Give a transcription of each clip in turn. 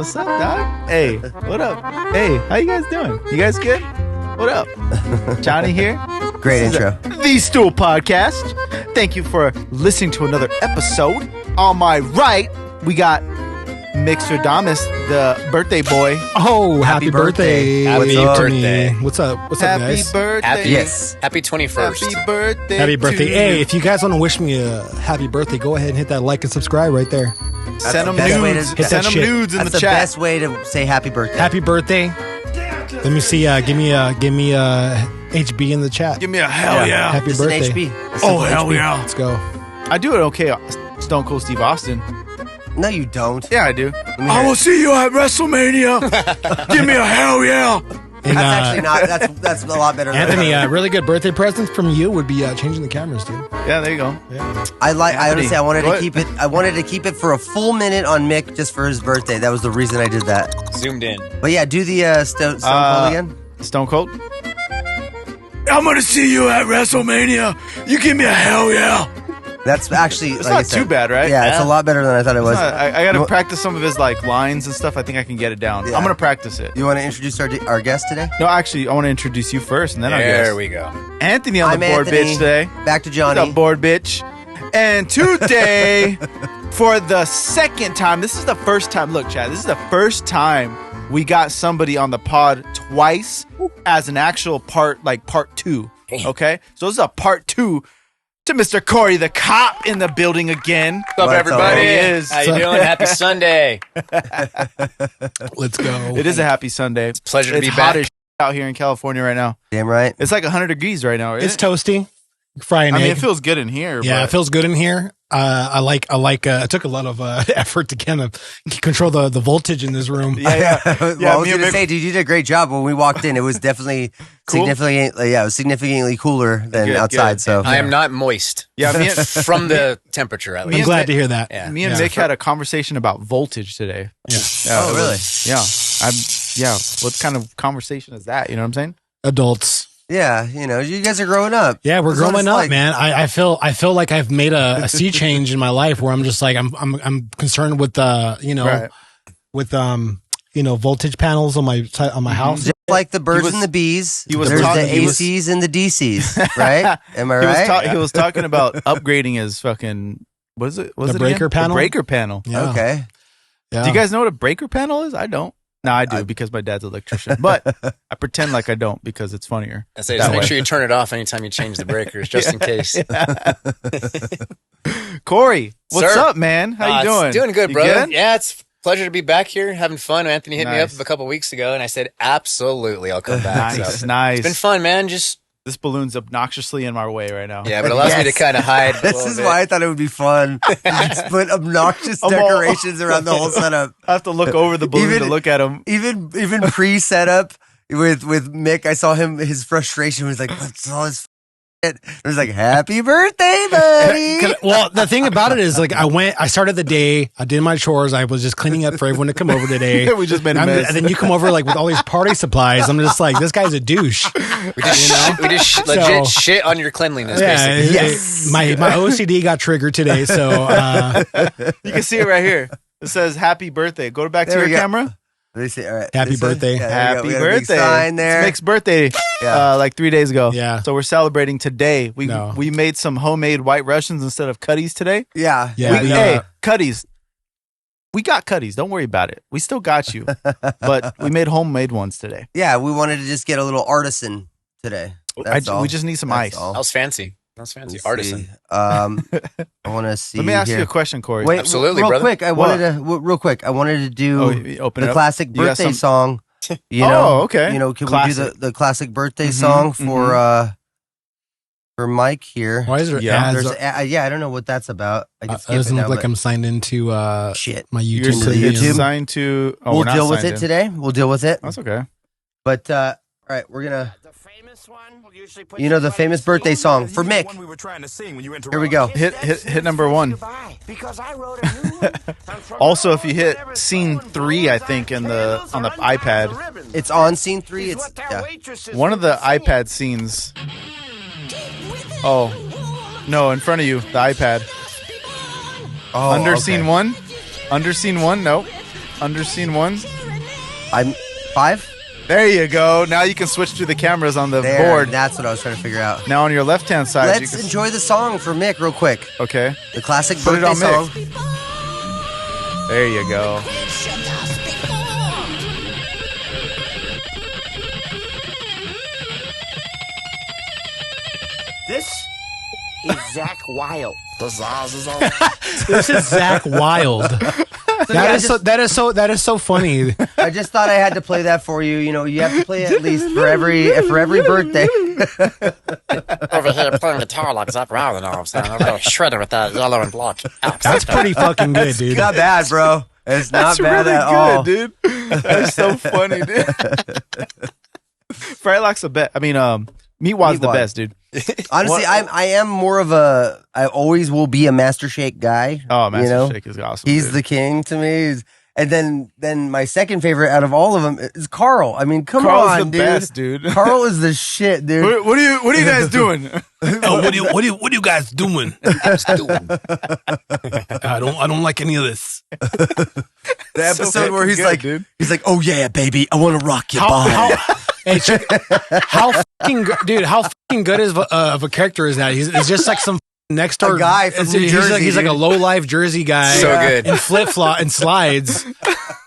What's up, dog? Hey, what up? Hey, how you guys doing? You guys good? What up? Johnny here. Great intro. Thee Stool Podcast. Thank you for listening to another episode. On my right, we got Mickstradamus, the birthday boy. Oh, happy birthday. Happy birthday. What's up? What's up, Happy guys? birthday. Happy 21st. Happy birthday. Happy birthday. to Hey, you. if you guys want to wish me a happy birthday, go ahead and hit that like and subscribe right there. Send them the best way nudes. to- Send them shit. nudes in That's the the chat. best way to say happy birthday. Happy birthday. Let me see. Give me HB in the chat. Give me a hell yeah. Happy Just birthday. an HB. A Oh, simple hell HB. yeah. Let's go. I do it okay. Stone Cold Steve Austin. No, you don't. Yeah, I do. Let me hear it. see you at WrestleMania. Give me a hell yeah. And, That's actually not. That's a lot better. Anthony, really good birthday present from you would be changing the cameras, dude. Yeah, there you go. I Anthony, honestly, I wanted go to keep it. I wanted to keep it for a full minute on Mick just for his birthday. That was the reason I did that. Zoomed in. But yeah, do the Stone Cold again. Stone Cold. I'm gonna see you at WrestleMania. You give me a hell yeah. That's actually. It's like I not said, tue bad, right? Yeah, it's a lot better than I thought it was. I got to You- practice some of his like lines and stuff. I think I can get it down. Yeah. I'm gonna practice it. You want to introduce our guest today? No, actually, I want to introduce you first, and then I guess There we go. Anthony on I'm the board, Anthony. bitch. Today, Back to what's Johnny. up, board, bitch? And today, for the second time, this is the first time. Look, Chad, this is the first time we got somebody on the pod twice as an actual part, like part two. Damn. Okay, so this is a part two to Mr. Corey, the cop, in the building again. What's up, What's everybody? up? He is. How you doing? Happy Sunday. Let's go. It is a happy Sunday. It's pleasure to be hot back. as out here in California right now. Damn right. It's like 100 degrees right now. It's Right? toasty. Fry and I mean, egg. it feels good in here. Yeah, but it feels good in here. I like. It took a lot of effort to kind of control the voltage in this room. Yeah. Well, Yeah, I was me and gonna Mick- say, dude, you did a great job when we walked in. It was definitely Cool? significantly, it was significantly cooler than Good, outside. good. So I am not moist. Yeah, me and, From the temperature, at Me I'm least. and glad Mick- to hear that. Yeah. me and Yeah. Mick had a conversation about voltage today. Yeah. Yeah, Oh, it really? was- yeah. What kind of conversation is that? You know what I'm saying? Adults. yeah, you guys are growing up. Yeah, we're That's what growing it's up, like. man. I feel like I've made a sea change in my life where I'm just like I'm concerned with Right. with voltage panels on my house. Just like the birds was- and the bees, he was there's talking- the he was- ACs and the DCs, right? Am I He was, right? he was talking about upgrading his fucking, what is it? What's The it again? breaker panel? The breaker panel. Yeah. Okay. Yeah. Do you guys know what a breaker panel is? I don't. No, I do because my dad's an electrician. But I pretend like I don't because it's funnier. I say, That just make way. sure you turn it off anytime you change the breakers, just in case. Corey, what's Sir. up, man? How you doing? Doing good, You brother. good? Yeah, it's a pleasure to be back here, having fun. Anthony hit me up Nice. a couple weeks ago, and I said, absolutely, I'll come back. Nice, So, nice. it's been fun, man. Just, This balloon's obnoxiously in my way right now. yeah, but it allows me to Yes. kind of hide. a This little is bit. why I thought it would be fun. Just put obnoxious I'm all- decorations around the whole setup. I have to look over the balloon Even- to look at him. Even pre-setup with Mick, I saw his frustration was like, what's all this shit? It was like, happy birthday, buddy. Well, the thing about it is, like, I started the day, I did my chores, I was just cleaning up for everyone to come over today. We just made a And mess. and then you come over like with all these party supplies. I'm just like, this guy's a douche. We just legit shit on your cleanliness, basically. Yes. My OCD got triggered today, so You can see it right here. It says happy birthday. Go back to There your we go. camera. Let me see. All right. Happy This one? birthday. Yeah, there Happy we go. We got a big birthday. sign there. It's Mick's birthday Yeah. like 3 days ago. Yeah. So we're celebrating today. We No. we made some homemade white Russians instead of cutties today. Yeah. Yeah. Hey, cutties. We got cutties. Don't worry about it. We still got you. But we made homemade ones today. Yeah, we wanted to just get a little artisan today. That's all. We just need some That's ice. all. That was fancy. That's fancy. Let's Artisan. see. I want to see. Let me ask here. you a question, Corey. Wait, Absolutely, real brother. quick. I What? wanted to do Oh, you open it the up. classic You got birthday some- song. You Oh, know, okay. You know, can Classic. we do the classic birthday Mhm, song for Mike here? why is there Yeah. ads? There's I don't know what that's about. I can It skip it doesn't now, look like but I'm signed into shit. my You're YouTube. to the premium. YouTube? signed to. Oh, We'll we're not deal with signed it in. today. We'll deal with it. That's okay. But all right, we're gonna. You know the famous birthday song for Mick. Here we go. Hit number one. Also, if you hit scene 3, I think on the iPad, It's on scene 3. It's one of the iPad scenes. Oh, no, in front of you, the iPad. oh, Under okay. scene 1. Under scene 1. Nope. Underseen one. I'm 5. There you go. Now you can switch to the cameras on the board. That's what I was trying to figure out. Now on your left-hand side, Let's enjoy the song for Mick real quick. Okay. The classic Put it birthday on song. Mick. There you go. This is Zach Wild. This is Zach Wild. That is so funny. I just thought I had to play that for you. You know, you have to play it at least for every birthday. Over here playing guitar like Zach Wild and all I'm saying. I'm going to shred it with that yellow and black. That's pretty fucking good, dude. Not bad, bro. It's not That's bad really at good, all. dude. That's so funny, dude. Frylock's the best. I mean, Meatwad's the best, dude. Honestly, I am more of I always will be a Master Shake guy. Oh, Master you know? Shake is awesome. He's dude. the king to me. And then my second favorite out of all of them is Carl. I mean, come Carl's on, the dude. best, dude. Carl is the shit, dude. What are you guys doing? Oh, what are you guys doing? I don't like any of this. The episode where he's good, like, dude. oh yeah, baby, I want to rock your body. How fucking good of a character is that? He's just like some next door guy from New Jersey. He's like a low life Jersey guy. So good. In flip flop and slides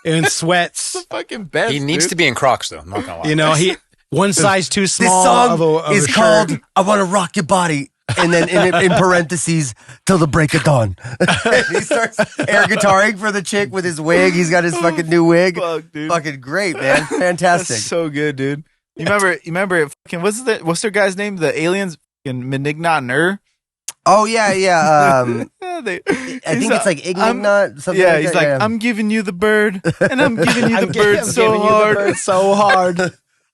and sweats. Fucking best. He needs dude. to be in Crocs though. I'm not gonna lie. You know, he one size too This small. song is called "I Want to Rock Your Body," and then in parentheses, "till the break of dawn." And he starts air guitaring for the chick with his wig. He's got his fucking new wig. Fuck, dude. Fucking great, man. Fantastic. That's so good, dude. You remember fucking what's their guy's name? The aliens, fucking Menignot and Oh yeah. Yeah, I think it's like Ignignot. Something yeah, like he's that. like, Yeah. I'm giving you the bird, and I'm giving you the I'm bird so giving you the hard. bird so hard.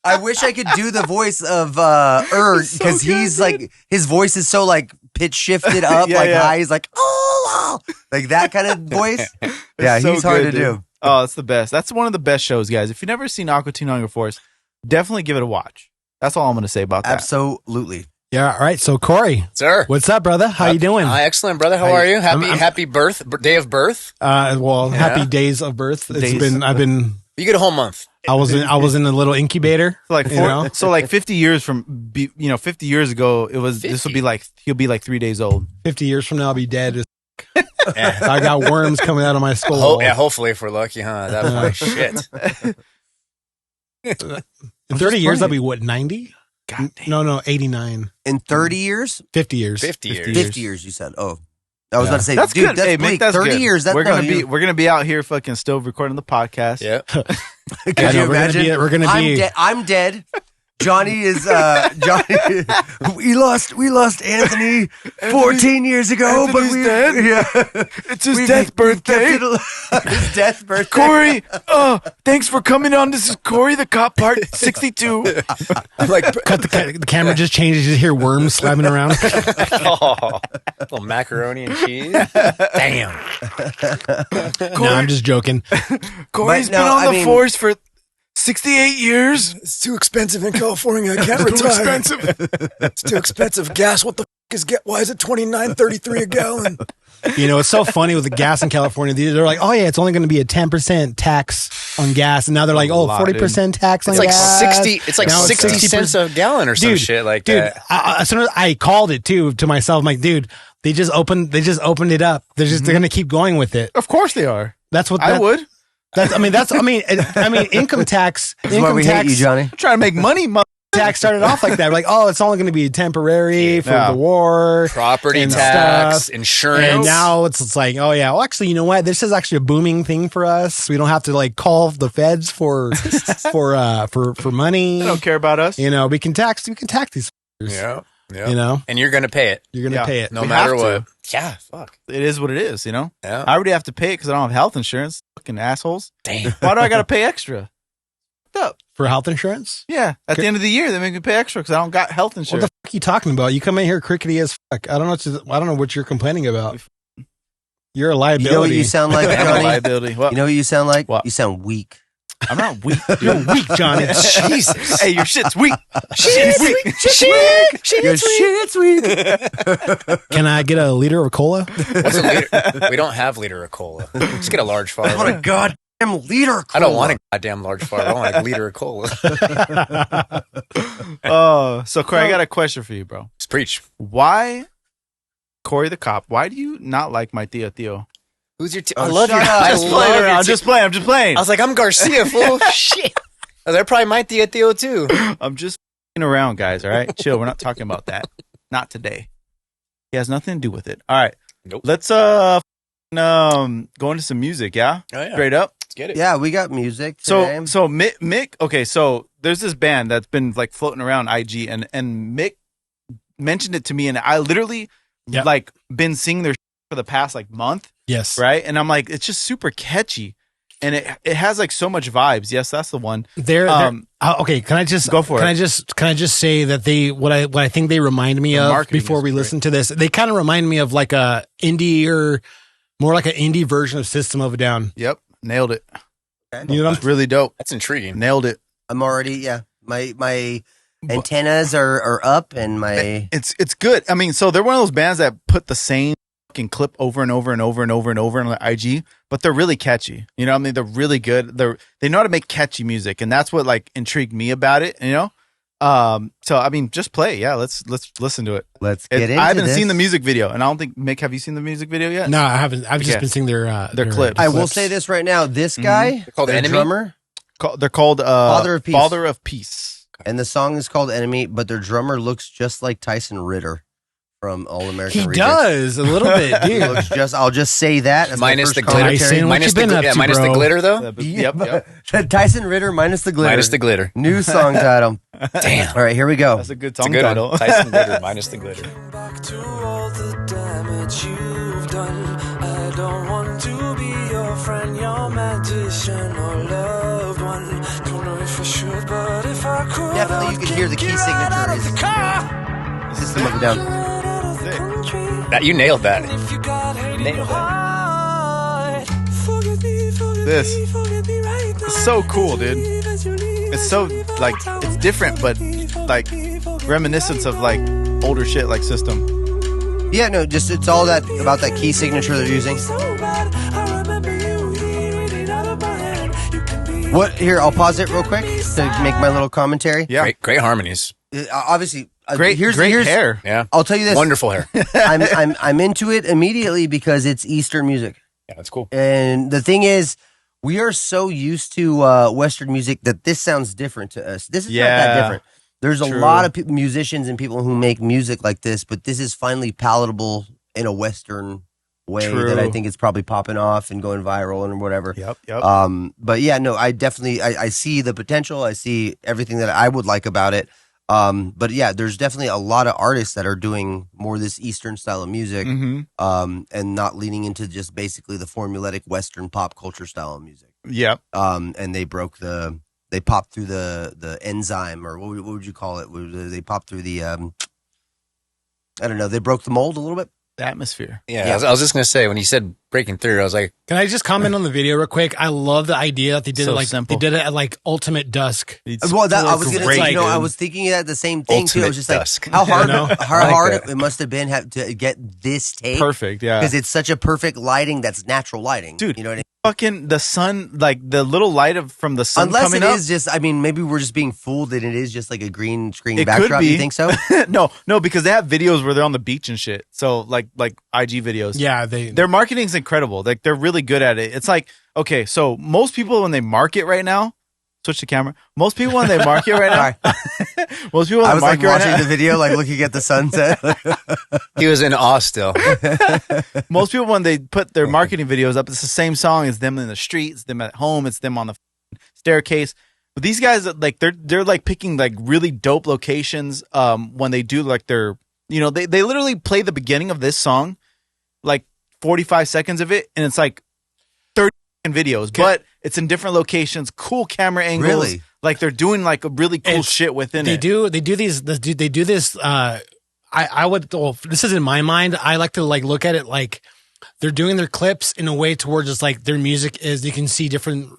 I wish I could do the voice of Erd so because good, he's dude. like his voice is so like pitch shifted up, Yeah, like yeah. high. He's like like that kind of voice. Yeah, so he's hard good, to dude. do. Oh, it's the best. That's one of the best shows, guys. If you've never seen Aqua Teen Hunger Force, definitely give it a watch. That's all I'm going to say about that. Absolutely. Yeah, all right. So Corey, Sir. what's up, brother? How you doing? Excellent, brother. How are you? Happy day of birth. Happy days of birth. I've been You get a whole month. I was in a little incubator. Like you know? so like 50 years from 50 years ago, it was 50? this will be like he'll be like 3 days old. 50 years from now, I'll be dead. Yeah. I got worms coming out of my skull. Hopefully if we're lucky, huh? That was my shit. In 30 years, I'll be what, 90? God damn. No, 89. In 30 years, 50 years. 50 years. 50 years, you said. Oh, I was about to say, That's dude, good. that's Hey, bleak. Mick, that's 30 good. years. That's we're gonna be out here fucking still recording the podcast. Yeah. Could I know, you imagine? we're gonna be I'm dead. Jonny is Jonny. We lost Anthony 14 years ago, but Anthony's we dead? yeah. It's his death birthday. His death birthday. Corey, thanks for coming on. This is Corey the Cop, part 62. I'm like, cut the camera just changes. You hear worms slapping around. oh, little macaroni and cheese. Damn. No, I'm just joking. Corey's But no, been on I the mean- force for 68 years. It's too expensive in California. I can't retire. It's too expensive. Gas. What the f- is why is it $29.33 a gallon? You know, it's so funny with the gas in California. They're like, oh yeah, it's only going to be a 10% tax on gas, and now they're like, oh, 40% tax on It's like gas. 60. It's like Now 60 60%. cents a gallon or some shit like that. As soon as I called it to myself, I'm like, dude, they just opened it up. They're going to keep going with it. Of course they are. That's what I would. Income tax. That's why we hate you, Johnny. I'm trying to make money, Tax started off like that. Like, oh, it's only going to be temporary for the war, Property and tax, stuff. insurance. And now it's like, oh yeah, well actually, you know what? This is actually a booming thing for us. We don't have to like call the feds for money. They don't care about us. You know, we can tax these. Yeah. You know, And you're going to pay it. you're going to pay it. No We matter have to. what. Yeah. Fuck. It is what it is, you know? Yeah. I already have to pay it because I don't have health insurance. Fucking assholes. Damn. Why do I got to pay extra? What's up? For health insurance? Yeah. At the end of the year, they make me pay extra because I don't got health What insurance. the fuck are you talking about? You come in here crickety as fuck. I don't know what you're complaining about. You're a You liability. know what you sound like, I'm a Johnny? liability. What? You know what you sound like? What? You sound weak. I'm not weak. You're weak, Johnny. Jesus. Hey, your shit's weak. Shit's weak. Your shit's weak. Can I get a liter of cola? What's a liter? We don't have liter of cola. Just get a large What a father. god liter of cola. I don't want a goddamn large fart. I want a liter of cola. So Corey, I got a question for you, bro. Just preach. Why, Corey the cop? Why do you not like my Theo? Who's your? Oh, I love your. shut up. I Just love playing your. around. I'm just playing. I was like, I'm Garcia, fool. Shit. Oh, they're probably my Theo too. I'm just f***ing around, guys. All right, chill. We're not talking about that. Not today. He has nothing to do with it. All right. Nope. Let's go into some music. Yeah. Oh, yeah. Straight up. Let's get it. Yeah, we got music today. So Mick. Okay, so there's this band that's been like floating around IG, and Mick mentioned it to me, and I literally like been singing their for the past like month. Yes. Right. And I'm like, it's just super catchy. And it has like so much vibes. Yes, that's the one. Okay, can I just go for it? Can I just say that they what I think they remind me of before we listen to this? They kind of remind me of like a indie or more like an indie version of System of a Down. Yep, nailed it. You know, really dope. That's intriguing. Nailed it. I'm already my antennas are up and my it's good. I mean, so they're one of those bands that put the same fucking clip over and over and over and over and over on the IG, but they're really catchy. You know what I mean? They're really good. They know how to make catchy music, and that's what like intrigued me about it, you know? So I mean, just play. Yeah, let's listen to it. Let's get into I haven't this. seen the music video, and I don't think Mick, have you seen the music video yet? No, I haven't. I've just been seeing their clips. I will say this right now. This guy, They're called their Enemy? drummer, They're called Father of Peace. Father of Peace. and the song is called Enemy, but their drummer looks just like Tyson Ritter from All American He Rejects. does a little bit, He dude. looks just. I'll just say that. That's my Minus first the glitter. commentary. Tyson, what Minus you been the up to, minus the bro? glitter though. Yep. Tyson Ritter minus the glitter. Minus the glitter. New song title. Damn. All right, here we go. That's a good It's a song good title. one. Tyson glitter minus the glitter. Back to all the damage you've done. I don't want to be your friend, your magician or loved one. Don't know if I should, but if I could, Definitely you can hear the key signature is System of a Down. That you nailed that. Nailed This is so cool, dude. It's so like it's different, but like reminiscence of like older shit like System. Yeah, no, just it's all that about that key signature they're using. What? Here, I'll pause it real quick to make my little commentary. Yeah, Great harmonies. Obviously, great hair. Yeah. I'll tell you this. Wonderful hair. I'm into it immediately because it's Eastern music. Yeah, that's cool. And the thing is, we are so used to Western music that this sounds different to us. This is not that different. There's a lot of musicians and people who make music like this, but this is finally palatable in a Western way that I think it's probably popping off and going viral and whatever. Yep. But yeah, no, I definitely I see the potential. I see everything that I would like about it. But yeah, there's definitely a lot of artists that are doing more this Eastern style of music, and not leaning into just basically the formulaic Western pop culture style of music. Yep. And they popped through the enzyme, or what would you call it? They popped through the, I don't know, they broke the mold a little bit. The atmosphere. Yeah, I was just gonna say when you said breaking through, I was like, Can I just comment on the video real quick? I love the idea that they did So it like simple. they did it at like ultimate dusk. Well, that I was gonna great, say, dude. I was thinking that the same thing too. I was just Dusk. like, how hard, I know. how hard that. it must have been to get this take Perfect. Yeah. because it's such a perfect lighting that's natural lighting, Dude, You know what I mean? Fucking the sun, like the little light from the sun Unless coming it up. is just, I mean, maybe we're just being fooled that it is just like a green screen It backdrop. could be. You think so? no, because they have videos where they're on the beach and shit. So like IG videos. Yeah, Their marketing's incredible. Like they're really good at it. It's like, okay, so most people when they market right now, switch the camera. Most people when they market right now, most people when I they was like market right watching now, the video, like looking at the sunset. he was in awe still. most people when they put their marketing videos up, it's the same song. It's them in the streets, them at home, it's them on the staircase. But these guys, like they're like picking like really dope locations. When they do like their, they literally play the beginning of this song, like 45 seconds of it, and it's like 30 videos, but it's in different locations, cool camera angles. Really? Like they're doing like a really cool shit within They it. do this. I would. Well, this is in my mind. I like to like look at it like they're doing their clips in a way towards just like their music is, you can see different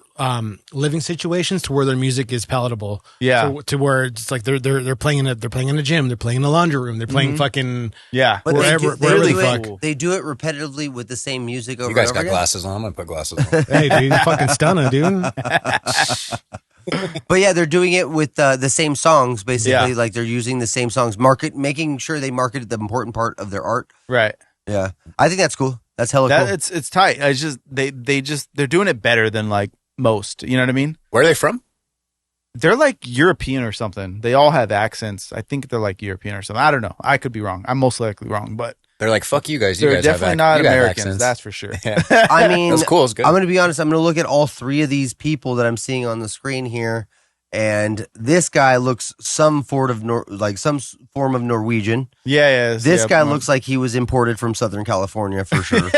living situations to where their music is palatable. Yeah. To where it's like they're playing in a gym, they're playing in a laundry room, they're playing fucking but wherever they do it repetitively with the same music over. You guys and over got again? glasses on. I'm gonna put glasses on. Hey, dude, fucking stunner, dude. But yeah, they're doing it with the same songs, basically. Yeah. Like they're using the same songs, making sure they marketed the important part of their art. Right. Yeah, I think that's cool. That's hella cool. It's tight. I just they're doing it better than like most. You know what I mean? Where are they from? They're like European or something. They all have accents. I think they're like European or something. I don't know. I could be wrong. I'm most likely wrong, but They're like, fuck you guys. You they're guys definitely have not you got Americans. accents. That's for sure. Yeah. I mean, That's cool. It's good. I'm going to be honest. I'm going to look at all three of these people that I'm seeing on the screen here, and this guy looks some form of Norwegian. Yeah. This guy looks like he was imported from Southern California for sure.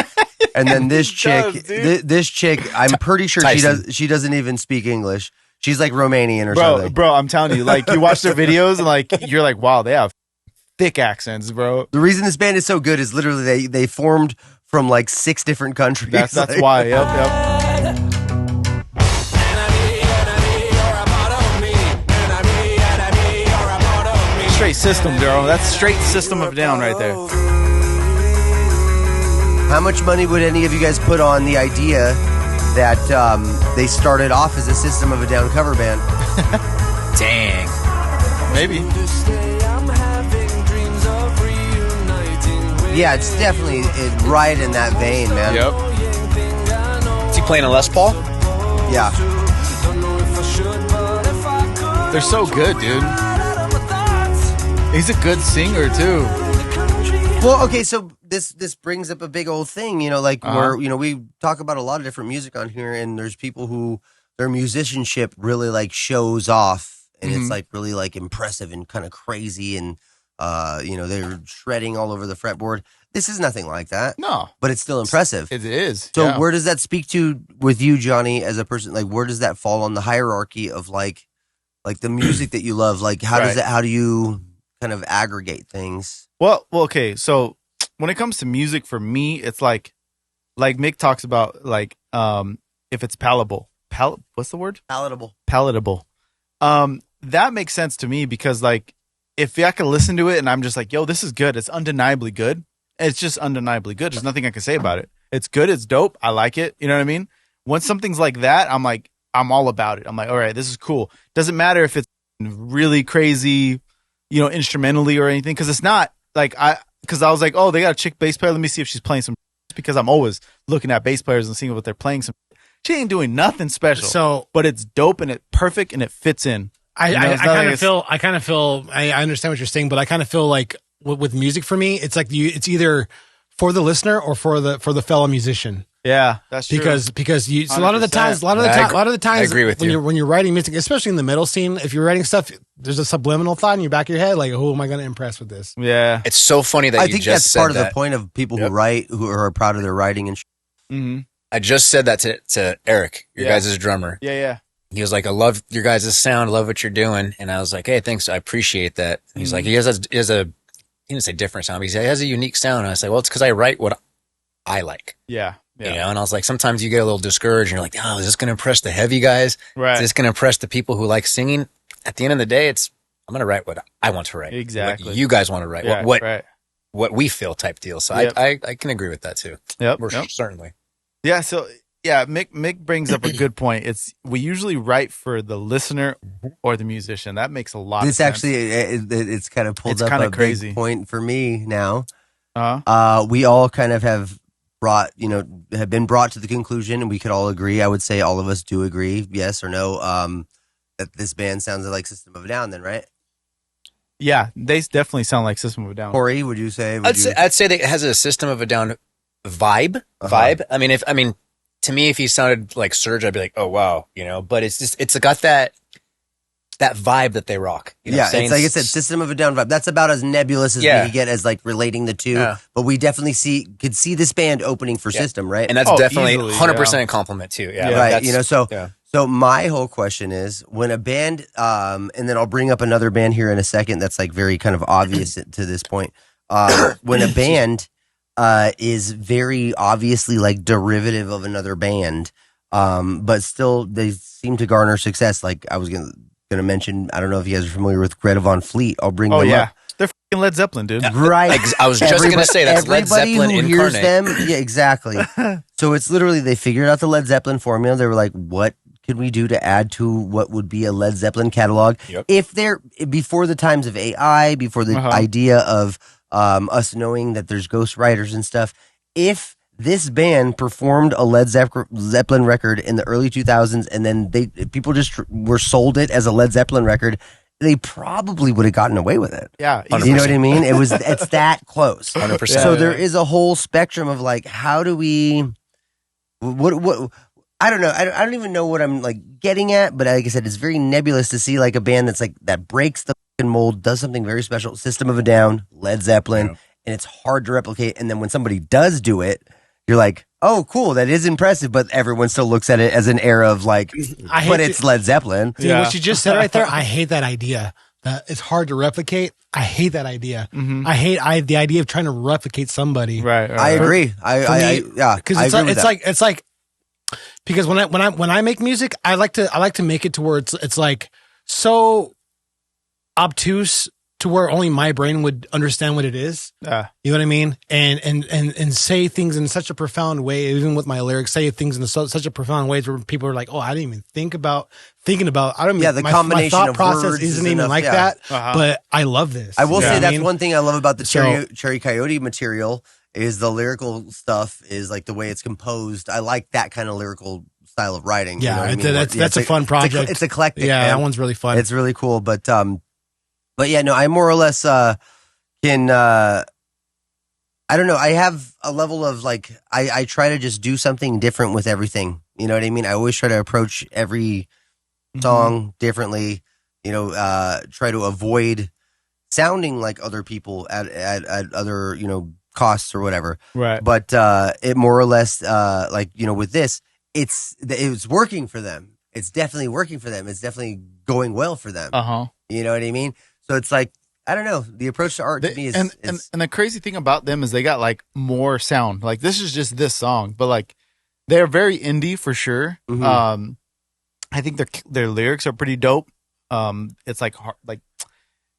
And then this chick, this chick, I'm pretty sure she doesn't even speak English. She's like Romanian or something. Bro, I'm telling you, like you watch their videos and like you're like, wow, they have thick accents, bro. The reason this band is so good is literally they formed from like 6 different countries. That's like, why. Yep. Straight system, bro. That's straight System of a Down right there. How much money would any of you guys put on the idea that they started off as a System of a Down cover band? Dang. Maybe. Yeah, it's definitely right in that vein, man. Yep. Is he playing a Les Paul? Yeah. They're so good, dude. He's a good singer too. Well, okay, so this brings up a big old thing, like where, we talk about a lot of different music on here, and there's people who their musicianship really like shows off, and it's like really like impressive and kind of crazy, and they're shredding all over the fretboard. This is nothing like that. No. But it's still impressive. It is. So yeah. where does that speak to with you, Jonny, as a person? Like, where does that fall on the hierarchy of like the music that you love? Like, how do you kind of aggregate things? Well, okay. So when it comes to music, for me, it's like Mick talks about, like, if it's palatable. What's the word? Palatable. That makes sense to me because, like, if I can listen to it and I'm just like, yo, this is good. It's undeniably good. It's just undeniably good. There's nothing I can say about it. It's good. It's dope. I like it. You know what I mean? When something's like that, I'm like, I'm all about it. I'm like, all right, this is cool. Doesn't matter if it's really crazy, instrumentally or anything. Cause it's not like cause I was like, oh, they got a chick bass player. Let me see if she's playing some, because I'm always looking at bass players and seeing what they're playing. She ain't doing nothing special. So, but it's dope and it's perfect and it fits in. I kind of feel, I understand what you're saying, but I kind of feel like with music for me, it's like it's either for the listener or for the fellow musician. Yeah, that's true. Because you, so a lot of the times, I agree with you. when you're writing music, especially in the metal scene, if you're writing stuff, there's a subliminal thought in your back of your head, like, who am I going to impress with this? Yeah, it's so funny that I you think just that's said part of that. the point of people who write, who are proud of their writing and. Mm-hmm. I just said that to Eric, your guys' drummer. Yeah. He was like, I love your guys' sound, love what you're doing. And I was like, hey, thanks, I appreciate that. And he's like, he has a, he didn't say different sound, but he has a unique sound. And I said, well, it's because I write what I like. Yeah. And I was like, sometimes you get a little discouraged and you're like, oh, is this going to impress the heavy guys? Right. Is this going to impress the people who like singing? At the end of the day, I'm going to write what I want to write. Exactly. What you guys want to write. Yeah, what we feel type deal. So Yep. I can agree with that too. Yep. Certainly. Yeah. So Mick brings up a good point. We usually write for the listener or the musician. That makes a lot of sense. Actually, it's kind of pulled up a crazy big point for me now. Uh-huh. We all kind of have been brought to the conclusion, and we could all agree. I would say all of us do agree, yes or no, that this band sounds like System of a Down. Then, right? Yeah, they definitely sound like System of a Down. Corey, would you say? I'd say that it has a System of a Down vibe. I mean, to me, if he sounded like Surge, I'd be like, oh wow, But it's got that vibe that they rock. It's like I said, System of a Down vibe. That's about as nebulous as we can get as like relating the two. Yeah. But we definitely could see this band opening for System, right? And that's definitely easily, 100% a compliment too. Yeah, right. So my whole question is, when a band, and then I'll bring up another band here in a second that's like very kind of obvious to this point. When a band is very obviously like derivative of another band, but still they seem to garner success. Like I was gonna mention, I don't know if you guys are familiar with Greta Van Fleet. I'll bring them up. They're fucking Led Zeppelin, dude. Right. I was just going to say that's Led Zeppelin who incarnate. Hears them, yeah, exactly. So it's literally, they figured out the Led Zeppelin formula. They were like, what could we do to add to what would be a Led Zeppelin catalog? Yep. If they're, before the times of AI, before the idea of us knowing that there's ghostwriters and stuff, if this band performed a Led Zeppelin record in the early 2000s and then people just were sold it as a Led Zeppelin record, they probably would have gotten away with it. Yeah. 100%. You know what I mean? It's that close. 100%. So there is a whole spectrum of like, how do we, what, I don't know. I don't even know what I'm like getting at, but like I said, it's very nebulous to see like a band that's like, that breaks the fucking mold, does something very special. System of a Down, Led Zeppelin, and it's hard to replicate. And then when somebody does do it, you're like, oh, cool, that is impressive, but everyone still looks at it as an era of like, but it's Led Zeppelin. See, what you just said right there, I hate that idea. That it's hard to replicate. I hate that idea. Mm-hmm. I hate the idea of trying to replicate somebody. Right. I agree. Because it's like because when I make music, I like to make it to where it's like so obtuse to where only my brain would understand what it is. You know what I mean? And say things in such a profound way, even with my lyrics, say things in such a profound ways where people are like, oh, I didn't even think about, I don't the combination my thought of process words isn't is even enough, like that, but I love this. I will say what that's mean? one thing I love about the Cherry Coyote material is the lyrical stuff is like the way it's composed. I like that kind of lyrical style of writing. Yeah, you know what I mean? that's a fun project. It's eclectic. Yeah, man. that one's really fun. It's really cool, but yeah, no, I more or less can I don't know. I have a level of like I try to just do something different with everything. You know what I mean? I always try to approach every song differently. You know, try to avoid sounding like other people at other costs or whatever. Right. But it more or less like with this, it's working for them. It's definitely working for them. It's definitely going well for them. You know what I mean? So it's like, I don't know. The approach to art to me is and the crazy thing about them is they got like more sound. Like this is just this song, but like they're very indie for sure. Mm-hmm. I think their lyrics are pretty dope. It's like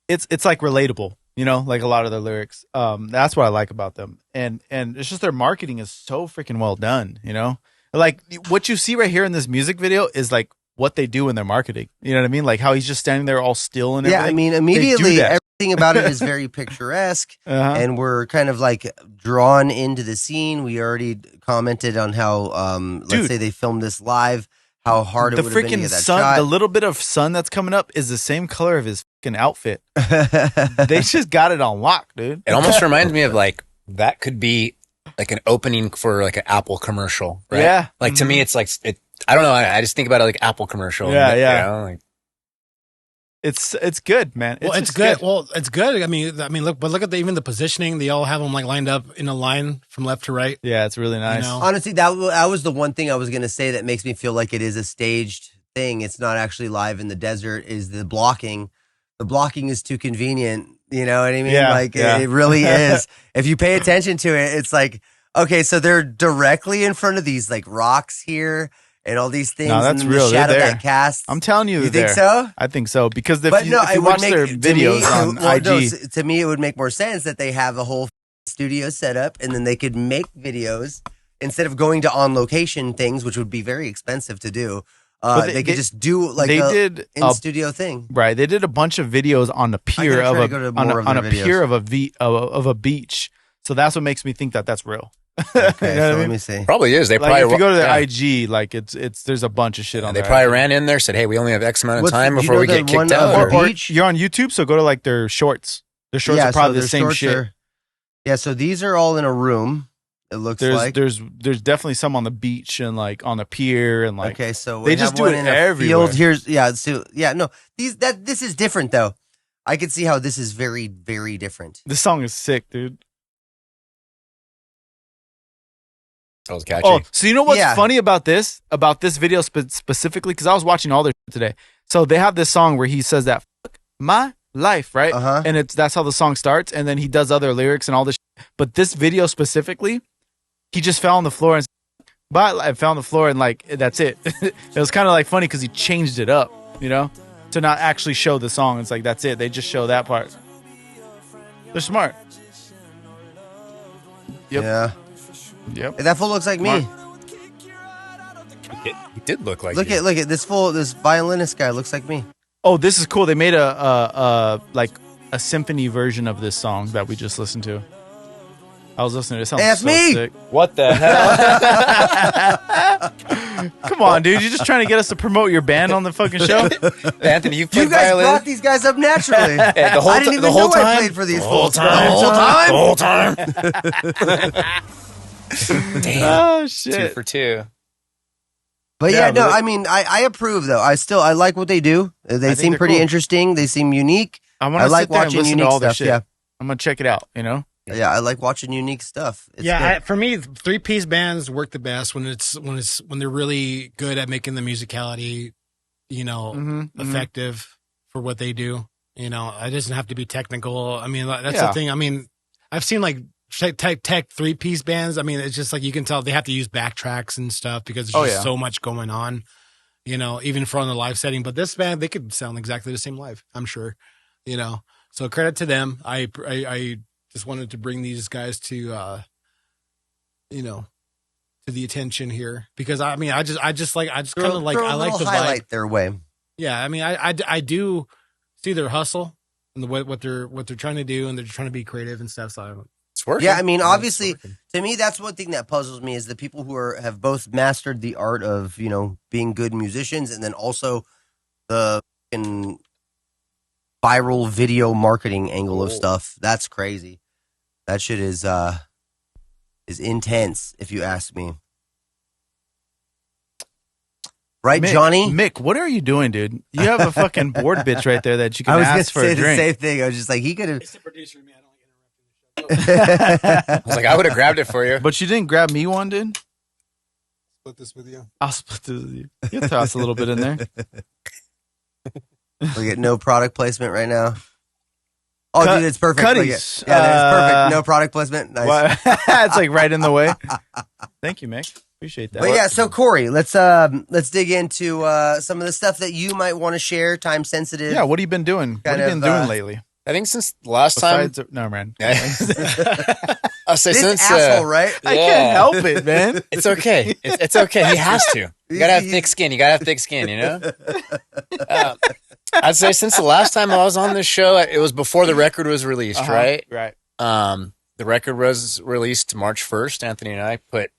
it's like relatable, like a lot of their lyrics. That's what I like about them. And it's just their marketing is so freaking well done, Like what you see right here in this music video is like what they do in their marketing. You know what I mean? Like how he's just standing there all still and everything. Yeah, I mean, immediately everything about it is very picturesque, and we're kind of like drawn into the scene. We already commented on how, let's say they filmed this live, how hard it would have been to get that sun, shot. the little bit of sun that's coming up is the same color of his fucking outfit. They just got it on lock, dude. It almost reminds me of like, that could be like an opening for like an Apple commercial, right? Yeah. Like to me, it's like, I don't know. I just think about it like Apple commercial. Yeah. Like, it's good, man. It's good. Well, it's good. I mean, look at even the positioning. They all have them like lined up in a line from left to right. Yeah, it's really nice. Honestly, that was the one thing I was going to say that makes me feel like it is a staged thing. It's not actually live in the desert. Is the blocking? The blocking is too convenient. You know what I mean? Yeah, It really is. If you pay attention to it, it's like, okay, so they're directly in front of these like rocks here. And all these things. No, that's and real. The shadow that casts. I'm telling you, you think so? I think so because if you watch their videos on IG, to me, it would make more sense that they have a whole studio set up, and then they could make videos instead of going to on location things, which would be very expensive to do. They could just do like in studio thing. Right? They did a bunch of videos on the pier of a beach. So that's what makes me think that that's real. Okay, so let me see. Probably is. They like probably if you go to their IG, like it's there's a bunch of shit on. They there. probably ran in there, said, "Hey, we only have X amount of time before we get kicked out." Or you're on YouTube, so go to like their shorts. Their shorts are probably the same shit. So these are all in a room. It looks like there's definitely some on the beach and like on the pier and like. Okay, so they just do it everywhere. Here's this is different though. I can see how this is very, very different. This song is sick, dude. That was catchy. Oh, so you know what's funny about this video specifically? Because I was watching all their shit today. So they have this song where he says that "Fuck my life, right? And that's how the song starts, and then he does other lyrics and all this but this video specifically, he just fell on the floor and I fell on the floor and like that's it. It was kind of like funny because he changed it up, you know, to not actually show the song. It's like that's it, they just show that part. They're smart. Yeah. That fool looks like me. He did look like look at this violinist guy looks like me. Oh, this is cool. They made a symphony version of this song that we just listened to. I was listening to it. It sounds that's so me. Sick. What the hell? Come on, dude. You're just trying to get us to promote your band on the fucking show? Anthony, you played guys violin? Brought these guys up naturally. Hey, the whole I didn't even know I played for these fools. The whole time. Damn. Oh, shit. 2 for 2. But I mean, I approve though. I like what they do. They seem pretty cool. They seem unique. I like watching unique stuff. Yeah, I'm gonna check it out. You know. Yeah, I like watching unique stuff. For me, 3-piece bands work the best when they're really good at making the musicality, you know, effective for what they do. You know, it doesn't have to be technical. I mean, that's the thing. I mean, I've seen like tech 3-piece bands. I mean, it's just like you can tell they have to use backtracks and stuff because there's just so much going on, you know, even for on the live setting. But this band, they could sound exactly the same live, I'm sure, you know. So credit to them. I just wanted to bring these guys to, you know, to the attention here because I mean, I just kind of like I like the highlight vibe. their way. Yeah, I mean, I do see their hustle and what they're trying to do, and they're trying to be creative and stuff. So it's working. Yeah, I mean, obviously, to me, that's one thing that puzzles me is the people who have both mastered the art of, you know, being good musicians, and then also the viral video marketing angle of stuff. That's crazy. That shit is intense, if you ask me. Right, Mick, Jonny? Mick, what are you doing, dude? You have a fucking board bitch right there that you can ask for a drink. I was going to say the same thing. I was just like, he could have. It's the producer, me. I don't get interrupted. I was like, I would have grabbed it for you. But you didn't grab me one, dude? Split this with you. I'll split this with you. You toss a little bit in there. We get no product placement right now. Oh, dude, it's perfect. Cuddies. Yeah, it's perfect. No product placement. Nice. It's like right in the way. Thank you, Mick. Appreciate that. But yeah, so Corey, let's dig into some of the stuff that you might want to share. Time sensitive. Yeah, what have you been doing? What have you been doing lately? I think since last time. No, man. I'll say this since asshole, right? I can't help it, man. It's okay. It's okay. He has to. You gotta have thick skin. You know. I'd say since the last time I was on this show, it was before the record was released, right? Right. The record was released March 1st. Anthony and I put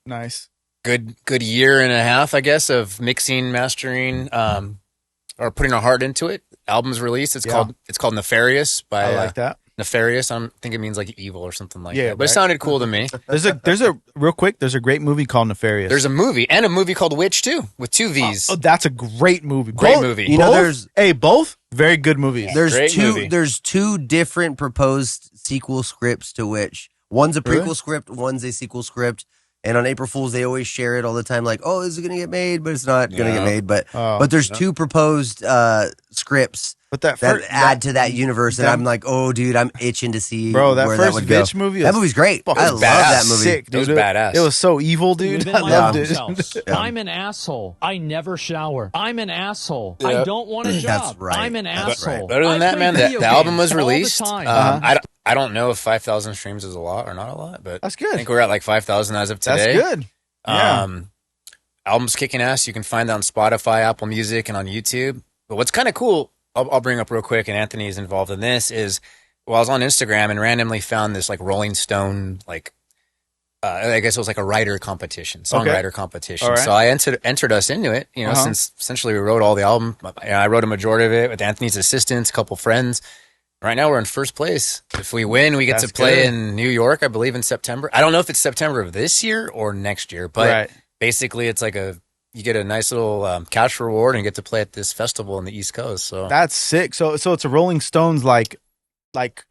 good year and a half, I guess, of mixing, mastering, or putting our heart into it. Album's released. It's called Nefarious by I like that. Nefarious. I think it means like evil or something like that. But it sounded cool to me. There's a real quick. There's a great movie called Nefarious. There's a movie and a movie called Witch too, with 2 V's. Oh, that's a great movie. Great movie. You know, there's both very good movies. There's 2 different proposed sequel scripts to Witch. One's a prequel script. One's a sequel script. And on April Fools, they always share it all the time. Like, oh, is it going to get made? But it's not going to get made. But there's 2 proposed scripts that add to that universe. And I'm like, oh, dude, I'm itching to see that where first that would go. VVITCH movie. That movie's great. I love that movie. Sick, dude. It was badass. It was so evil, dude. I loved it. I'm an asshole. I never shower. I'm an asshole. I don't want a job. That's right. I'm an asshole. Better than that, man. The album was released. All the time. I don't know if 5,000 streams is a lot or not a lot, but that's good. I think we're at like 5,000 as of today. That's good. Yeah. Album's kicking ass. You can find that on Spotify, Apple Music, and on YouTube. But what's kind of cool, I'll bring up real quick, and Anthony is involved in this, is I was on Instagram and randomly found this like Rolling Stone, like I guess it was like a writer competition, songwriter competition. Right. So I entered us into it, you know, since essentially we wrote all the album. I wrote a majority of it with Anthony's assistants, a couple friends. Right now we're in first place. If we win, we get to play in New York, I believe, in September. I don't know if it's September of this year or next year, but basically it's like you get a nice little cash reward and get to play at this festival in the East Coast. So that's sick. So it's a Rolling Stones like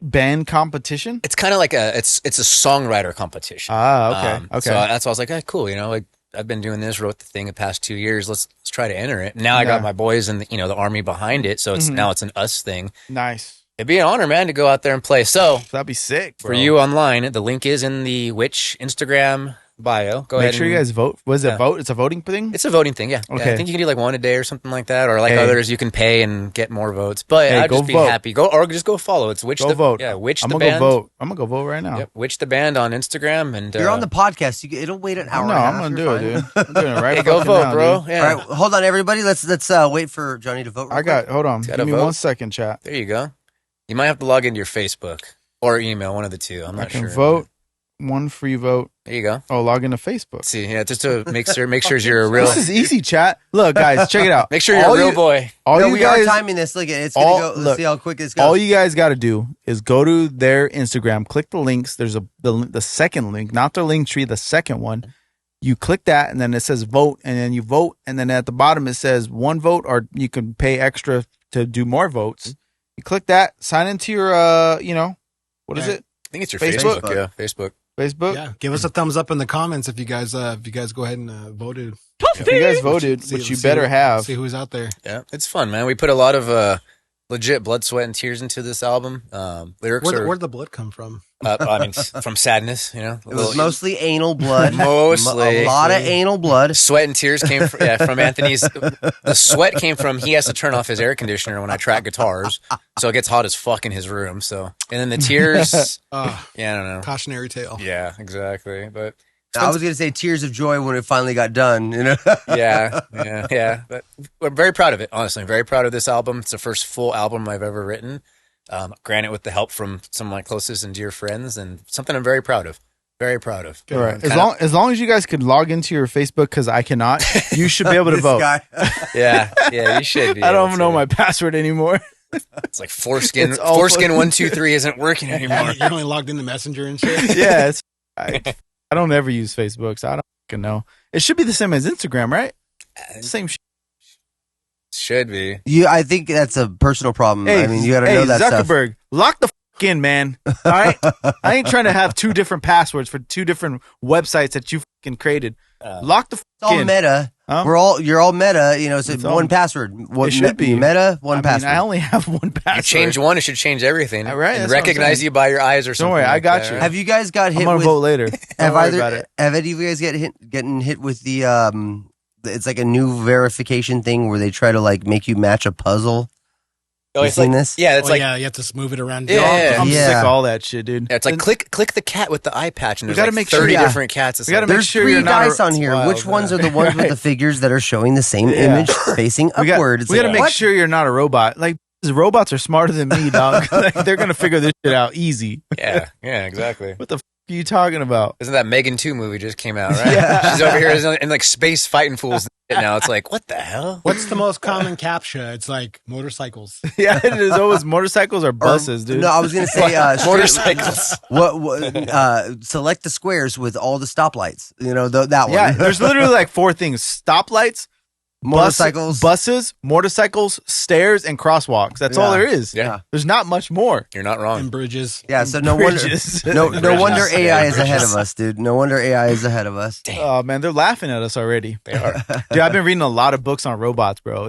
band competition. It's kind of like it's a songwriter competition. Okay. So that's why I was like, cool. You know, like I've been doing this, wrote the thing the past 2 years. Let's try to enter it. Now I got my boys and the army behind it. So now it's an us thing. Nice. It'd be an honor, man, to go out there and play. So That'd be sick, bro. for you online, the link is in the VVITCH Instagram bio. Go ahead. Make sure you guys vote. Was it vote? It's a voting thing? It's a voting thing, yeah. Okay. Yeah, I think you can do like one a day or something like that, or like others, you can pay and get more votes. But I'd go just be vote. happy. Or just go follow. It's VVITCH. Go vote. Yeah, VVITCH I'm the gonna band. go vote. I'm gonna go vote right now. Yep, VVITCH the band on Instagram, and You're on the podcast. It'll wait an hour. No, and a half. I'm gonna You're do it, fine. dude. I'm doing it right. Hey, go fucking vote, now, bro. dude. Yeah. All right, hold on, everybody. Let's wait for Jonny to vote. Hold on. Gotta Give me vote. 1 second, chat. There you go. You might have to log into your Facebook or email, one of the two. I'm I not can sure. vote. 1 free vote. There you go. Oh, log into Facebook. See, yeah, just to make sure you're a real. This is easy, chat. Look, guys, check it out. Make sure you're All a real you- boy. All No, you we guys, are timing this. Look, it's gonna go. Let's look, see how quick this goes. all you guys got to do is go to their Instagram, click the links. There's the second link, not the link tree, the second one. You click that, and then it says vote, and then you vote, and then at the bottom it says 1 vote, or you can pay extra to do more votes. You click that, sign into your, what is it? I think it's your Facebook. Facebook. Yeah, Facebook. Facebook. Yeah, give us a thumbs up in the comments if you guys go ahead and voted. If you guys voted, See- which you see better who- have. See who's out there. Yeah, it's fun, man. We put a lot of legit blood, sweat, and tears into this album. Lyrics Where'd the blood come from? from sadness, It was mostly anal blood. Mostly. A lot of anal blood. Sweat and tears came from Anthony's. The sweat came from he has to turn off his air conditioner when I track guitars, so it gets hot as fuck in his room. So, and then the tears, yeah, I don't know. Cautionary tale. Yeah, exactly. But I was gonna say tears of joy when it finally got done. yeah. But we're very proud of it. Honestly, very proud of this album. It's the first full album I've ever written. Granted, with the help from some of my closest and dear friends, and something I'm very proud of. Very proud of. All right. As long as you guys could log into your Facebook, because I cannot, you should be able to This vote. guy. Yeah, you should be. I don't able know to. my password anymore. It's like foreskin. It's all Foreskin fucking- 123 isn't working anymore. You're only logged into Messenger and shit. Yeah, I don't ever use Facebook, so I don't fucking know. It should be the same as Instagram, right? Same shit. Should be. I think that's a personal problem. Hey, I mean, you got to know that stuff. Zuckerberg, lock the fuck in, man. All right, I ain't trying to have 2 different passwords for 2 different websites that you fucking created. Lock the fuck It's all in. meta. Huh? You're all meta. So It's one all- password. One, It should be. meta. One I mean, password. I only have 1 password. You change one, it should change everything. All right, and that's what I'm recognize saying. you by your eyes or Don't something. worry, I like got that, you. right? Have you guys got hit I'm gonna with? vote later. Don't Have worry about it. any of you guys getting hit with the It's like a new verification thing where they try to like make you match a puzzle. Oh, You it's seen like, this? Yeah, it's Oh, like yeah, you have to move it around. Yeah. I'm Yeah. sick of all that shit, dude. yeah, it's like click the cat with the eye patch, and We there's gotta like make sure- 30 yeah. different cats. It's We gotta like, make There's sure 3 you're not dice on here. wild, Which ones are man. the ones with the figures that are showing the same image facing We got upward? It's we gotta like, make what? sure you're not a robot. Like these robots are smarter than me, dog. Like, they're gonna figure this shit out easy. yeah, exactly. What the f- are you talking about? Isn't that Megan 2 movie just came out, right? Yeah. She's over here in like space fighting fools and shit now. It's like, what the hell? What's the most common captcha? It's like motorcycles. Yeah, it is always motorcycles or buses, dude. No, I was gonna say Motorcycles. select the squares with all the stoplights. That one. Yeah, there's literally like 4 things: stoplights, motorcycles. buses, motorcycles, stairs, and crosswalks. That's all Yeah. there is. Yeah. There's not much more. You're not And wrong. bridges. Yeah, so no wonder, Bridges. no Bridges. wonder AI is ahead Bridges. of us, dude. No wonder AI is ahead of us. Oh man, they're laughing at us already. They are. Dude, I've been reading a lot of books on robots, bro.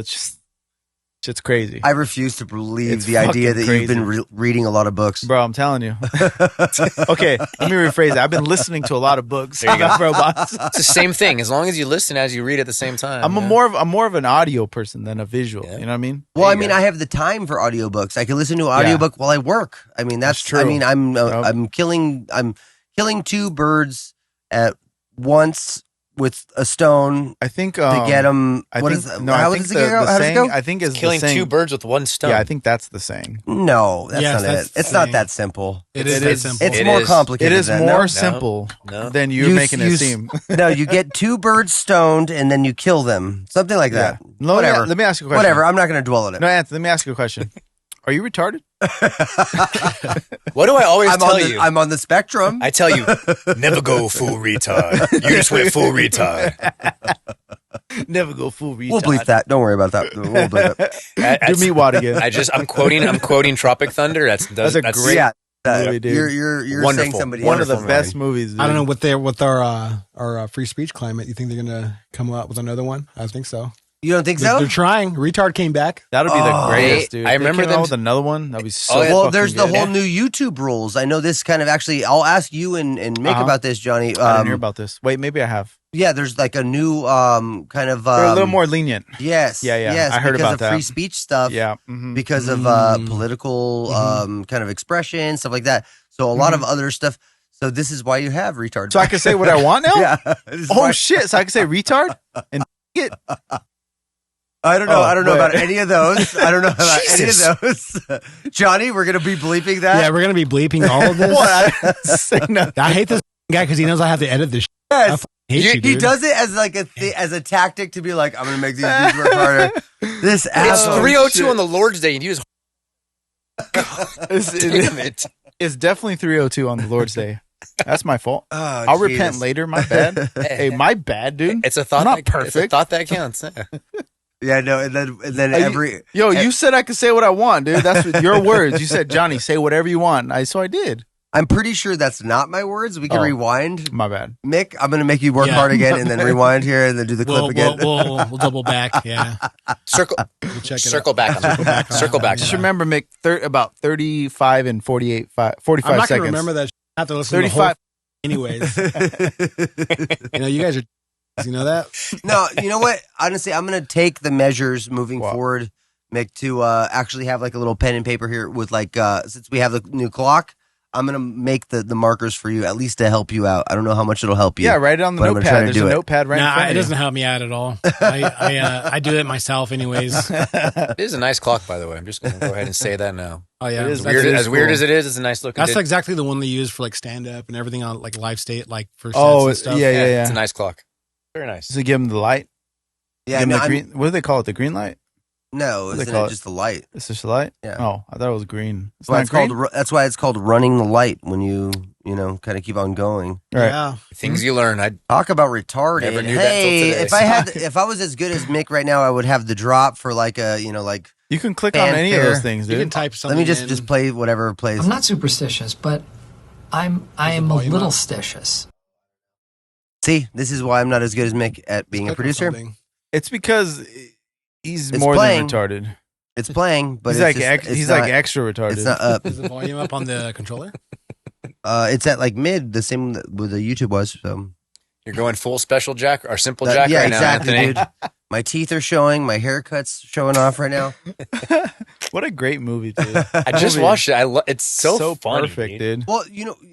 It's crazy. I refuse to believe It's the idea fucking that you've been crazy. reading a lot of books. Bro, I'm telling you. Okay, let me rephrase it. I've been listening to a lot of books There you go. about robots. It's the same thing. As long as you listen as you read at the same time. I'm yeah. more of an audio person than a visual. Yeah. You know what I mean? Well, There I you mean, go. I have the time for audiobooks. I can listen to an audiobook while I work. I mean, that's true. I mean, I'm Yep. killing 2 birds at once with a stone I think to get them. I What think is no. how I think does it the, go? the How does it saying. go? I think is Killing the saying, 2 birds with 1 stone. Yeah, I think that's the saying. No, that's Yes, not that's it. the It's not saying. that simple. It It is that is- simple. It's It more is. complicated. It is than that. more No? simple No. than you're You- making you- it seem. No, you get 2 birds stoned and then you kill them. Something like Yeah. that. No, Whatever. Let me ask you a question. Whatever. I'm not going to dwell on it. No, Anthony, let me ask you a question. Are you retarded? What do I always I'm tell on the, you? I'm on the spectrum. I tell you, never go full retard. You just went full retard. Never go full retard. We'll bleep that. Don't worry about that. We'll bleep it. Do me what again? I'm quoting Tropic Thunder. That's a great Yeah. movie, dude. You're saying Wonderful. somebody. One of the else. best movies. Dude. I don't know with our free speech climate. You think they're gonna come out with another one? I think so. You don't think so? They're trying. Retard came back. That'll be the greatest, dude. I remember them with another one. That'd be so. Well, there's the whole new YouTube rules. I know this kind of actually. I'll ask you and Mick about this, Johnny. I didn't hear about this. Wait, maybe I have. Yeah, there's like a new kind of. They're a little more lenient. Yes. Yeah. Yes, I heard because about of that. free speech stuff. Yeah. Because of political kind of expression, stuff like that. So a lot of other stuff. So this is why you have retard. So I can say what I want now. Yeah. Shit! So I can say retard and it. I don't know. I don't know about any of those. I don't know about any of those. Johnny, we're gonna be bleeping that. Yeah, we're gonna be bleeping all of this. I hate this guy because he knows I have to edit this. Yes. He does it as like as a tactic to be like, I'm gonna make these dudes work harder. This It's 3:02 on the Lord's Day, and you just. Damn it! It's definitely 3:02 on the Lord's Day. That's my fault. I'll repent later. My bad. Hey, my bad, dude. It's a thought. I'm not perfect. It's a thought that counts. Yeah, no, and then every you said I could say what I want, dude. That's what, your words. You said, Johnny, say whatever you want. So I did. I'm pretty sure that's not my words. We can rewind. My bad. Mick, I'm gonna make you work hard again, and then rewind here, and then do the clip again. We'll double back. Yeah, circle back on that. Circle back. Just remember, Mick, about 35 and 45 I'm not seconds. gonna remember that. I have to listen 35. To the whole anyways. You guys are. You know that? No, you know what? Honestly, I'm going to take the measures moving forward, Mick, to actually have like a little pen and paper here with like, since we have the new clock, I'm going to make the markers for you, at least to help you out. I don't know how much it'll help you. Yeah, write it on the notepad. There's a notepad right in front of you. It doesn't help me out at all. I do it myself anyways. It is a nice clock, by the way. I'm just going to go ahead and say that now. Oh, yeah. As weird as it is, it's a nice looking. That's exactly the one they use for like stand-up and everything on like live state, like for sets and stuff. Yeah. It's a nice clock. Very nice. Does it give them the light? Yeah, green, what do they call it? The green light? No, isn't it just the light? It's just the light? Yeah. Oh, I thought it was green. That's why it's called running the light when you kind of keep on going. Right. Yeah. Things you learn. I talk about retarded. Never knew that till today. If I was as good as Mick right now, I would have the drop for like a like. You can click on any of those things, dude. You can type something. Let me just play whatever plays. I'm not superstitious, but I am a little stitious. See, this is why I'm not as good as Mick at being a producer. It's because he's It's more playing. than retarded. It's playing, but he's like extra retarded. It's not up. Is the volume up on the controller? It's at like mid, the same where the YouTube was. So you're going full special jack or simple jack right exactly, now, Anthony. Dude. My teeth are showing. My haircut's showing off right now. What a great movie, dude. I just watched it. It's so funny, perfect, dude. Well,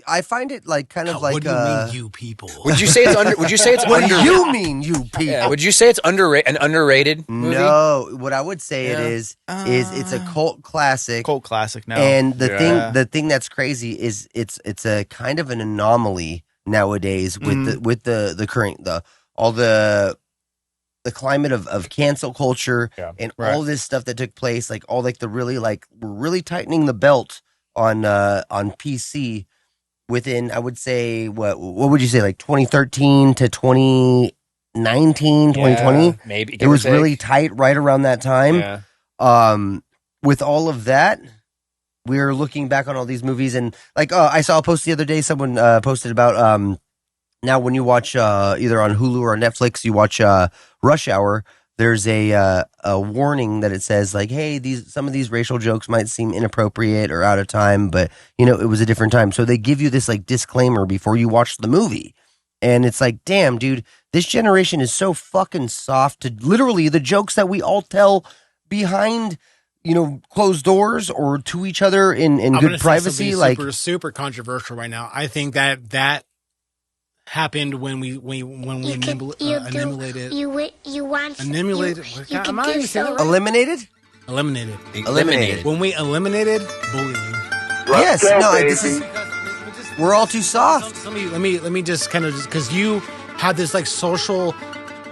I find it like kind of like. What do you mean, you people? Would you say it's under? Would you say it's what underrated? do you mean, you people? Yeah, would you say it's an underrated movie? No, what I would say it is it's a cult classic. Cult classic now. And the thing that's crazy is it's a kind of an anomaly nowadays with the current all the climate of cancel culture and all this stuff that took place, like all like the really we're really tightening the belt on PC within, I would say, what would you say, like 2013 to 2019, 2020? Maybe. It was really tight right around that time. Yeah. With all of that, we're looking back on all these movies and like, I saw a post the other day, someone posted about now when you watch either on Hulu or Netflix, you watch Rush Hour, there's a warning that it says like, hey, some of these racial jokes might seem inappropriate or out of time, but it was a different time. So they give you this like disclaimer before you watch the movie. And it's like, damn, dude, this generation is so fucking soft to literally the jokes that we all tell behind closed doors or to each other in good privacy. Like super controversial right now. I think that happened when we eliminated. Eliminated. When we eliminated bullying. Yes. No. This is. We're all too soft. Let me just kind of because you had this like social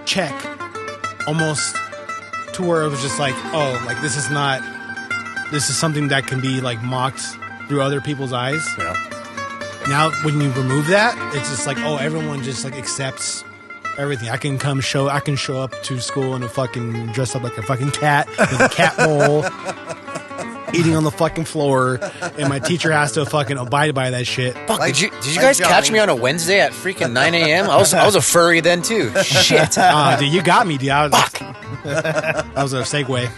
check almost to where it was just like, oh, like this is something that can be like mocked through other people's eyes. Yeah. Now, when you remove that, it's just like, oh, everyone just like accepts everything. I can show up to school and dress up like a fucking cat with a cat bowl. eating on the fucking floor, and my teacher has to fucking abide by that shit. Fuck, did you guys catch me on a Wednesday at freaking 9 a.m.? I was a furry then too. Shit. Dude, you got me, dude. That was a segue.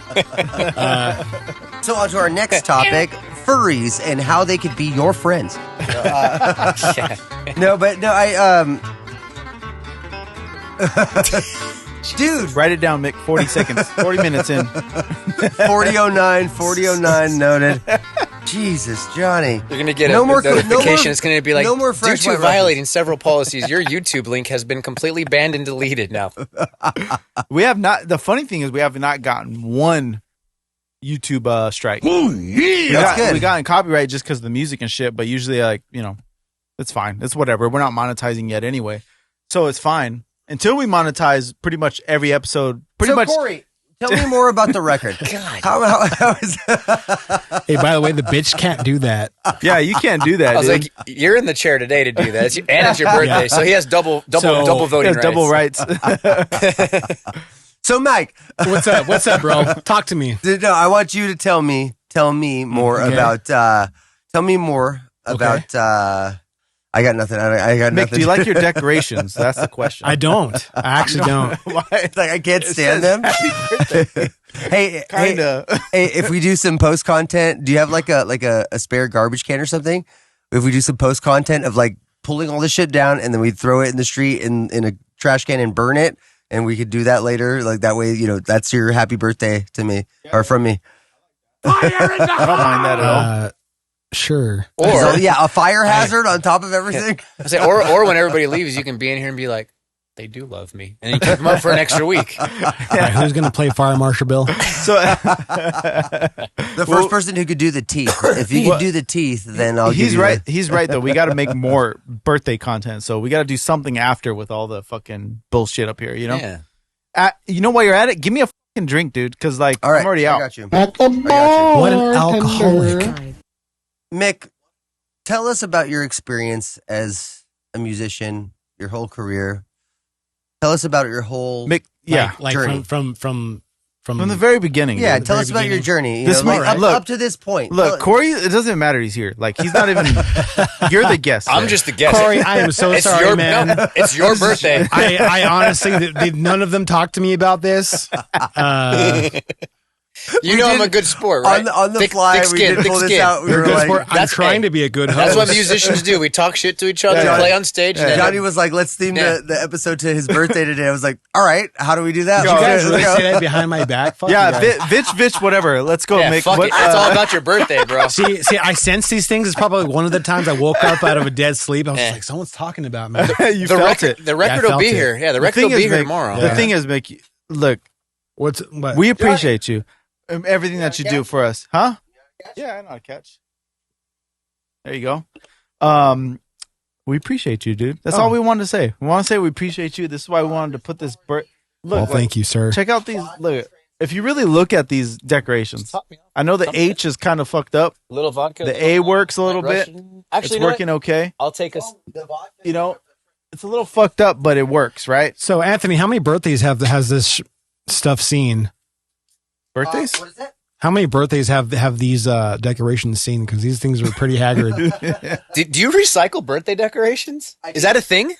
So on to our next topic, furries and how they could be your friends. Dude, write it down, Mick. 40 seconds. 40 minutes in. 4009 noted. Jesus, Johnny. You're going to get a notification. It's going to be like, due to violating several policies, your YouTube link has been completely banned and deleted now. We have not. The funny thing is we have not gotten one YouTube strike. Oh, yeah. We got in copyright just because of the music and shit, but usually, it's fine. It's whatever. We're not monetizing yet anyway. So it's fine. Until we monetize pretty much every episode. Corey, tell me more about the record. God. How is Hey, by the way, the bitch can't do that. Yeah, you can't do that. I was like, you're in the chair today to do that. And it's your birthday, so he has double voting rights. Double rights. So, Mike, what's up, bro? Talk to me. No, I want you to tell me more about. Tell me more about. I got nothing. I got Mick, nothing. do you like your decorations? That's the question. I don't. I actually don't. Why? It's like I can't stand them. Hey, kinda. Hey, if we do some post content, do you have like a spare garbage can or something? If we do some post content of like pulling all this shit down and then we throw it in the street in a trash can and burn it, and we could do that later. Like that way, that's your happy birthday to me or from me. I don't mind that at all. Sure. Or a fire hazard on top of everything. I say, or when everybody leaves, you can be in here and be like, they do love me, and you keep them up for an extra week. All right, who's gonna play Fire Marshal Bill? So the first person who could do the teeth. If you can do the teeth, then I'll. He's right. He's right though. We got to make more birthday content, so we got to do something after with all the fucking bullshit up here. Yeah. While you're at it, give me a fucking drink, dude, because I'm already out. I got you. What an alcoholic. Mick, tell us about your experience as a musician, your whole career. Tell us about your whole journey. From the very beginning. Yeah, tell us about your journey. Up to this point. Look, Corey, it doesn't matter he's here. Like, he's not even... You're the guest. I'm just the guest. Corey, I am so sorry, man. No, it's your birthday. I honestly, none of them talked to me about this. I'm a good sport, right? On the fly, we did pull this out. We were like, I'm trying to be a good host. That's what musicians do. We talk shit to each other, play on stage. And Johnny was like, let's theme the episode to his birthday today. I was like, all right, how do we do that? You guys really say that behind my back? Fuck VVITCH, whatever. Let's go, Mick. Fuck it. It's all about your birthday, bro. See, I sense these things. It's probably one of the times I woke up out of a dead sleep. I was like, someone's talking about me. You felt it. The record will be here. Yeah, the record will be here tomorrow. The thing is, Mick, look, we appreciate you. Everything that you do for us. Huh? Yeah, I know how to catch. There you go. We appreciate you, dude. That's all we wanted to say. We want to say we appreciate you. This is why we wanted to put this... Look, thank you, sir. Check out these... Look, if you really look at these decorations, I know the H is kind of fucked up. A little vodka. The A works a little bit. Actually, it's working okay. I'll take us... It's a little fucked up, but it works, right? So, Anthony, how many birthdays has this stuff seen? Birthdays? What is that? How many birthdays have these decorations seen? Because these things are pretty haggard. Do you recycle birthday decorations? Is that a thing?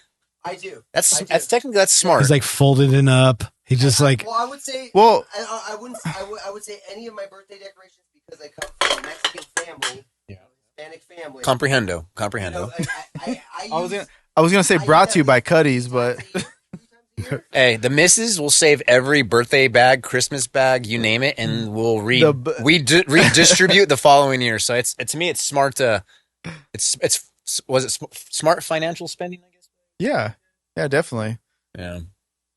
I do. That's technically that's smart. He's like folded it up. He just like. Well, I would say. Well, I wouldn't. I would say any of my birthday decorations because I come from a Mexican family, Hispanic family. Comprehendo. I was gonna say brought to you by Cuddy's, but. Hey, the missus will save every birthday bag, Christmas bag, you name it, and we'll redistribute the following year. So it's to me, it's smart to, smart financial spending, I guess? Yeah, definitely. Yeah.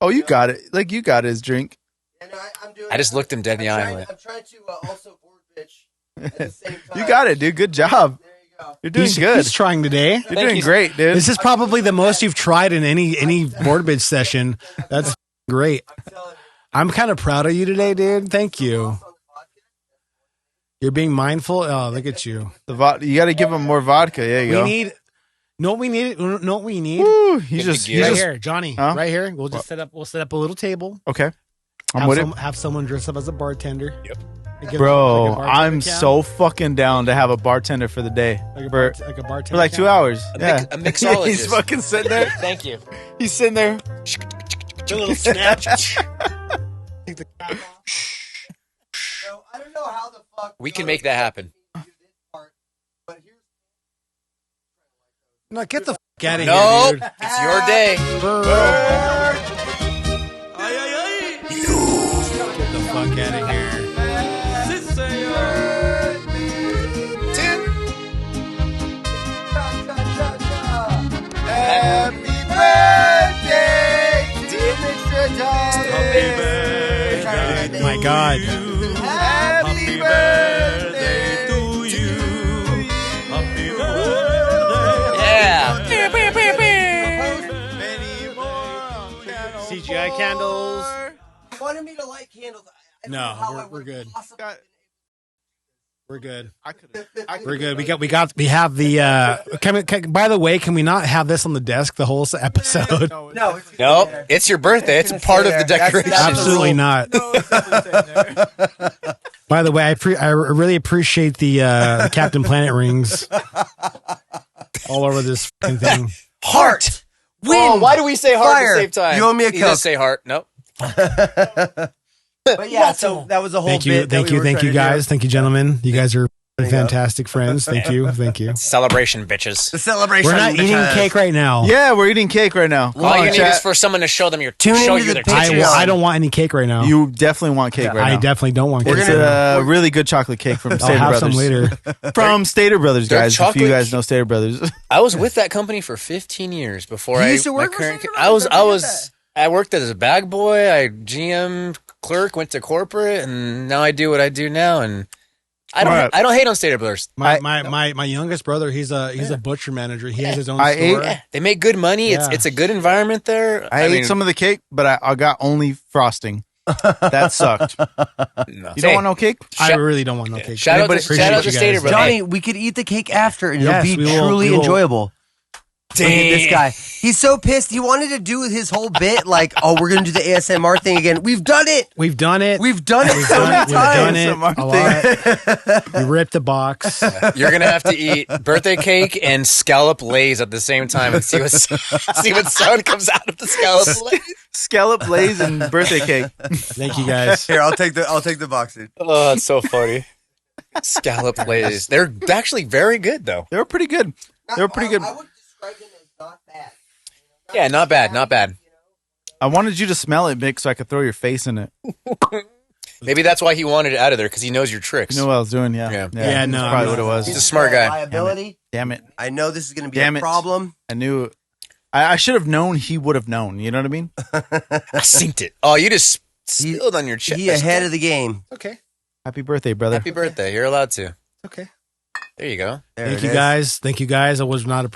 Oh, you got it. Like you got his drink. And I'm doing. I just looked him dead in the eye. I'm trying to also board bitch at the same time. You got it, dude. Good job. You're doing good. He's trying today. You're doing great, dude. This is probably the most you've tried in any board bitch session. That's great. I'm kind of proud of you today, dude. Thank you. You're being mindful. Oh, look at you. You got to give him more vodka. There you go. We need. Woo, right here, Johnny. Huh? Right here. We'll set up a little table. Okay. Have someone dress up as a bartender. Yep. Bro, I'm so fucking down to have a bartender for the day. Like a bartender for like 2 hours. A mixologist. He's fucking sitting there. Thank you. He's sitting there. A little snatch. I don't know how the fuck we can make that happen. No, get the fuck out of here, dude. It's your day. Get the fuck out of here. Happy birthday, dear Micks. My God. Happy birthday to you. Happy birthday. Yeah. CGI candles. You wanted me to light candles. No, we're good. We're good. We're good. We have the. By the way, can we not have this on the desk the whole episode? No, it's your birthday. It's part of the decoration. Absolutely not. By the way, I really appreciate the Captain Planet rings all over this fucking thing. Heart. Wind. Oh, why do we say heart Fire. at the same time? You owe me a You Coke. just say heart. Nope. But yeah, so that was a whole Thank bit. you, guys. Thank you, gentlemen. You guys are fantastic friends. Thank you. Celebration, bitches. The celebration. We're not eating cake right now. Yeah, we're eating cake right now. All you need is for someone to show them their titties. I don't want any cake right now. You definitely want cake right now. I definitely don't want cake. It's a really good chocolate cake from Stater I'll have Brothers. some later. From Stater Brothers, Their guys. If chocolate- you guys know Stater Brothers. I was with that company for 15 years before You I used to work my for current. Stater I was. Brothers? I worked as a bag boy. I GM clerk, went to corporate, and now I do what I do now. And I don't. Right. I don't hate on Stater Brothers. My youngest brother, he's a butcher manager. He has his own store. Yeah, they make good money. Yeah. It's a good environment there. I ate some of the cake, but I got only frosting. That sucked. No. You don't want no cake? I really don't want no cake. Shout out to Stater Brothers. Johnny, we could eat the cake after, and Yes, it'll be we will. truly enjoyable. Dang. Look at this guy. He's so pissed. He wanted to do his whole bit like, oh, we're going to do the ASMR thing again. We've done it. We've done it. We've done it so many We've done times. it a lot. We ripped the box. You're gonna have to eat birthday cake and scallop lays at the same time and see what sound comes out of the scallop lays. Scallop lays and birthday cake. Thank you guys. Here, I'll take the box, dude. Oh, that's so funny. Scallop lays. They're actually very good though. They were pretty good. They were pretty good. I would describe them as not bad. Yeah, not bad, not bad. I wanted you to smell it, Mick, so I could throw your face in it. Maybe that's why he wanted it out of there, because he knows your tricks. You know what I was doing? Yeah. Yeah. Yeah, no, That's probably I'm what it was. He's a smart guy. Liability. Damn it. I know this is going to be Damn a it. problem. I knew. I should have known he would have known. You know what I mean? I synced it. Oh, you just spilled on your chest. He ahead of the game. Okay. Happy birthday, brother. Happy birthday. You're allowed to. Okay. There you go. There Thank it you is. guys. Thank you guys. I was not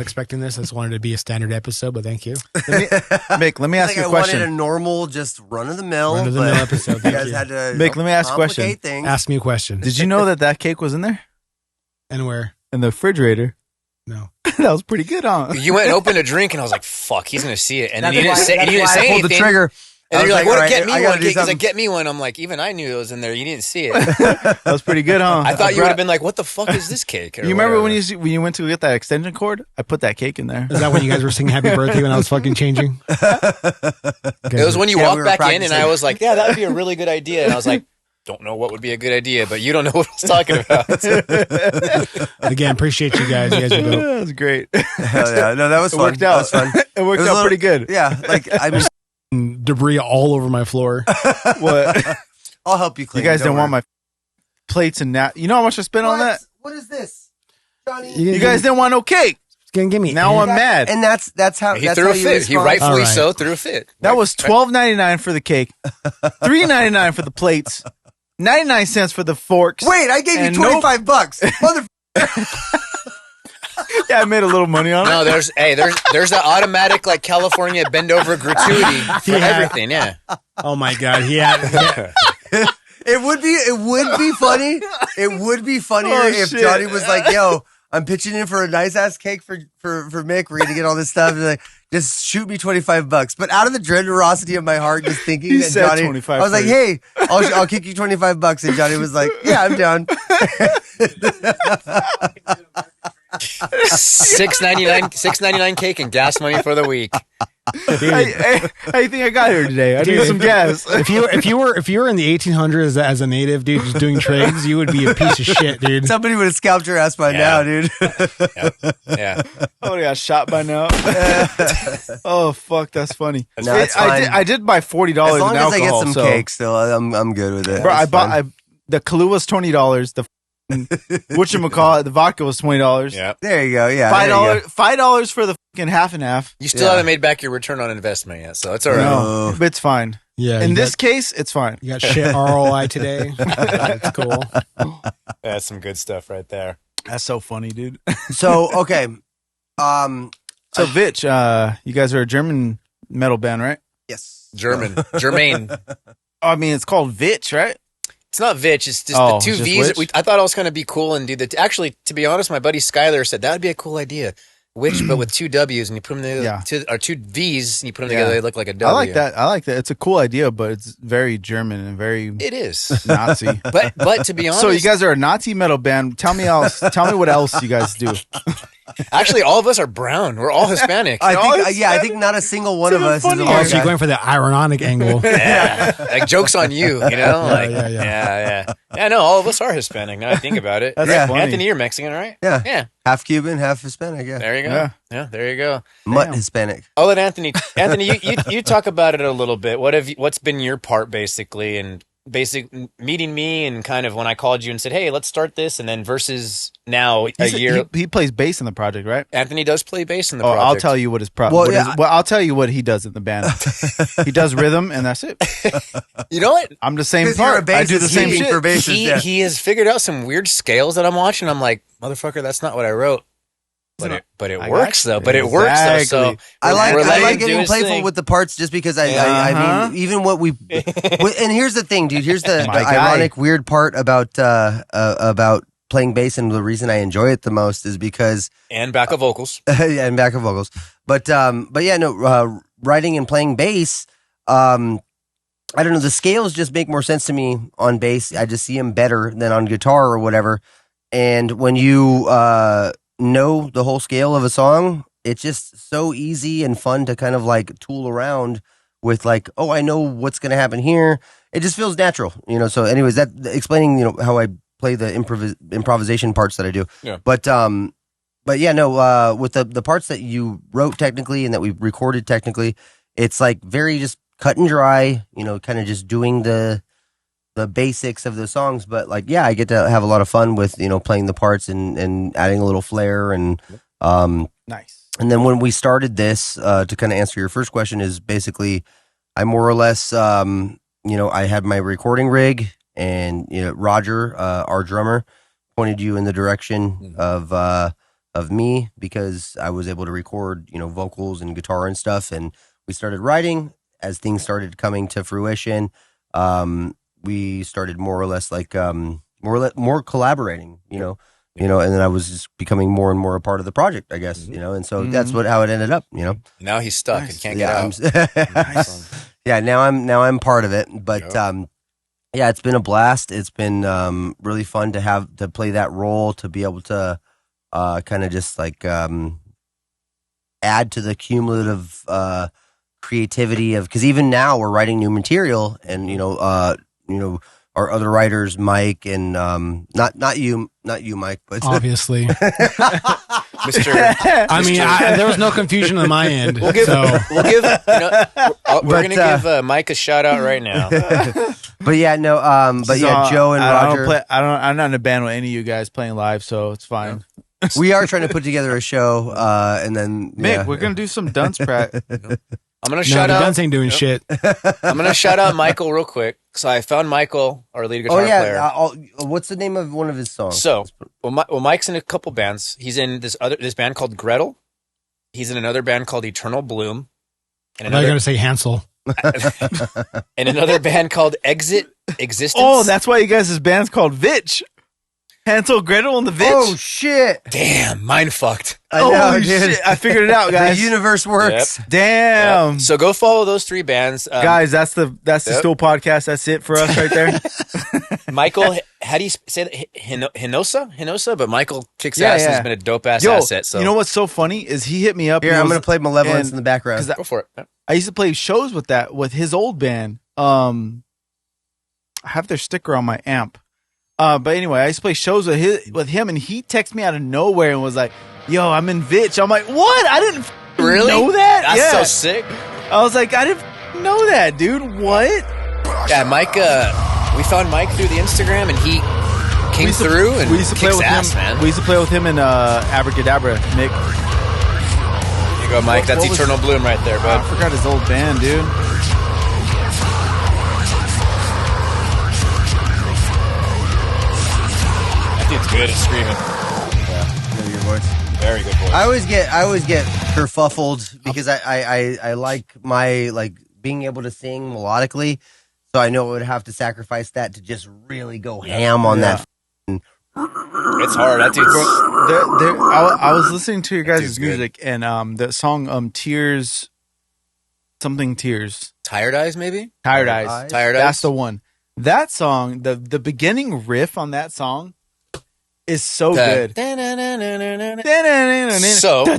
expecting this. I just wanted it to be a standard episode, but thank you. Mick, let me ask Like you I a wanted question. a normal, just run of the mill. Run-of-the-mill episode. You Thank guys you. had to Mick, let me ask you a question. complicate things. Ask me a question. Did you know that cake was in there? And where? In the refrigerator? No. That was pretty good, huh? You went and opened a drink, and I was like, "Fuck, he's gonna see it." And then That's you didn't why- say, that's you didn't why say I pulled anything. the trigger. And then you're I like, was "What? like, Get me I gotta one." do He's like, something. "Get me one." I'm like, "Even I knew it was in there. You didn't see it." That was pretty good, huh? I thought you would have been like, "What the fuck is this cake?" Or You remember when whatever. you went to get that extension cord? I put that cake in there. Is that when you guys were singing happy birthday when I was fucking changing? It was when you Yeah, walked we were back in, and practicing. I was like, "Yeah, that would be a really good idea." And I was like, "Don't know what would be a good idea, but you don't know what I was talking about." Again, appreciate you guys. You guys are dope. That was great. Hell yeah. No, that was It fun. worked out. That was fun. It worked was out a little- pretty good. Yeah, like I mean, Debris all over my floor. What? I'll help you clean. You guys don't didn't want my plates and that. You know how much I spent on that? What is this, Johnny? You guys didn't want no cake. Give me. Now I'm mad. And that's how He that's threw how a you fit. He respond? rightfully All right. so threw a fit. That was $12.99 for the cake, $3.99 for the plates, 99 cents for the forks. Wait, I gave you And $25. Mother. Yeah, I made a little money on it. No, there's that automatic like California bend over gratuity for Yeah. everything. Yeah. Oh my god. Yeah. It would be funny. It would be funnier Oh, if shit. Johnny was like, "Yo, I'm pitching in for a nice ass cake for Mick. We're gonna get all this stuff. And like, just shoot me $25. But out of the generosity of my heart, just thinking that Jonny, I was like, hey, I'll kick you $25. And Jonny was like, yeah, I'm down. $6.99 cake and gas money for the week. Hey, how you think I got here today? I need some gas. If you were in the 1800s as a native, dude, just doing trades, you would be a piece of shit, dude. Somebody would have scalped your ass by now, dude. Yeah. I would have got shot by now. Oh fuck, that's funny. No, it's fine. I did buy $40 in as long alcohol. as I get some so. cake, still, I'm good with it. Bro, the Kahlua was $20. The whatchamacallit, the vodka was $20. Yeah. There you go. Yeah. $5 for the fucking half and half. You still haven't made back your return on investment yet, so it's all right. No, but it's fine. Yeah. In this case, it's fine. You got shit ROI today. That's cool. That's some good stuff right there. That's so funny, dude. So, okay. So VVITCH, you guys are a German metal band, right? Yes. Germain. I mean, it's called VVITCH, right? It's not VVITCH. It's just the two V's. I thought it was going to be cool and do the. Actually, to be honest, my buddy Skyler said that would be a cool idea. Witch, but with two W's, and you put them together, or two V's, and you put them together, they look like a W. I like that. It's a cool idea, but it's very German and very It is. Nazi. But to be honest, So you guys are a Nazi metal band. Tell me what else you guys do. actually, all of us are brown. We're all Hispanic. I think not a single one of us is a Oh, white so you're guy. going for the ironic angle. Yeah. Like, joke's on you, you know? Like, Yeah. Yeah, no, all of us are Hispanic now I think about it. That's funny. Anthony, you're Mexican, right? Yeah. Yeah. Half Cuban, half Hispanic, yeah. There you go. Yeah, there you go. Mutt Hispanic. I'll let Anthony, you talk about it a little bit. What's been your part basically in meeting me and kind of when I called you and said, hey, let's start this, and then versus now He plays bass in the project, right? Anthony does play bass in the project. I'll tell you what his I'll tell you what he does in the band. He does rhythm, and that's it. You know what? I'm the same 'Cause you're a part. I do the bassist, same he- shit. for bassist, He has figured out some weird scales that I'm watching. I'm like, motherfucker, that's not what I wrote. But it works though. But it works though. So I like do getting his playful thing. with the parts just because I mean, even what we, and here's the thing, dude, here's the ironic weird part about playing bass, and the reason I enjoy it the most is because and backup vocals. and backup vocals. But yeah, no, writing and playing bass, I don't know, the scales just make more sense to me on bass. I just see them better than on guitar or whatever. And when you know the whole scale of a song, it's just so easy and fun to kind of like tool around with, like, oh, I know what's going to happen here. It just feels natural, you know. So anyways, that explaining, you know, how I play the improvisation parts that I do. Yeah. But yeah, no, with the parts that you wrote technically and that we recorded technically, it's like very just cut and dry, you know, kind of just doing the basics of the songs. But like, yeah, I get to have a lot of fun with, you know, playing the parts and adding a little flair and Nice. And then when we started this, to kind of answer your first question, is basically I more or less, you know, I had my recording rig, and, you know, Roger, our drummer, pointed you in the direction of me, because I was able to record, you know, vocals and guitar and stuff. And we started writing as things started coming to fruition. We started more or less like more collaborating, you know, and then I was just becoming more and more a part of the project, I guess, you know, and so that's how it ended up, you know. Now he's stuck and can't get out. Nice. Yeah, now I'm part of it, but yeah, it's been a blast. It's been really fun to play that role, to be able to kind of just like add to the cumulative creativity of, because even now we're writing new material, and you know our other writers, Mike, and not you, Mike, but obviously, Mr. I mean, there was no confusion on my end. We're gonna give Mike a shout out right now. But yeah, no, but yeah, Joe and Roger. I'm not in a band with any of you guys playing live, so it's fine. We are trying to put together a show, and then Mick, we're gonna do some Dunce practice. I'm gonna shout out. Dunce ain't doing shit. I'm gonna shout out Michael real quick. So I found Michael, our lead guitar player. What's the name of one of his songs? So, Mike's in a couple bands. He's in this band called Gretel. He's in another band called Eternal Bloom. And I'm going to say Hansel. And another band called Exit Existence. Oh, that's why you guys' band's called VVITCH. Hansel, Gretel, and the Vitch. Oh shit! Damn, mind fucked. I know, Holy dude. shit! I figured it out, guys. The universe works. Damn. Yep. So go follow those 3 bands, Guys, that's the Stool Podcast. That's it for us right there. Michael, how do you say that? Hinosa, but Michael kicks ass and has been a dope ass asset. So you know what's so funny is he hit me up. Here, I'm going to play Malevolence in the background. Go for it. I used to play shows with his old band. I have their sticker on my amp. But anyway, I used to play shows with him, and he texted me out of nowhere and was like, "Yo, I'm in VVITCH." I'm like, "What? I didn't really know that." That's so sick. I was like, "I didn't know that, dude. What?" Yeah, Mike. We found Mike through the Instagram, and he came through and we used to play with ass, him. man. We used to play with him in Abracadabra, Mick. There you go, Mike. That's Eternal Bloom right there, bud. I forgot his old band, dude. Dude's good at screaming. Yeah, know your voice. Very good voice. I always get kerfuffled because I like my being able to sing melodically, so I know I would have to sacrifice that to just really go ham on that. It's hard. That dude's. I was listening to your guys' music and the song Tears, something Tears. Tired Eyes, maybe. Tired Eyes. That's the one. That song, the beginning riff on that song is so good. So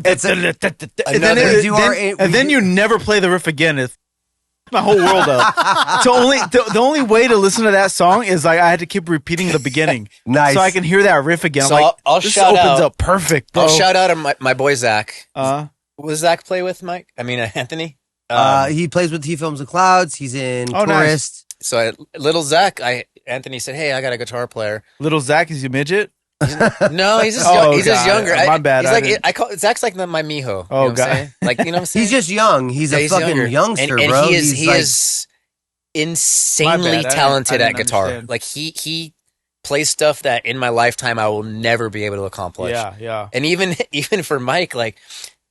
It's and then you never play the riff again. It's my whole world up. So the only way to listen to that song is I had to keep repeating the beginning. Nice. So I can hear that riff again. So I'm like, I'll this shout opens out. up perfect, bro. I'll shout out my boy Zach. What does Zach play with, Mike? I mean, Anthony. He plays with He Films the Clouds. He's in Oh, Tourist. nice. So little Zach, Anthony said, "Hey, I got a guitar player." Little Zach is your midget? No, he's just he's just younger. My bad. He's I call Zach's like my mijo. You know Oh, what I'm God. saying? Like, you know what I'm saying? He's just young. He's a fucking younger. youngster, and bro. he is He's is insanely My bad. I talented didn't at guitar. understand. Like he plays stuff that in my lifetime I will never be able to accomplish. Yeah. And even for Mike, like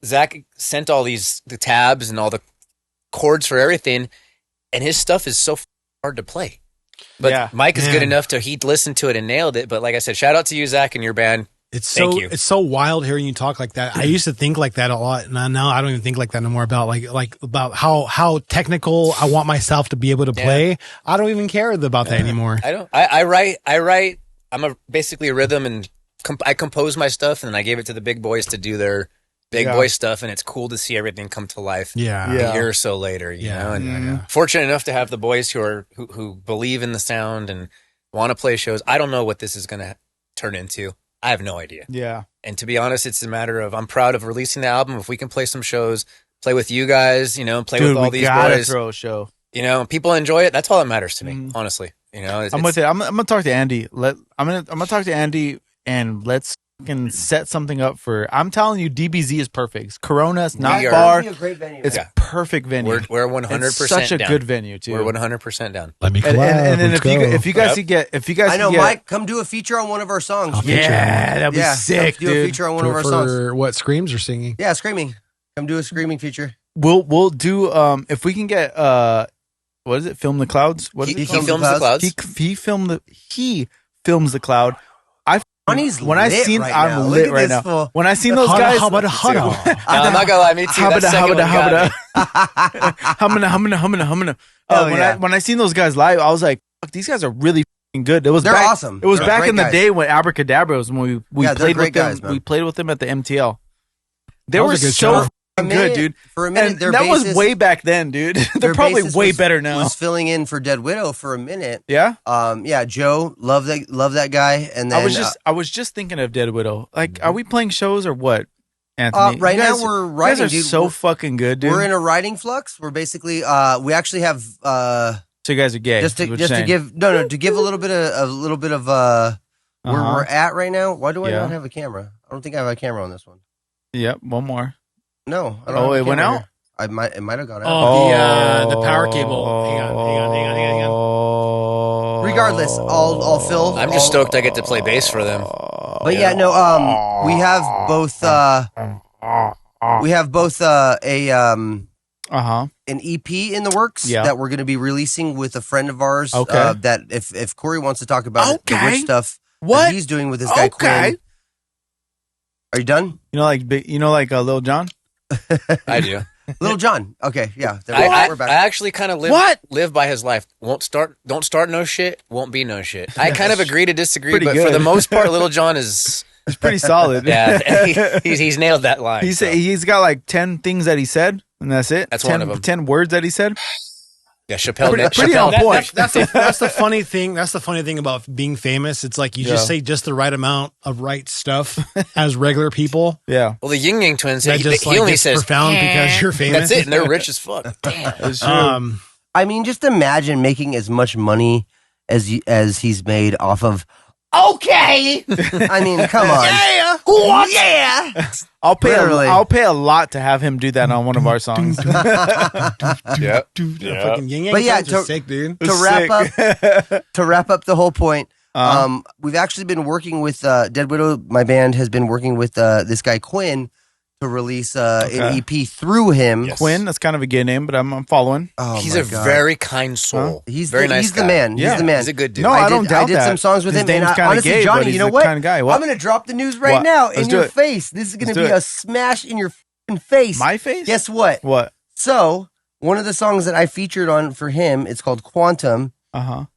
Zach sent all the tabs and all the chords for everything, and his stuff is so hard to play. But Mike is good enough to he'd listened to it and nailed it. But like I said, shout out to you, Zach, and your band. It's so wild hearing you talk like that. I used to think like that a lot, and now I don't even think like that anymore. About about how technical I want myself to be able to play. I don't even care about that anymore. I don't. I write. I'm basically a rhythm, and I compose my stuff, and then I gave it to the big boys to do their big boy stuff, and it's cool to see everything come to life. A year or so later, you know. And fortunate enough to have the boys who believe in the sound and want to play shows. I don't know what this is going to turn into. I have no idea. Yeah. And to be honest, it's a matter of I'm proud of releasing the album. If we can play some shows, play with you guys, you know, play with all these boys. Throw a show. You know, people enjoy it. That's all that matters to me, honestly. You know, I'm gonna talk to Andy. I'm gonna talk to Andy and let's fucking set something up for. I'm telling you, DBZ is perfect. Corona's not far. a great venue. It's a perfect venue. We're 100% It's such a down. good venue too. We're 100% down. Let me And then if you guys could get I know, Mike, come do a feature on one of our songs. that'd be sick, come do a dude. feature on one of our songs. for what Screams are singing. Yeah, screaming. Come do a screaming feature. We'll do if we can get what is it? Film the Clouds. What is He it? films the clouds. He films the cloud. Johnny's When I lit seen right I'm now. lit Look at right this now. fool. When I seen those guys, I'm not gonna lie, me too. That second one got me. When I seen those guys live, I was like, "Fuck, these guys are really fucking good." It was They're back, awesome. It was They're back great in the guys. day when Abracadabra was when we Yeah, they're played great with them. guys, man. We played with them at the MTL. They That were was a good so show. fucking good, dude. For a minute, And their that was bassist- way back then, dude. They're their probably bassist way was- better now. Was filling in for Dead Widow for a minute. Yeah. Yeah, Joe, love that guy. And then I was just thinking of Dead Widow. Like, are we playing shows or what, Anthony? right You guys- now we're You guys writing, are dude. so fucking good, dude. We're in a writing flux. We're basically we actually have so you guys are gay. just to is what you're saying. give to give a little bit of where we're at right now. Why do I Yeah. not have a camera? I don't think I have a camera on this one. Yep, one more. No. I don't Oh, have a it went camera out? here. It might have gone out. Oh, the power cable. Hang on. on. Regardless, I'll fill. I'm just stoked I get to play bass for them. But yeah, no. We have both. An EP in the works that we're going to be releasing with a friend of ours. Okay. That if Corey wants to talk about the Okay. witch stuff, that he's doing with this guy Quinn. Are you done? You know, like Lil Jon. I do. Lil Jon. Okay, yeah. I actually kind of live by his life. Don't start no shit. Won't be no shit. I kind of agree to disagree, but for the most part, Lil Jon is. It's pretty solid. Yeah, he's nailed that line. He's got like 10 things that he said, and that's it. That's 10, one of them. 10 words that he said. Yeah, Chappelle. Pretty on point. That's the funny thing. That's the funny thing about being famous. It's like you just say just the right amount of right stuff as regular people. Yeah. Well, the Ying Yang Twins, he only says profound because you're famous. That's it, and they're rich as fuck. Damn. That's true. I mean, just imagine making as much money as he's made off of. Okay. I mean, come on. Yeah. What? Yeah. I'll pay a lot to have him do that on one of our songs. Yeah. Fucking Ying Yang But yeah, Twins are sick, dude. To wrap up the whole point, we've actually been working with Dead Widow. My band has been working with this guy Quinn to release an EP through him. Yes. Quinn, that's kind of a gay name, but I'm following. Oh, he's a very kind soul. He's very nice. He's the man. Yeah. He's the man. He's a good dude. No, I don't doubt I did that. some songs with His him. And name's kinda honestly, gay, Johnny, but you he's know the what? kind of guy. What? I'm going to drop the news right What? now Let's in do your it. face. This is going to be a smash in your face. My face? Guess what? What? So, one of the songs that I featured on for him, it's called Quantum.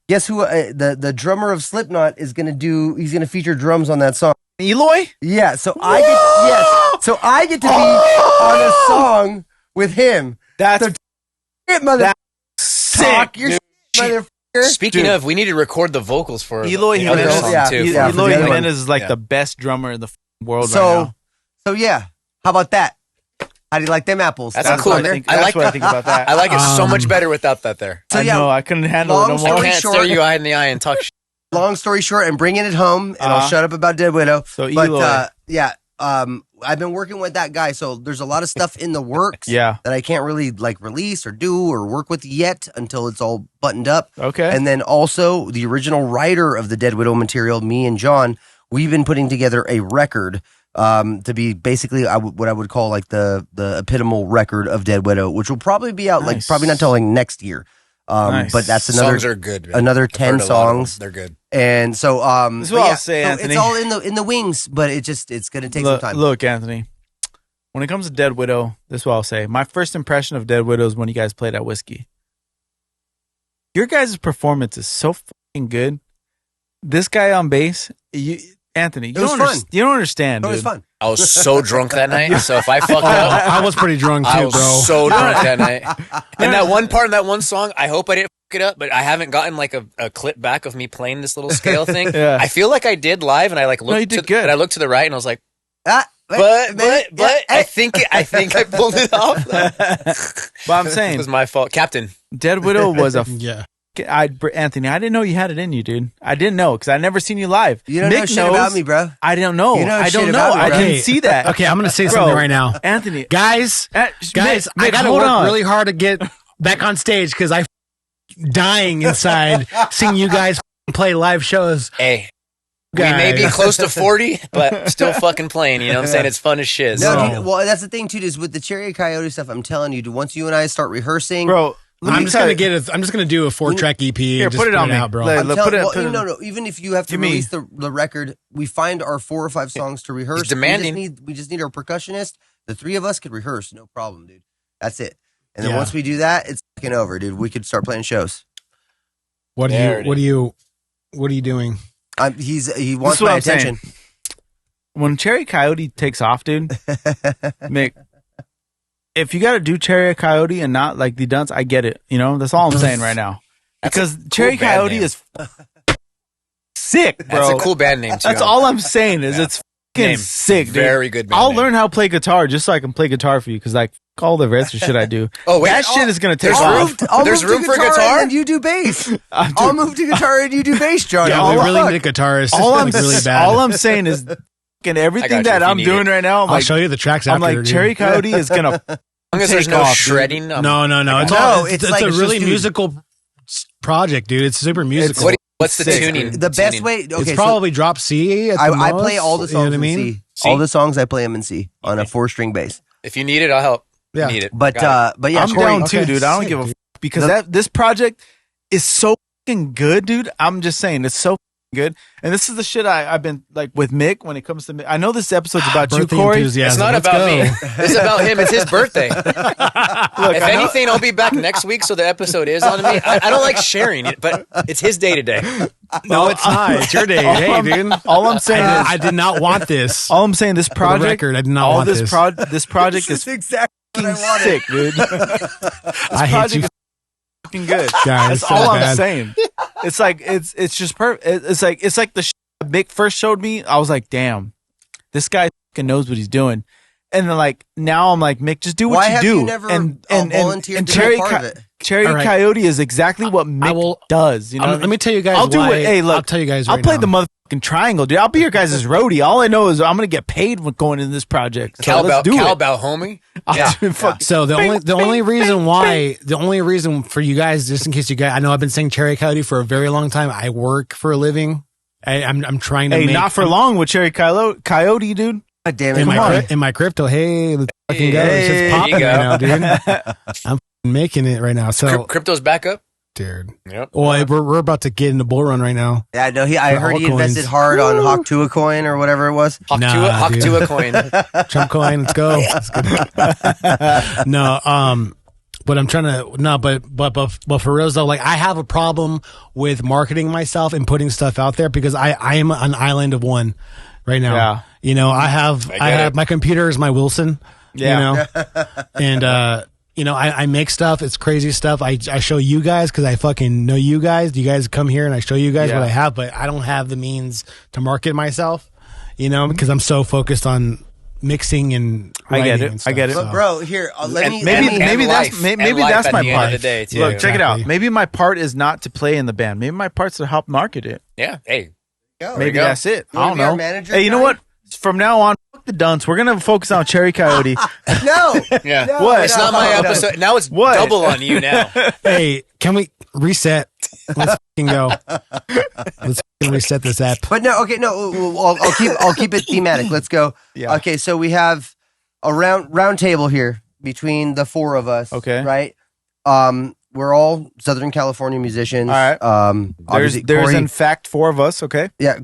Guess who the drummer of Slipknot is going to do? He's going to feature drums on that song. Eloy? Yeah, so I get to be on a song with him. That's mother sick. talk your shit, motherfucker. Speaking of, we need to record the vocals for Eloy the other Jimenez. song too. Eloy Jimenez is like the best drummer in the world right now. So yeah, how about that? How do you like them apples? That's cool. What I think about that. I like it so much better without that there. So I know, I couldn't handle it no more. I can't stare you eye in the eye and talk shit. Long story short, I'm bringing it home, and I'll shut up about Dead Widow. So Eloy. I've been working with that guy, so there's a lot of stuff in the works Yeah. that I can't really like release or do or work with yet until it's all buttoned up. Okay. And then also the original writer of the Dead Widow material, me and John, we've been putting together a record to be basically what I would call like the epitomal record of Dead Widow, which will probably be out like probably not until like next year. But that's another songs are good. Man. Another 10 songs. They're good. And so this is what I'll say, Anthony. It's all in the wings, but it's going to take some time. Look, Anthony. When it comes to Dead Widow, this is what I'll say. My first impression of Dead Widow is when you guys played at Whiskey. Your guys' performance is so fucking good. This guy on bass, Anthony, you don't understand. It was fun. I was so drunk that night, so if I fuck up, I was pretty drunk too, I was bro. so drunk that night. And that one part in that one song, I hope I didn't fuck it up, but I haven't gotten like a clip back of me playing this little scale thing. Yeah. I feel like I did live, and I like looked good. and I looked to the right, and I was like, But I think I pulled it off. But I'm saying It was my fault, Captain. Dead Widow was a Yeah. Anthony, I didn't know you had it in you, dude. I didn't know because I never seen you live. You don't know shit about me, bro. I don't know. You know I shit don't know. about me, I bro. didn't see that. Okay, I'm going to say something right now. Anthony. Guys, Mick, I got to hold work on. really hard to get back on stage because I'm dying inside seeing you guys play live shows. Hey, Guys. we may be close to 40, but still fucking playing. You know what I'm saying? It's fun as shit. No, so. dude, well, that's the thing too. Is with the Cherry Coyote stuff, I'm telling you, dude, once you and I start rehearsing, Bro, I'm just gonna do a 4-track EP. Here, and just put it on me. out, bro. Like, I'm Look, telling, put it- no. Even if you have to Give me- release the record, we find our 4 or 5 songs to rehearse. He's demanding. We just need our percussionist. The 3 of us could rehearse, no problem, dude. That's it. And then Yeah. once we do that, it's fucking over, dude. We could start playing shows. What are you doing? He wants what my I'm attention. saying. When Cherry Coyote takes off, dude, Mick, if you got to do Cherry Coyote and not like the Dunce, I get it. You know, that's all I'm saying right now. Because Cherry band Coyote name. is sick, bro. That's a cool band name, too. That's all I'm saying is it's fucking Name. sick, dude. Very good band I'll name. learn how to play guitar just so I can play guitar for you because like all the rest of shit I do. Oh, wait. That shit is gonna take There's off. room- I'll There's move room to for guitar? and you do bass. Dude, I'll move to guitar and you do bass, Johnny. Yeah, Oh, we really fuck. need a guitarist. all I'm like, really bad. all I'm saying is fucking I everything got you that if you I'm need doing it. right now. I'm I'll like, show you the tracks I'm after. like dude. Cherry Coyote is gonna. As long as there's take no off, dude. shredding. No. It's No, all. it's It's like a it's really just, dude. musical project, dude. It's super musical. What's the sick, tuning? The best way. Okay, it's so probably drop C. At the I most, play all the you know songs what I in mean? C. All the songs I play them in C on a 4-string bass. If you need it, I'll help. Yeah. Need it. But Got yeah, I'm Corey, down too, okay, dude. I don't sick, give a dude. because this project is so fucking good, dude. I'm just saying it's so good. And this is the shit I've been like with Mick when it comes to Mick. I know this episode's about you, Corey. It's not about me. It's about him. It's his birthday. Look, if anything, I'll be back next week, so the episode is on me. I don't like sharing it, but it's his day today. No, it's not. It's your day. Hey, dude. All I'm saying is I did not want this. All I'm saying, this project. Record, I did not want this. This project is exactly sick, dude. I hate you. Fucking good. God, that's so all bad. I'm saying. It's like it's just perfect. It's like the shit Mick first showed me. I was like, damn, this guy fucking knows what he's doing. And then like now I'm like, Mick, just do what you do. You never and volunteered to be part of it? Cherry Coyote is exactly what Mick does. You know, let me tell you guys. I'll do it. Hey, look, I'll tell you guys. I'll Right play now. the motherfucking triangle, dude. I'll be your guys' roadie. All I know is I'm gonna get paid with going into this project. So let's do it. Cowbell, homie. So the only reason for you guys, just in case you guys, I know I've been saying Cherry Coyote for a very long time. I work for a living. I'm trying to. Hey, make, not for long with Cherry Coyote, dude. God damn it! In my crypto, hey, let's fucking go. It's just popping right now, dude. I'm making it right now. So crypto's back up, dude. Yep. Well, we're about to get in the bull run right now. Yeah, no, I heard he invested hard on Hawk Tua coin or whatever it was. Hawk Tua coin, Trump coin. Let's go. No, but I'm trying to but for real though, like I have a problem with marketing myself and putting stuff out there because I am an island of one right now. Yeah. You know, I have my computer is my Wilson. Yeah. You know, and you know, I make stuff. It's crazy stuff. I show you guys because I fucking know you guys. You guys come here and I show you guys what I have, but I don't have the means to market myself. You know, because I'm so focused on mixing and I get writing it. and stuff, I get it. so. But bro, here, maybe that's my part. Day too. Look, check it out. Maybe my part is not to play in the band. Maybe my part's to help market it. Yeah. Hey. Maybe that's it. I don't know. Manager, hey, you know what? From now on, fuck the Dunce. We're gonna focus on Cherry Coyote. No. Yeah. No, What? It's not my episode. Now it's double on you now. Hey, can we reset? Let's fucking go. Let's fucking reset this app. But no, okay, no. I'll keep it thematic. Let's go. Yeah. Okay, so we have a round table here between the four of us. Okay. Right. We're all Southern California musicians. All right. Obviously, There's Corey, in fact 4 of us. Okay. yeah.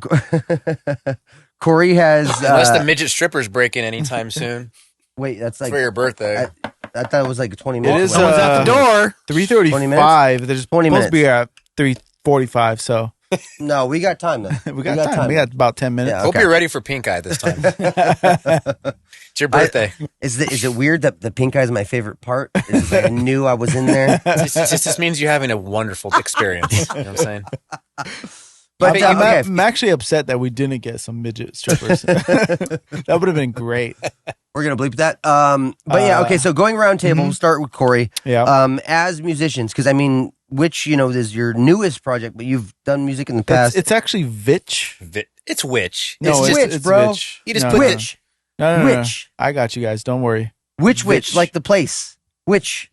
Corey has. Unless the midget strippers break in anytime soon wait, that's like for your birthday. I thought it was like 20 It minutes. is away. at the door. 3:35. There's 20 supposed to be at 3:45. So No, we got time then. we got time. We got about 10 minutes. Yeah. Hope Okay. you're ready for pink eye this time. It's your birthday. Is it weird that the pink eye is my favorite part? It's like I knew I was in there. It just means you're having a wonderful experience. You know what I'm saying? But I'm actually upset that we didn't get some midget strippers. That would have been great. we're gonna bleep that. But yeah, okay. So going round table, we'll start with Corey. Yeah. As musicians, because I mean, which is your newest project, but you've done music in the past. It's actually VVITCH. It's Witch. No, it's it's Witch, bro. VVITCH. You just No, put no, no. Which No. Which? I got you guys. Don't worry. which Which? like the place? Which?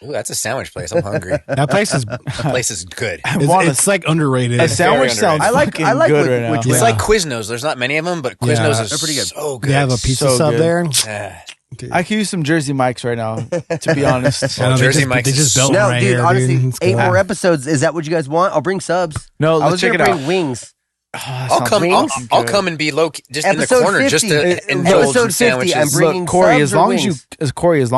Ooh, that's a sandwich place. I'm hungry. That place is That place is good. it's like underrated. A sandwich very sounds underrated. I like good what- right now. which It's Yeah. like Quiznos. There's not many of them, but Quiznos Yeah. is They're pretty good. so good. They have a pizza So sub good. there. Yeah. I could use some Jersey Mike's right now, to be honest. I know, Jersey they Mike's just is built No, one right dude. here, Honestly, Let's 8 go. more episodes. Is that what you guys want? I'll bring subs. No, I let's was check gonna it bring out. wings. I'll come and be low key, just in the Episode corner, 50. just to indulge Episode in 50, sandwiches. I'm bringing Look, Corey, subs as or long as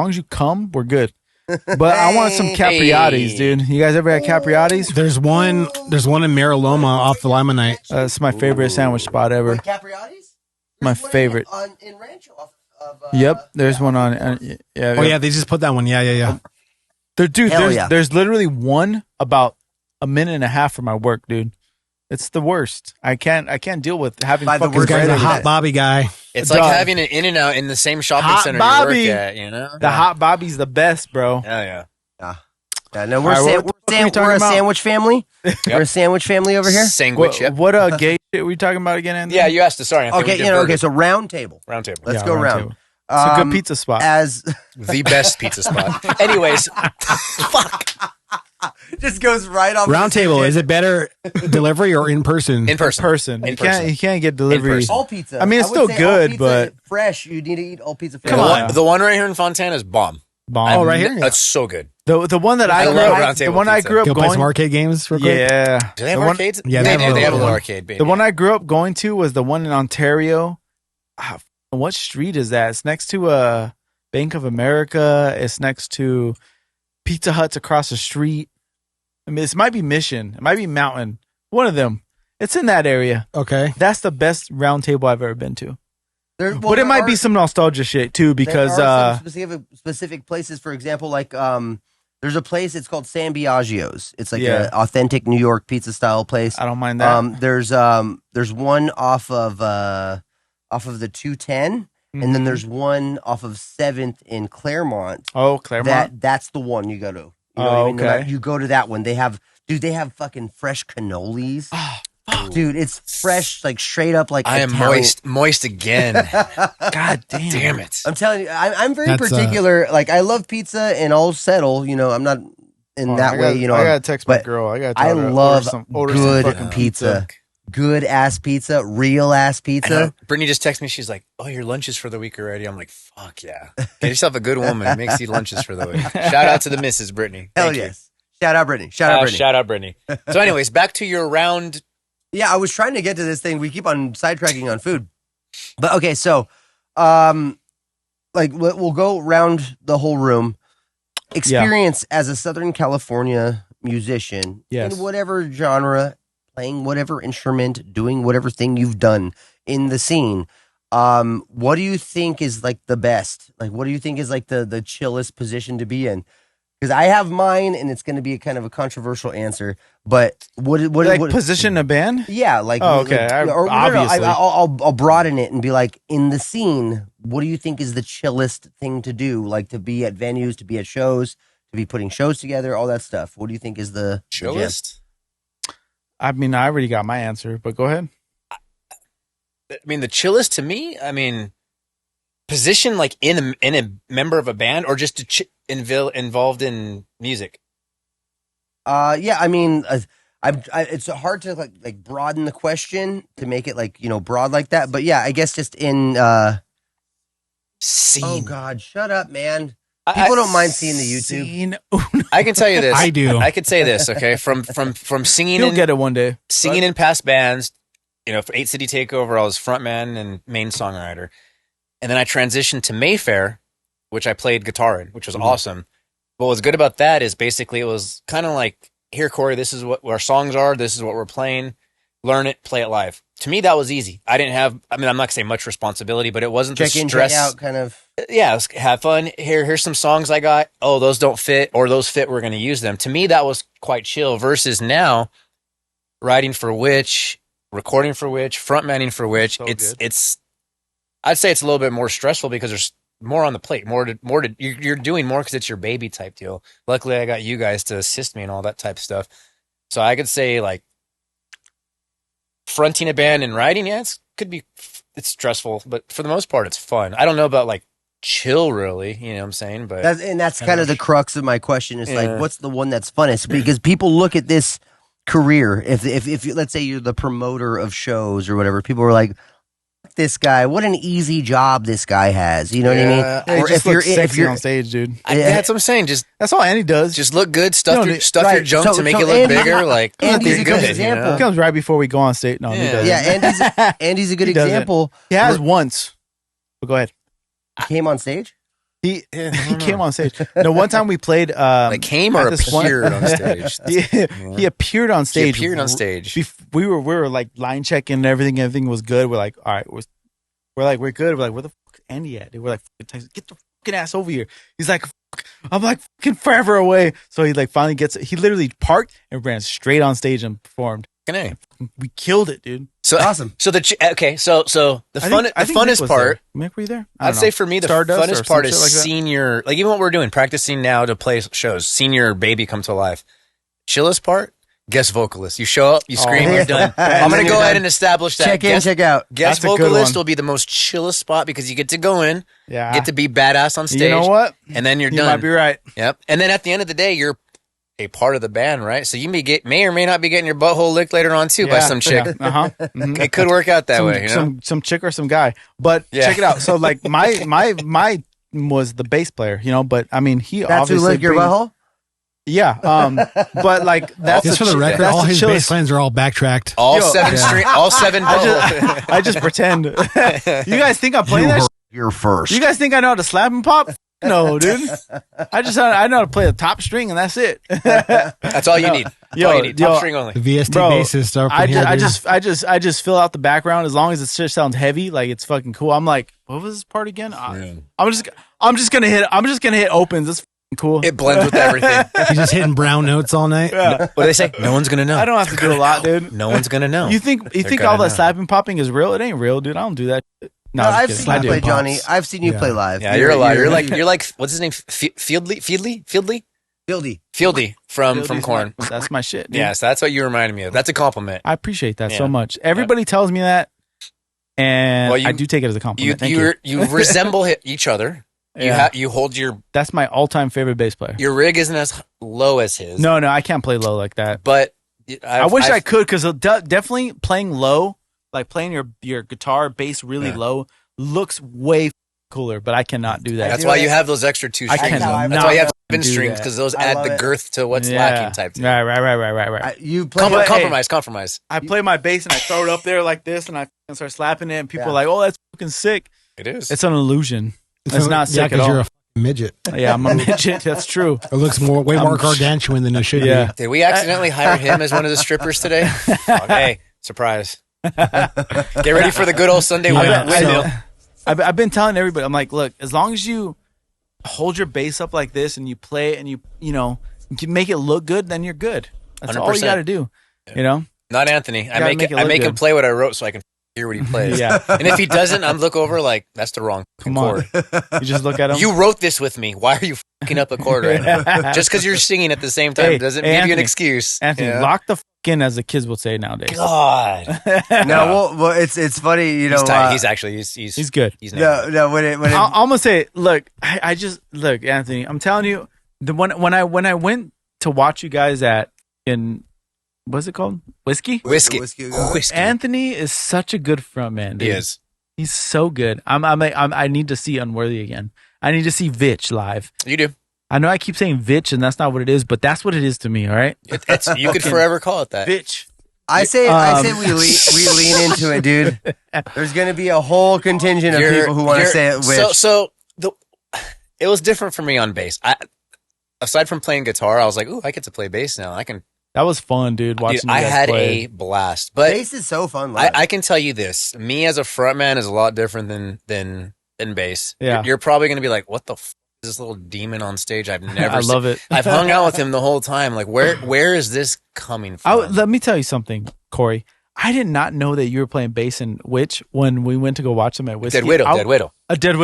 wings? you come, we're good. But I want some capriati's, dude. You guys ever had capriati's? There's one in Mariloma off the Limonite. It's my favorite sandwich spot ever. Capriati's? My favorite. In Rancho. Yep, there's one on. Yeah. Oh yeah, they just put that one. Yeah. There's literally one about a minute and a half from my work, dude. It's the worst. I can't deal with having By the fucking This guy's bread a every hot day. Bobby guy. It's like Dog. having an In-N-Out in the same shopping Hot center Bobby. you work at, you know? The hot Bobby's the best, bro. Oh, yeah. Yeah, no, we're, All right, what the fuck are we talking we're a about? sandwich family. We're a sandwich family over here. Sandwich, yep. What gay shit we talking about again, Anthony? Yeah, you asked us. Sorry, Anthony. Okay, We diverted. okay. So round table. Round table. Let's Yeah, go round round. table. It's a good pizza spot. As The best pizza spot. Anyways, fuck. just goes right off. Round table. Is it better delivery or in person? In person. You can't get delivery. person. all pizza. I mean, it's would still say all good, pizza but fresh. You need to eat all pizza fresh. Come on. The one right here in Fontana is bomb. Bomb. Oh, right here. That's so good. The one that I love grew round up, the table one I pizza. grew up Go play some going. arcade games real quick. Yeah. Do they have The one- arcades? Yeah, they they do. They have a have a little one. arcade, baby. The one I grew up going to was the one in Ontario. What street is that? It's next to Bank of America. It's next to Pizza Hut's across the street. I mean, this might be Mission. It might be Mountain. One of them. It's in that area. Okay. That's the best round table I've ever been to. But it might be some nostalgia shit too, because there are some specific places. For example, like there's a place. It's called San Biagio's. It's like an authentic New York pizza style place. I don't mind that. There's one off of the 210, and then there's one off of 7th in Claremont. Oh, Claremont. That's the one you go to. You know what I mean? Okay. You go to that one. They have fucking fresh cannolis. Dude, it's fresh, like straight up, like I am Italian. moist again. God damn it! I'm telling you, I'm very That's, particular. Like, I love pizza, and I'll settle. You know, I'm not in that way. You know, I gotta text my but girl. I love order good some fucking pizza. Good ass pizza, real ass pizza. Brittany just texted me. She's like, "Oh, your lunch is for the week already." I'm like, "Fuck yeah! Get yourself a good woman. Makes you lunches for the week." Shout out to the Mrs. Brittany. Hell Thank you. yes! Shout out Brittany. Shout out Brittany. Shout out Brittany. So, anyways, back to your round. Yeah, I was trying to get to this thing. We keep on sidetracking on food, but okay. So, like, we'll go around the whole room. Experience as a Southern California musician in whatever genre, playing whatever instrument, doing whatever thing you've done in the scene. What do you think is like the best? Like, what do you think is like the chillest position to be in? Because I have mine, and it's going to be a kind of a controversial answer. But what position a band? Yeah, like okay, obviously. I'll broaden it and be like, in the scene, what do you think is the chillest thing to do? Like, to be at venues, to be at shows, to be putting shows together, all that stuff. What do you think is the chillest? I mean, I already got my answer, but go ahead. I mean, the chillest to me. I mean, position like in a member of a band, or just involved in music. Yeah, I mean, it's hard to like broaden the question to make it like, you know, broad like that. But yeah, I guess just in scene. Oh God, shut up, man. People don't mind seeing the YouTube. I can tell you this. I do. I could say this. Okay, from singing. You'll get it one day. Singing in past bands. You know, for 8 City Takeover, I was frontman and main songwriter, and then I transitioned to Mayfair, which I played guitar in, which was awesome. What was good about that is basically it was kind of like, here, Corey, this is what our songs are. This is what we're playing. Learn it, play it live. To me, that was easy. I didn't have, I mean, I'm not going to say much responsibility, but it wasn't check the in, stress. check out kind of. Yeah, have fun. Here's some songs I got. Oh, those don't fit, or those fit, we're going to use them. To me, that was quite chill versus now, writing for VVITCH, recording for VVITCH, frontmanning for VVITCH. So it's, I'd say it's a little bit more stressful because there's more on the plate, you're doing more because it's your baby type deal. Luckily, I got you guys to assist me and all that type of stuff. So I could say like fronting a band and writing, it's stressful, but for the most part, it's fun. I don't know about like chill really, you know what I'm saying? But that's kind of the crux of my question is like, what's the one that's funnest? Because people look at this career, if let's say you're the promoter of shows or whatever, people are like, this guy, what an easy job this guy has. You know what I mean? Yeah, or if you're on stage, dude. That's what I'm saying. That's all Andy does. Just look good, stuff your junk to make it look Andy, bigger. Like Andy's a good example. You know? He comes right before we go on stage. No, he doesn't. Yeah, Andy's a good example. He has once. But go ahead. He came on stage? He came on stage. No, one time we played. Like came or appeared on stage. He appeared on stage. He appeared on stage. We were like line checking and everything. Everything was good. We're like, all right, we're good. We're like, where the fuck is Andy at? Dude, we're like, get the fucking ass over here. He's like, I'm like fucking forever away. So he like finally gets. He literally parked and ran straight on stage and performed. We killed it, dude. So awesome. So the funnest part. Mick, were you there? I'd say for me the funnest part is senior. Like even what we're doing, practicing now to play shows. Senior baby come to life. Chillest part. Guest vocalist. You show up, you scream, you're done. I'm gonna go ahead and establish that. Check in, check out. Guest vocalist will be the most chillest spot because you get to go in, get to be badass on stage. You know what? And then you're done. You might be right. Yep. And then at the end of the day, you're a part of the band, right? So you may or may not be getting your butthole licked later on too by some chick. Yeah. Mm-hmm. It could work out that way. You know? Some chick or some guy. But check it out. So like my was the bass player, you know. But I mean, he That's obviously who licked your butthole? Yeah, but like that's just for the record, all his bass lines are all backtracked. All seven. I just pretend. You guys think I'm playing that? You're first. You guys think I know how to slap and pop? No, dude. I know how to play the top string, and that's it. That's all you need. All you need. Top string only. The VST Bro, bassist are I just fill out the background as long as it just sounds heavy, like it's fucking cool. I'm like, what was this part again? I'm just gonna hit opens. It's cool. It blends with everything. He's just hitting brown notes all night. Yeah. What do they say? No one's gonna know. I don't have to do a lot, dude. No one's gonna know. You think all that slapping popping is real? It ain't real, dude. I don't do that. No, I've seen you play, Johnny. I've seen you play live. Yeah, you're a liar. You're like what's his name? Fieldy from Korn. That's my shit, dude. Yes, that's what you reminded me of. That's a compliment. I appreciate that so much. Everybody tells me that, and I do take it as a compliment. You resemble each other. You hold your. That's my all-time favorite bass player. Your rig isn't as low as his. No, I can't play low like that. But I wish I could, because definitely playing low, like playing your guitar bass really low, looks way cooler. But I cannot do that. That's why you have those extra 2 strings. That's why you have 7 strings, because those add the girth to what's lacking. Type thing. Right. You play compromise. I play my bass and I throw it up there like this, and I start slapping it, and people are like, "Oh, that's fucking sick." It is. It's an illusion. It's not sick at all. You're a midget. Yeah, I'm a midget. That's true. It looks way more gargantuan than it should be. Did we accidentally hire him as one of the strippers today? Hey, surprise. Get ready for the good old Sunday windmill. I've been telling everybody, I'm like, look, as long as you hold your bass up like this and you play it and you know, make it look good, then you're good. That's 100%. All you got to do. You know? Not Anthony. I make him play what I wrote so I can hear what he plays. Yeah. And if he doesn't, I'm look over like, that's the wrong chord. You just look at him. You wrote this with me. Why are you fucking up a chord right now? Just because you're singing at the same time doesn't give you an excuse. Anthony, lock the in, as the kids would say nowadays. God. No, well, it's funny, you know. He's good. He's no. When I'm gonna say, look, I just look, Anthony. I'm telling you, when I went to watch you guys what's it called? Whiskey. Anthony is such a good front man. Dude. He is. He's so good. I need to see Unworthy again. I need to see VVITCH live. You do. I know I keep saying VVITCH, and that's not what it is, but that's what it is to me. All right. You could forever call it that. VVITCH. I say we lean into it, dude. There's going to be a whole contingent of people who want to say it. It was different for me on bass. Aside from playing guitar, I was like, "Ooh, I get to play bass now. I can." That was fun, dude. Watching you guys had play. a blast. But bass is so fun. I can tell you this: me as a frontman is a lot different than bass. Yeah, you're probably going to be like, "What the f is this little demon on stage?" I've never. I love it. I've hung out with him the whole time. Like, where is this coming from? Let me tell you something, Corey. I did not know that you were playing bass in VVITCH when we went to go watch them at Whiskey. Dead Widow. Dead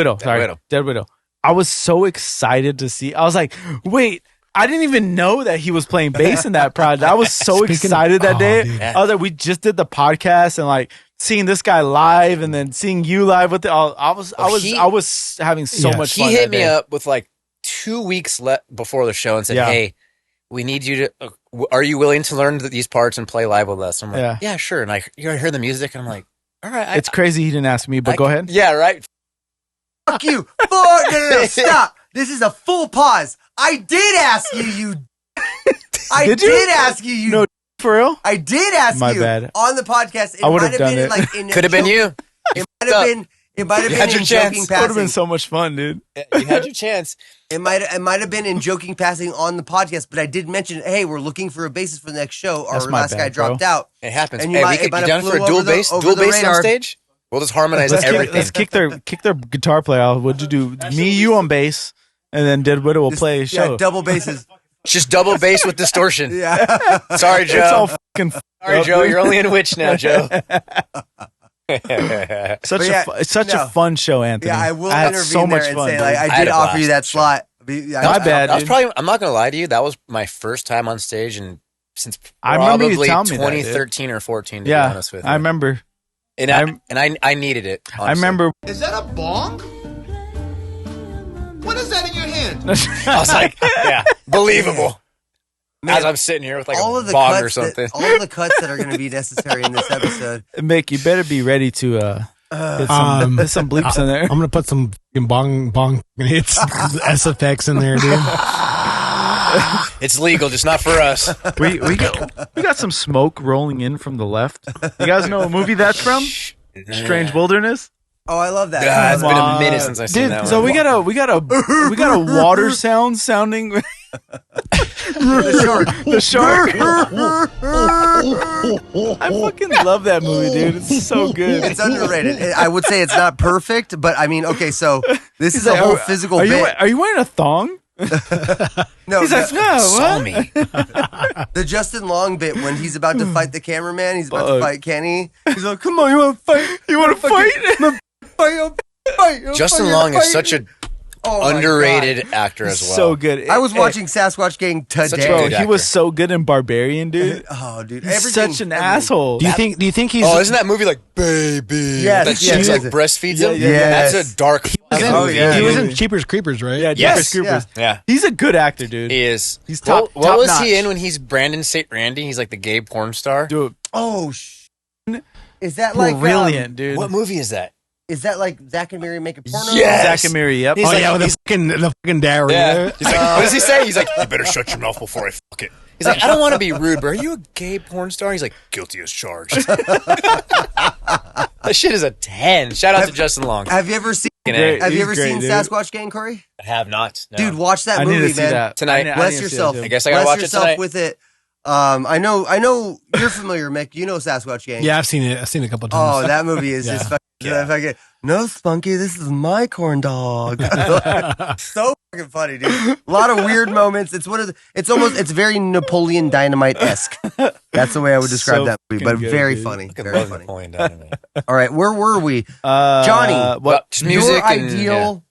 Widow. I was so excited to see. I was like, wait. I didn't even know that he was playing bass in that project. I was so excited that day. Dude. I was like, we just did the podcast and like seeing this guy live and then seeing you live with it. I was having so much fun. He hit me up with like 2 weeks before the show and said, "Hey, we need you to. Are you willing to learn these parts and play live with us?" I'm like, "Yeah, sure." And I hear the music and I'm like, "All right." It's crazy he didn't ask me, but go ahead. Yeah, right. Fuck you. No, stop. This is a full pause. I did ask you. I did ask you. No, for real? I did ask you bad. On the podcast. I would have done it. Could have been you. It might have been. It might have been in joking passing. It would have been so much fun, dude. You had your chance. It might have been in joking passing on the podcast, but I did mention, hey, we're looking for a bassist for the next show. Our last guy dropped out. It happens. And we down for a dual bass on stage? We'll just harmonize everything. Let's kick their guitar player out. What'd you do? Me, you on bass, and then Dead Widow will play a show. Yeah, double basses. Just double bass with distortion. Yeah. Sorry, Joe. It's all fucking Sorry, Joe. You're only in VVITCH now, Joe. Such a fun show, Anthony. Yeah, I will intervene so much fun. Say, like, I did offer you that slot. My bad. I'm not gonna lie to you. That was my first time on stage, and since I remember probably you telling me 2013 or 14. To be honest with you, I remember. And I needed it. Honestly. I remember. Is that a bong? What is that in your hand? I was like, yeah, believable. Man, as I'm sitting here with like a bong or something. All of the cuts that are going to be necessary in this episode. Mick, you better be ready to There's some bleeps in there. I'm gonna put some fucking bong hits, SFX in there, dude. It's legal, just not for us. We got some smoke rolling in from the left. You guys know what movie that's from? Strange Wilderness. Oh, I love that. It's been a minute since I've seen that so one. we got a water sounding the shark. I fucking love that movie, dude. It's so good. It's underrated. I would say it's not perfect, but I mean, okay, so this is a whole physical bit. Are you wearing a thong? No, he's like, no, Saw what? me. the Justin Long bit when he's about to fight the cameraman, he's about to fight Kenny. He's like, "Come on, you want to fight? You want to fight?" Justin Long is such a underrated actor as well. So good. I was watching Sasquatch Gang today. Such a Bro, good he actor. was so good in Barbarian, dude. Oh, dude, He's such an asshole. Do you think he's? Oh, isn't that movie like Baby? Yes, that yes. chick's like breastfeeds him. Yes. That's a dark. yeah. he was in Cheapers Creepers, right? Yeah, Yes. Jeepers Creepers. Yeah. He's a good actor, dude. He is. He's top. What top was notch. he in when he's Brandon St. Randy? He's like the gay porn star. Dude, Oh, is that like brilliant, dude. What movie is that? Is that like Zach and Mary make a porno? Yes. Zach and Mary, yep. Oh yeah, with the fucking diarrhea. Yeah. He's like, what does he say? He's like, you better shut your mouth before I fuck it. He's like, I don't want to be rude, but are you a gay porn star? He's like, guilty as charged. That shit is a 10. Shout out to Justin Long. Have you ever seen? Great. Have you He's ever great, seen dude. Sasquatch Gang, Corey? I have not. No. Dude, watch that I movie, need to see man. Tonight. that I need Bless to see yourself. that, too. I guess I gotta Bless watch it yourself tonight. with it. I know you're familiar, Mick. You know Sasquatch Gang. Yeah, I've seen it. I've seen it a couple times. Oh, that movie is just fucking, no, Spunky, this is my corn dog. So fucking funny, dude. A lot of weird moments. It's very Napoleon Dynamite-esque. That's the way I would describe So that movie, but fucking good, very dude. funny. Fucking Very love funny. Napoleon Dynamite. All right, where were we? Johnny, What? Just music your and ideal.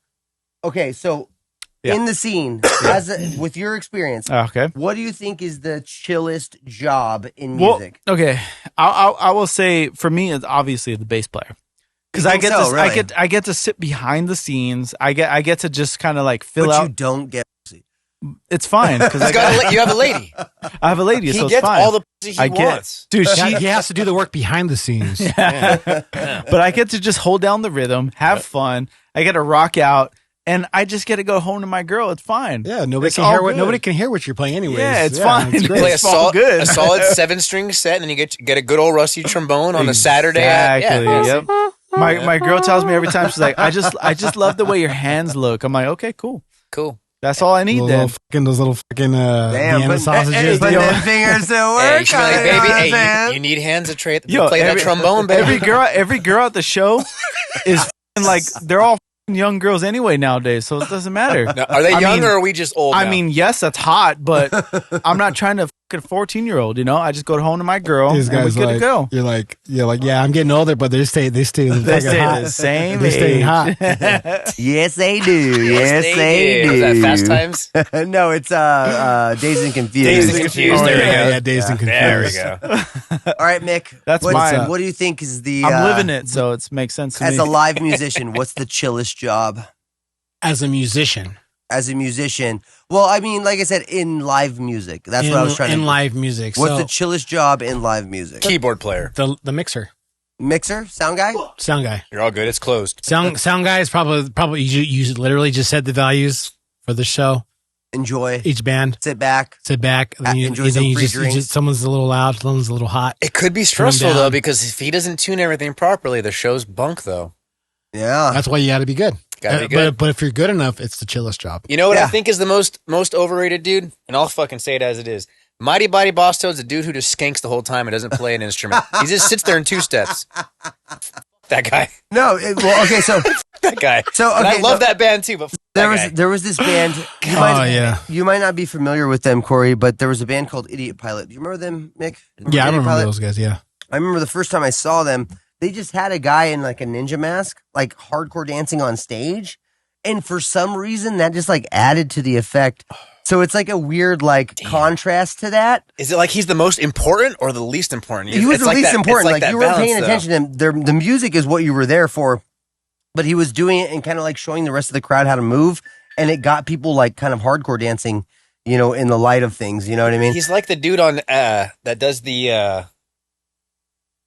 Okay, so Yeah. in the scene, with your experience, Okay. what do you think is the chillest job in Well, music? okay. I will say for me, it's obviously the bass player. Because I think get so, to really? I get to sit behind the scenes. I get to just kind of like fill But out. you don't get. It's fine because You have a lady. I have a lady, He so it's gets fine. all the pussy he wants. Dude, he has to do the work behind the scenes. but I get to just hold down the rhythm, have fun. I get to rock out, and I just get to go home to my girl. It's fine. Yeah, nobody It's can all hear good. nobody can hear what you're playing anyways. Yeah, it's fine. It's great. Play It's all good. a solid 7-string set, and then you get a good old rusty trombone on a Saturday. Exactly. Yeah. Yep. My girl tells me every time, she's like, I just love the way your hands look. I'm like, okay, cool. Cool. That's all I need then. Those little fucking Vienna sausages. Put them fingers to work. Hey, you should be like, on baby, it, hey, man. you need hands to play Yo, that trombone, baby. Every girl at the show is f***ing like they're all f***ing young girls anyway nowadays, so it doesn't matter. Now, are they I young mean- or are we just old? I now? mean, yes, that's hot, but I'm not trying to fucking 14-year-old. You know, I just go home to my girl These and we're guys good like to go. you're like yeah, I'm getting older, but they stay They fucking stay hot. the same. They stay age. hot. Yes, they do. Yes, they do. Was that Fast Times? No, it's Dazed and Confused. Dazed and Confused. Oh, There we yeah, go. yeah, Dazed and There we Confused. go. All right, Mick. That's what, mine. What do you think is the? I'm living it, so it makes sense to As me. a live musician, what's the chillest job? As a musician, As a musician, well, I mean, like I said, in live music. That's what I was trying to. in live music. What's so the chillest job in live music? Keyboard player. the mixer Mixer, sound guy. sound guy. You're all good. It's closed. Sound guy is probably you literally just said the values for the show. Enjoy. Each band Sit back. sit back. And then you, Enjoy then some you free just, drinks. someone's a little loud, someone's a little hot. It could be Turn stressful down. though because if he doesn't tune everything properly, the show's bunk though. Yeah. That's why you got to be good. Gotta be good. But if you're good enough, it's the chillest job. You know what Yeah. I think is the most overrated dude? And I'll fucking say it as it is. Mighty Body Boss Toad's a dude who just skanks the whole time and doesn't play an instrument. He just sits there in 2 steps. That guy. No. Well, okay. So That guy. So, And I okay, love no- that band too, but there was this band. You might not be familiar with them, Corey, but there was a band called Idiot Pilot. Do you remember them, Mick? Yeah, I Idiot remember Pilot? those guys. Yeah. I remember the first time I saw them, they just had a guy in like a ninja mask, like hardcore dancing on stage. And for some reason, that just like added to the effect. So it's like a weird like contrast to that. is it like he's the most important or the least important? He was It's the like least that- important. it's Like that you weren't balance, paying though. attention to him. The music is what you were there for. But he was doing it and kind of like showing the rest of the crowd how to move. And it got people like kind of hardcore dancing, you know, in the light of things. You know what I mean? He's like the dude on that does the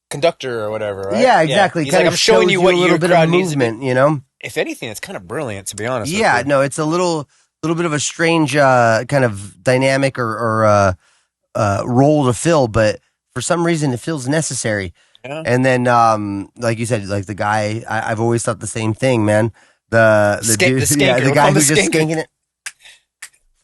conductor or whatever, right? Yeah, exactly. He's like, I'm showing you what a your little bit crowd of needs to be. movement, you know? If anything, it's kind of brilliant, to be honest. Yeah, no, it's a little bit of a strange kind of dynamic or role to fill, but for some reason it feels necessary. Yeah. And then, like you said, like the guy, I've always thought the same thing, man. The dude, the guy who's just skanking it.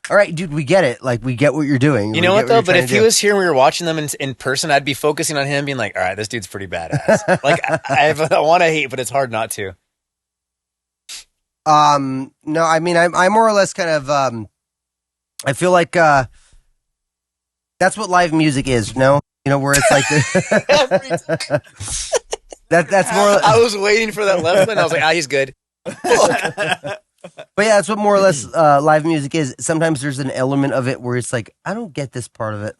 All right, dude, we get it. Like, we get what you're doing. You know what, though? But if he was here and we were watching them in person, I'd be focusing on him being like, all right, this dude's pretty badass. Like, I want to hate, but it's hard not to. No, I mean, I'm more or less kind of, I feel like, that's what live music is, no? You know, where it's like, that's more. I was waiting for that left one. I was like, he's good. But yeah, that's what more or less live music is. Sometimes there's an element of it where it's like, I don't get this part of it.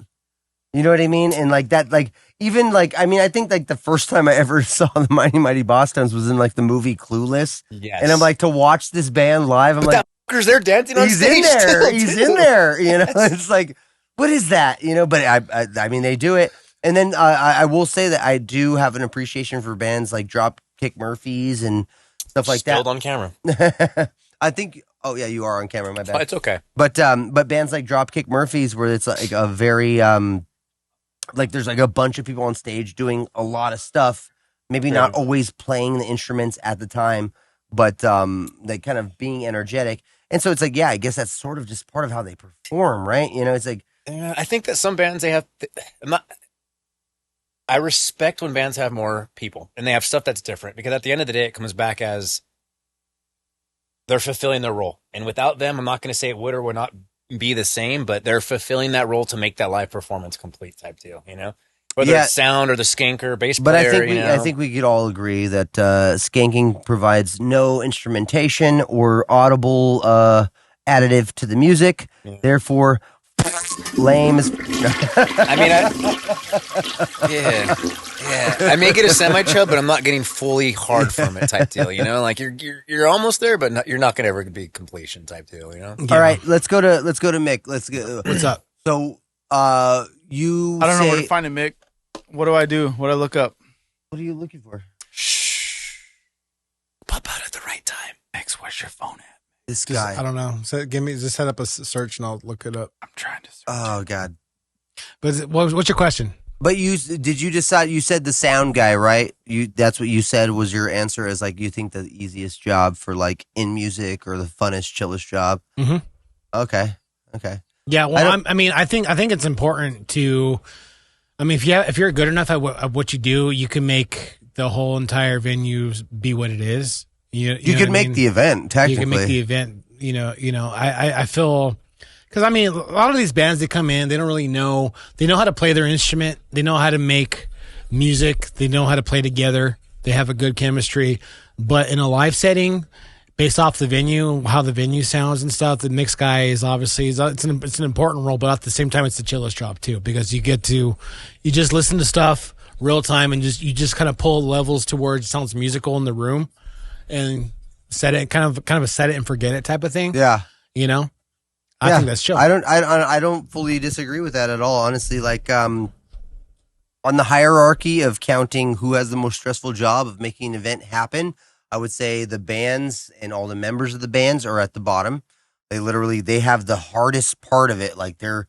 You know what I mean? And like that, like, even like, I mean, I think like the first time I ever saw the Mighty Mighty Boss Tones was in like the movie Clueless. Yes. And I'm like, to watch this band live, I'm like, that fucker's there dancing on stage. He's in there. Still, He's too. in there. You know, it's like, what is that? You know, but I mean, they do it. And then I will say that I do have an appreciation for bands like Dropkick Murphys and stuff like Spilled that. on camera. I think. Oh yeah, you are on camera. My bad. Oh, it's okay. But bands like Dropkick Murphys, where it's like a very like there's like a bunch of people on stage doing a lot of stuff. Maybe not always playing the instruments at the time, but they kind of being energetic. And so it's like, yeah, I guess that's sort of just part of how they perform, right? You know, it's like. Yeah, I think that some bands they have. I respect when bands have more people and they have stuff that's different, because at the end of the day, it comes back as they're fulfilling their role. And without them, I'm not going to say it would or would not be the same, but they're fulfilling that role to make that live performance complete type deal, you know? Whether it's sound or the skanker, bass player, but I think we could all agree that skanking provides no instrumentation or audible additive to the music. Yeah. Therefore, lame as. I mean, I may get a semi-chub, but I'm not getting fully hard from it type deal, you know? Like you're almost there, but you're not going to ever be completion type deal, you know? Yeah. All right, let's go to Mick. Let's go. What's up? So, you I don't know where to find it, Mick. What do I do? What do I look up? What are you looking for? Shh. Pop out at the right time. Mick, where's your phone at? This guy. I don't know. So just set up a search and I'll look it up. I'm trying to search. Oh, God. But what's your question? But did you decide? You said the sound guy, right? That's what you said was your answer. Is like you think the easiest job for like in music or the funnest, chillest job. Mm-hmm. Okay. Yeah. Well, I think it's important to. I mean, if you're good enough at what you do, you can make the whole entire venue be what it is. You can make the event. Technically, you can make the event. You know. I feel. Because, I mean, a lot of these bands, they come in, they don't really know. They know how to play their instrument. They know how to make music. They know how to play together. They have a good chemistry. But in a live setting, based off the venue, how the venue sounds and stuff, the mix guy is obviously, it's an important role, but at the same time, it's the chillest job, too. Because you just listen to stuff real time and you just kind of pull levels to where it sounds musical in the room and set it, kind of a set it and forget it type of thing. Yeah. You know? I think that's chill. I don't fully disagree with that at all. Honestly, like on the hierarchy of counting who has the most stressful job of making an event happen, I would say the bands and all the members of the bands are at the bottom. They have the hardest part of it. Like they're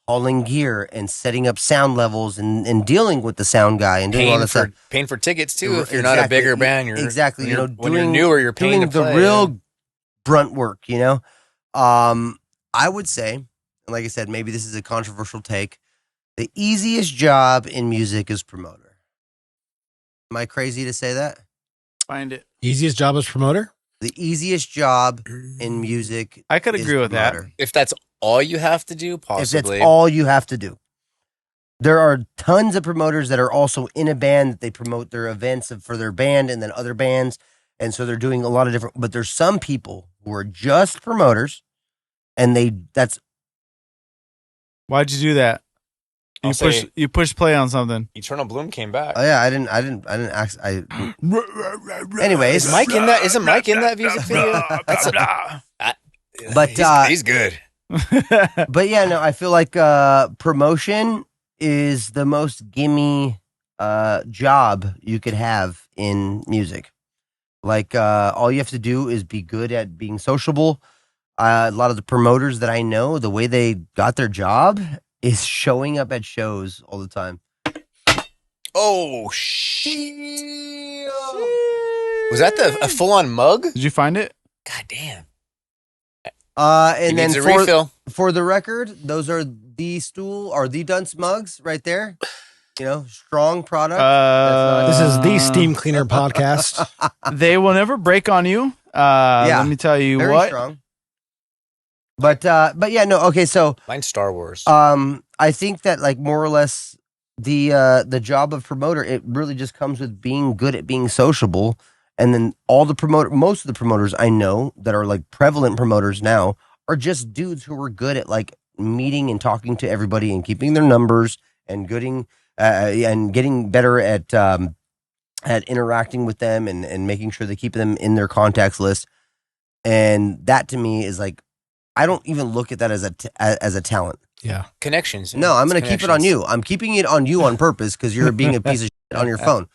hauling gear and setting up sound levels and dealing with the sound guy and doing all that stuff. Paying for tickets too. If you're not a bigger band, you're exactly. When you're newer, you're paying to play. The real brunt work. You know. I would say, and like I said, maybe this is a controversial take, the easiest job in music is promoter. Am I crazy to say that? Find it. Easiest job as promoter? The easiest job in music. I could agree with that. If that's all you have to do, possibly. If that's all you have to do. There are tons of promoters that are also in a band that they promote their events for their band and then other bands. And so they're doing a lot of different, but there's some people who are just promoters. And why'd you do that? You push play on something. Eternal Bloom came back. Oh yeah, I didn't anyways, is Mike in that? Isn't Mike in that music video? But he's good. But yeah, no, I feel like promotion is the most gimme job you could have in music. Like, all you have to do is be good at being sociable. A lot of the promoters that I know, the way they got their job is showing up at shows all the time. Oh, shit. Was that a full-on mug? Did you find it? God damn. And then refill. For the record, those are Thee Stool or the Dunce mugs right there. You know, strong product. This is the Steam Cleaner Podcast. They will never break on you. Let me tell you very what. Strong. But yeah, no, okay, so Mine's Star Wars. I think that like more or less the job of promoter, it really just comes with being good at being sociable. And then most of the promoters I know that are like prevalent promoters now are just dudes who are good at like meeting and talking to everybody and keeping their numbers and getting better at interacting with them and making sure they keep them in their contacts list. And that to me is like, I don't even look at that as a talent. Yeah. Connections. No, I'm going to keep it on you. I'm keeping it on you on purpose because you're being a piece of shit on your phone.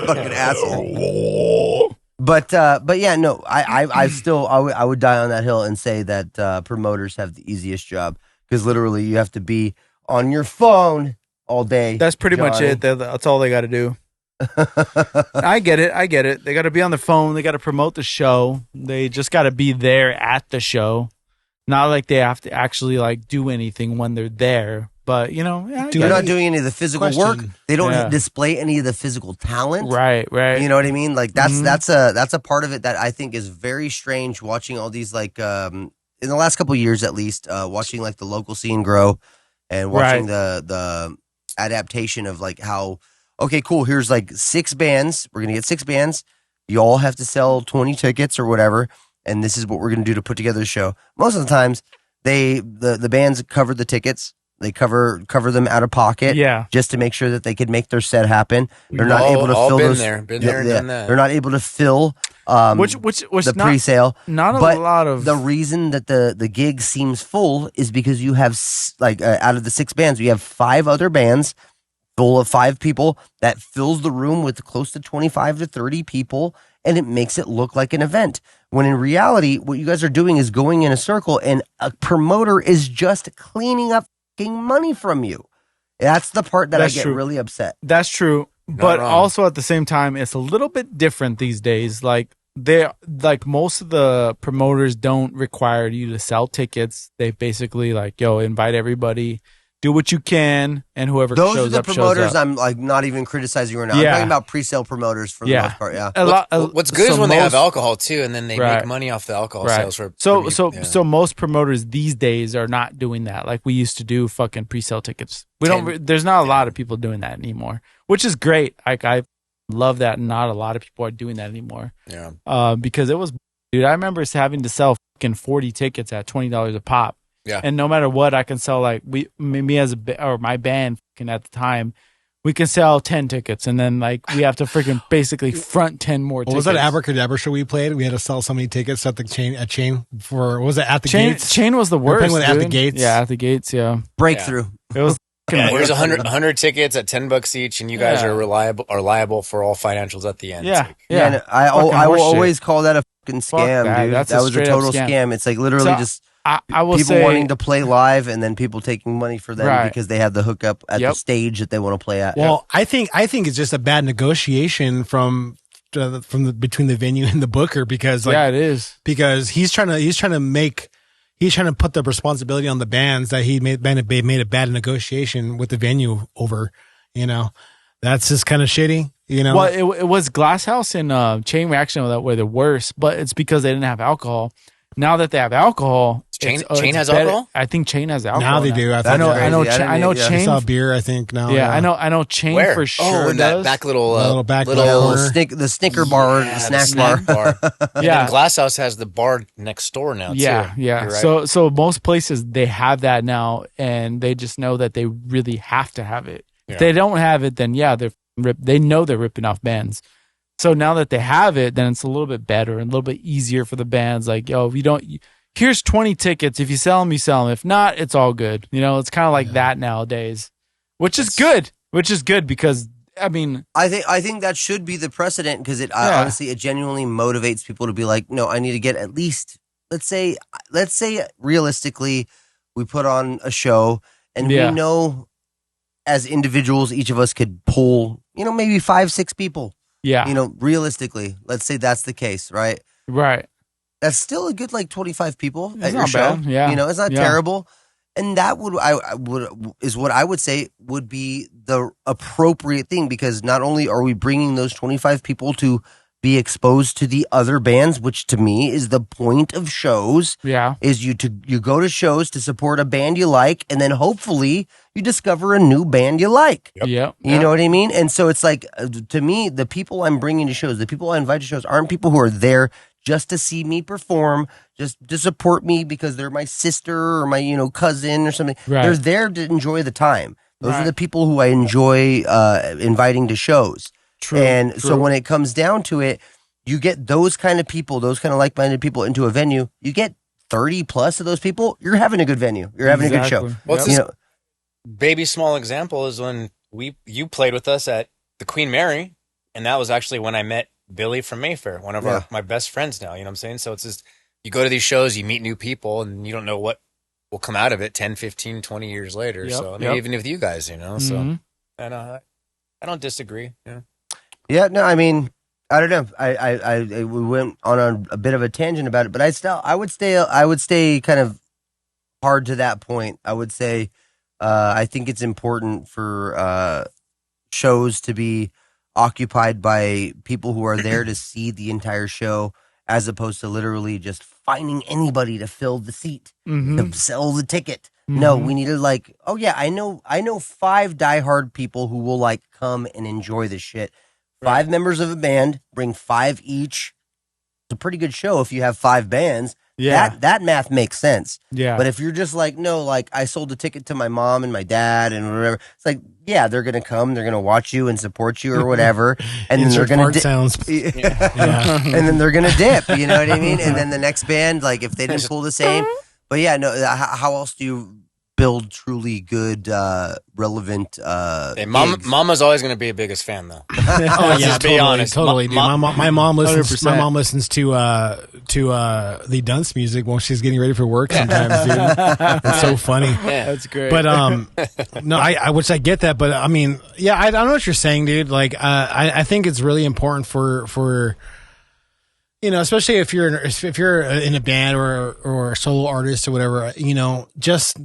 Fucking asshole. But yeah, no, I would die on that hill and say that promoters have the easiest job because literally you have to be on your phone all day. That's pretty much it. That's all they got to do. I get it. They got to be on the phone. They got to promote the show. They just got to be there at the show. Not like they have to actually like do anything when they're there. But you know, they're not doing any of the physical work. They don't display any of the physical talent. Right. You know what I mean? Like that's a part of it that I think is very strange. Watching all these like in the last couple of years at least, watching like the local scene grow and watching the adaptation of like how. Okay, cool. Here's like 6 bands. We're going to get 6 bands. You all have to sell 20 tickets or whatever. And this is what we're going to do to put together the show. Most of the times, the bands cover the tickets. They cover them out of pocket. Yeah. Just to make sure that they could make their set happen. They're not able to fill those. Been there and done that. They're not able to fill which the pre-sale. Not a lot of. The reason that the gig seems full is because you have like out of the 6 bands, you have 5 other bands full of 5 people that fills the room with close to 25 to 30 people, and it makes it look like an event. When in reality, what you guys are doing is going in a circle, and a promoter is just cleaning up fucking money from you. That's the part that I get really upset. That's true. But also at the same time, it's a little bit different these days. Like most of the promoters don't require you to sell tickets. They basically like, invite everybody. Do what you can, and whoever those shows are the up, promoters. shows up. I'm like not even criticizing right now. I'm talking about pre-sale promoters for the most part. Yeah. What's good is when they have alcohol too, and then they make money off the alcohol sales. So most promoters these days are not doing that. Like we used to do fucking pre-sale tickets. There's not a lot of people doing that anymore, which is great. Like I love that. Not a lot of people are doing that anymore. Yeah. Because it was, dude. I remember having to sell fucking 40 tickets at $20 a pop. Yeah. And no matter what, I can sell like me as my band at the time, we can sell 10 tickets, and then like we have to freaking basically front 10 more tickets. Was that Abracadabra show we played? We had to sell so many tickets at the chain for was it at the gates? Chain was the worst. Playing with dude. At the Gates. Yeah, at the gates. Yeah. Breakthrough. It was. There's 100 tickets at $10 each, and you guys are liable for all financials at the end. Yeah, yeah. I will always call that a fucking scam, dude. That was a total scam. It's like literally just. I will people say, wanting to play live, and then people taking money for them because they have the hookup at the stage that they want to play at. Well, I think it's just a bad negotiation from between the venue and the booker because it is because he's trying to put the responsibility on the bands that he made a bad negotiation with the venue over. You know, that's just kind of shitty. You know, well, it was Glass House and Chain Reaction that were the worst, but it's because they didn't have alcohol. Now that they have alcohol, Chain has alcohol. I think Chain has alcohol. Now they do. I know. Chain. I saw beer. I think now. Yeah, I know. Chain for sure. In that back little back the Snicker bar, the snack bar. And Glass House has the bar next door now. Yeah, too. yeah. Right. So most places they have that now, and they just know that they really have to have it. Yeah. If they don't have it, then they know they're ripping off bands. So now that they have it, then it's a little bit better and a little bit easier for the bands. Like, if you here's 20 tickets. If you sell them, you sell them. If not, it's all good. You know, it's kind of like that nowadays, which is good. Which is good because, I mean, I think that should be the precedent because honestly, it genuinely motivates people to be like, no, I need to get at least, let's say realistically, we put on a show and we know as individuals, each of us could pull, you know, maybe 5-6 people. Yeah. You know, realistically, let's say that's the case, right? Right. That's still a good 25 people It's at your not show. bad. Yeah. You know, it's not terrible. And that is what I would say would be the appropriate thing because not only are we bringing those 25 people to be exposed to the other bands, which to me is the point of shows. Yeah. Is you go to shows to support a band you like, and then hopefully you discover a new band you like. Yep. You know what I mean? And so it's like, to me, the people I'm bringing to shows, the people I invite to shows aren't people who are there just to see me perform, just to support me because they're my sister or my, you know, cousin or something. Right. They're there to enjoy the time. Those are the people who I enjoy inviting to shows. True. And so when it comes down to it, you get those kind of people, those kind of like-minded people into a venue. You get 30 plus of those people. You're having a good venue. You're having a good show. What's this baby small example is when you played with us at the Queen Mary, and that was actually when I met Billy from Mayfair, one of my best friends now. You know what I'm saying? So it's just, you go to these shows, you meet new people, and you don't know what will come out of it 10, 15, 20 years later. So I mean, even with you guys, you know, so and I don't disagree. Yeah. Yeah, no, I mean, I don't know. We went on a bit of a tangent about it, but I would stay kind of hard to that point. I would say I think it's important for shows to be occupied by people who are there to see the entire show, as opposed to literally just finding anybody to fill the seat, to sell the ticket. No, we need to I know 5 diehard people who will come and enjoy this shit. 5 members of a band, bring 5 each. It's a pretty good show if you have 5 bands. Yeah. That math makes sense. Yeah. But if you're just I sold a ticket to my mom and my dad and whatever, it's they're going to come, they're going to watch you and support you or whatever. And then they're going to sounds. And then they're going to dip, you know what I mean? And then the next band, if they didn't pull the same. But yeah, no, how else do you build truly good, relevant hey, Mama's always going to be a biggest fan, though. Oh yeah, be honest. Totally, dude. My mom listens. 100%. My mom listens to the Dunce music when she's getting ready for work. Sometimes, dude, it's so funny. Yeah. That's great. But no, I which I get that, but I mean, yeah, I don't know what you're saying, dude. I think it's really important for. You know, especially if you're in a band or a solo artist or whatever, you know, just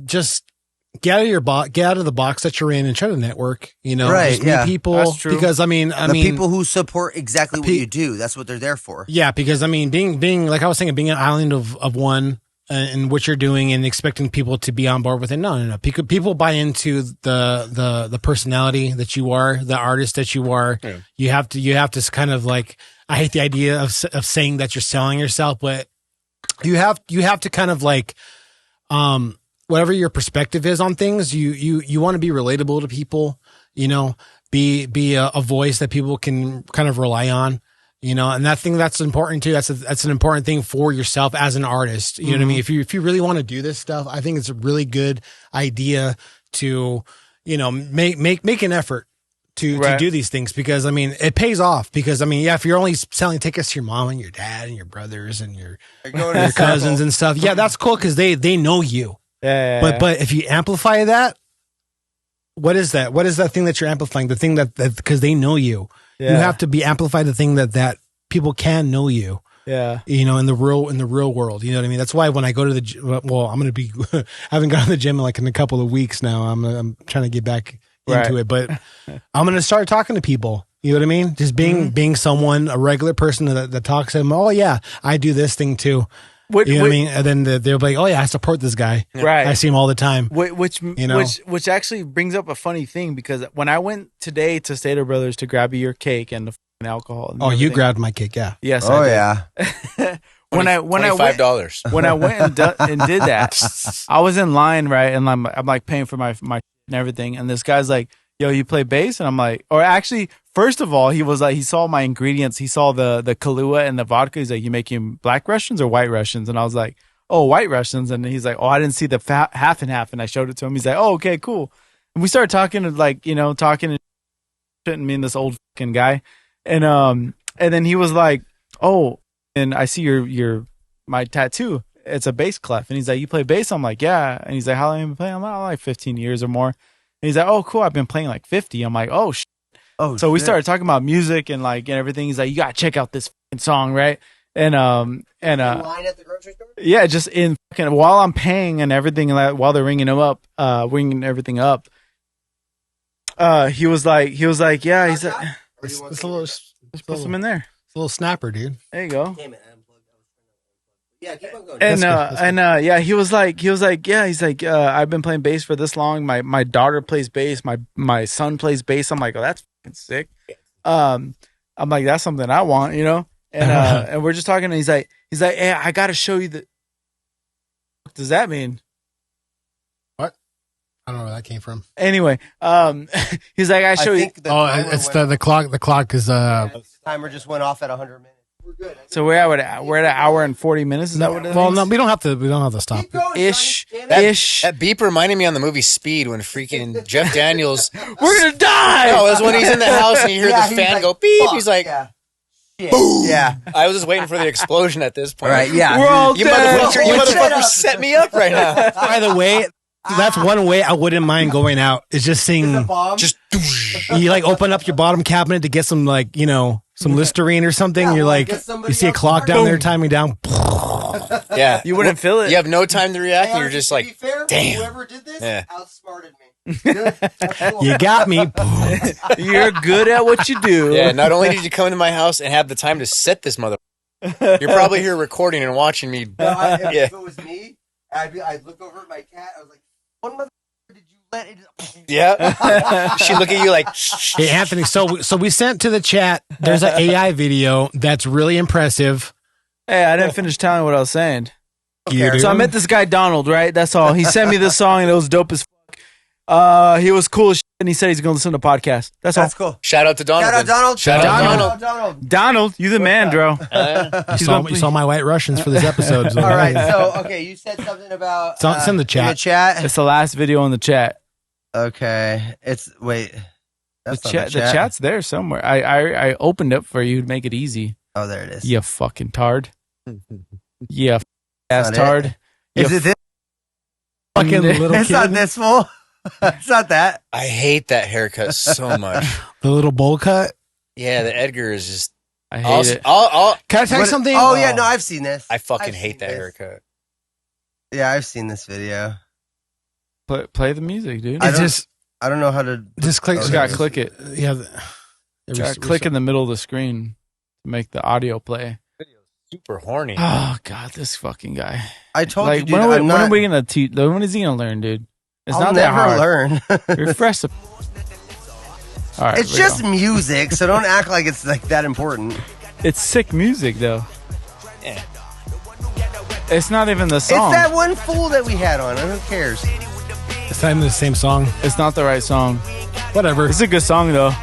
get out of the box that you're in and try to network. You know, right? Just meet people. That's true. Because I mean, people who support exactly what you do, that's what they're there for. Yeah, because I mean, being like I was saying, being an island of one and what you're doing and expecting people to be on board with it. No. People buy into the personality that you are, the artist that you are. Yeah. You have to kind of I hate the idea of saying that you're selling yourself, but you have to kind of whatever your perspective is on things, you want to be relatable to people, you know, be a voice that people can kind of rely on, you know, and that's important too. That's an important thing for yourself as an artist. You know what I mean? If you really want to do this stuff, I think it's a really good idea to, you know, make an effort to do these things, because I mean it pays off, because I mean, yeah, if you're only selling tickets to your mom and your dad and your brothers and your cousins and stuff, yeah, that's cool because they know you. Yeah. But if you amplify that, what is that? What is that thing that you're amplifying? The thing that because they know you, you have to be amplified. The thing that people can know you. Yeah, you know, in the real world, you know what I mean. That's why when I go to the gym, I'm going to be. I haven't gone to the gym in a couple of weeks now. I'm trying to get back into it, but I'm going to start talking to people. You know what I mean? Just being someone, a regular person that talks to them. Oh yeah, I do this thing too. You know what I mean? And then they'll be like, oh yeah, I support this guy. Right. I see him all the time. Which actually brings up a funny thing, because when I went today to Stater Brothers to grab you your cake and the alcohol. And you grabbed my cake, yeah. Yes. Oh yeah. when I $25. When I went and did that, I was in line, right, and I'm paying for my and everything, and this guy's like, yo, you play bass? And I'm like, or actually, first of all, he was like, he saw my ingredients. He saw the Kahlua and the vodka. He's like, you making black Russians or white Russians? And I was like, oh, White Russians. And he's like, oh, I didn't see the half and half. And I showed it to him. He's like, oh, okay, cool. And we started talking, like, you know, talking and shit, me and this old fucking guy. And then he was like, oh, and I see my tattoo. It's a bass clef. And he's like, you play bass? I'm like, yeah. And he's like, how long have you been playing? I'm like 15 years or more. And he's like, oh, cool. I've been playing like 50. I'm like, oh, shit. Oh, so we started talking about music and like and everything. He's like, you gotta check out this fucking song, right? And line at the grocery store? Yeah, just in fucking while I'm paying and everything, and while they're ringing everything up. He was like, yeah, he's like, it's a little, put some in there. It's a little snapper, dude. There you go. Damn it, yeah, keep on going. And yeah, he was like, yeah, he's like, I've been playing bass for this long. My daughter plays bass. My son plays bass. I'm like, oh, that's fucking sick. I'm like, that's something I want, you know. And and we're just talking. And he's like, hey, I gotta show you the. What does that mean? What? I don't know where that came from. Anyway, he's like, I show you. It's the clock. The clock is the timer just went off at 100 minutes. We're good. So we're at an hour and 40 minutes. Is that what it is? Well, no, we don't have to stop. Ish. That beep reminded me on the movie Speed when freaking Jeff Daniels. We're gonna die. No, it was when he's in the house and you hear the fan go beep. Fuck, he's like, boom. Yeah. I was just waiting for the explosion at this point. Right. Yeah. We're all you dead. motherfuckers set me up right now. By the way, that's one way I wouldn't mind going out. Is just seeing. Just you like open up your bottom cabinet to get some like some Listerine or something. Yeah, you're like you see a clock down there timing down. Yeah, you wouldn't feel it. You have no time to react. And you're just like, damn. Whoever did this outsmarted me. You got me. You're good at what you do. Yeah. Not only did you come into my house and have the time to set this mother, you're probably here recording and watching me. No, if it was me, I'd look over at my cat. I was like, "What mother did you let it?" Yeah. She'd look at you like, hey, Anthony. So we sent to the chat. There's an AI video that's really impressive. Hey, I didn't finish telling what I was saying. Okay. So I met this guy Donald, right? That's all. He sent me this song and it was dope as fuck. He was cool as shit, and he said he's gonna listen to the podcast. That's all. Cool. Shout out to Donald. Shout out Donald. Shout out Donald. Donald, you the man, bro. You saw my White Russians for this episode. So all right. So okay, you said something about it's in the chat. It's the last video in the chat. Okay. That's the chat's there somewhere. I opened it for you to make it easy. Oh, there it is. You fucking tard. Yeah, ass tard. Is it this? Fucking little It's kid. not this full. It's not that. I hate that haircut so much. The little bowl cut. Yeah, the Edgar is just. I hate it. Can I tell you something? Oh yeah, no, I've seen this. I fucking hate that haircut. Yeah, I've seen this video. Play the music, dude. I don't know how to just click. You gotta click it. Yeah, click in the middle of the screen to make the audio play. Super horny. Oh god, this fucking guy. I told you, dude. When are we gonna teach? When is he gonna learn, dude? It's I'll not that never hard. learn. Refresh the. All right, it's just music, so don't act like it's like that important. It's sick music though. Yeah. It's not even the song. It's that one fool that we had on. Who cares? It's not even the same song. It's not the right song. Whatever. It's a good song though.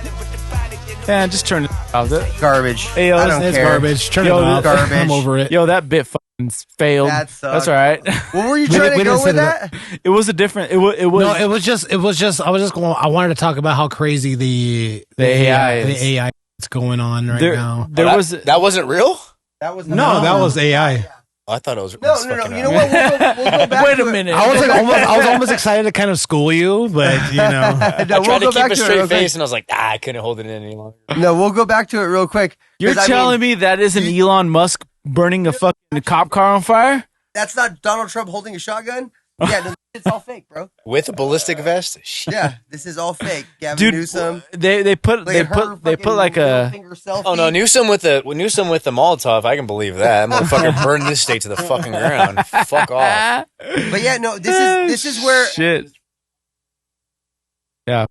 Yeah, just turn it off. Garbage. Hey, yo, I don't it's care. garbage. Turn it off. Garbage. I'm over it. Yo, that bit fucking failed. That's all right. What were you trying to go with that? It was a different. It was. No, it was just. I was just going. I wanted to talk about how crazy the AI is. The AI is going on right now. That wasn't real. That was that was AI. Oh, I thought it was. No. You know what? We'll go back. Wait a minute. I was almost excited to kind of school you, but you know, I tried to keep a straight face, and I was like, I couldn't hold it in any longer. No, we'll go back to it real quick. You're telling me that isn't Elon Musk burning a fucking cop car on fire? That's not Donald Trump holding a shotgun? Yeah, no, it's all fake, bro. With a ballistic vest? Yeah, this is all fake. Gavin Dude, Newsom. They put like a. Oh no, Newsom with the Molotov. I can believe that. That motherfucker burned this state to the fucking ground. Fuck off. But yeah, no, this is where shit. Yeah,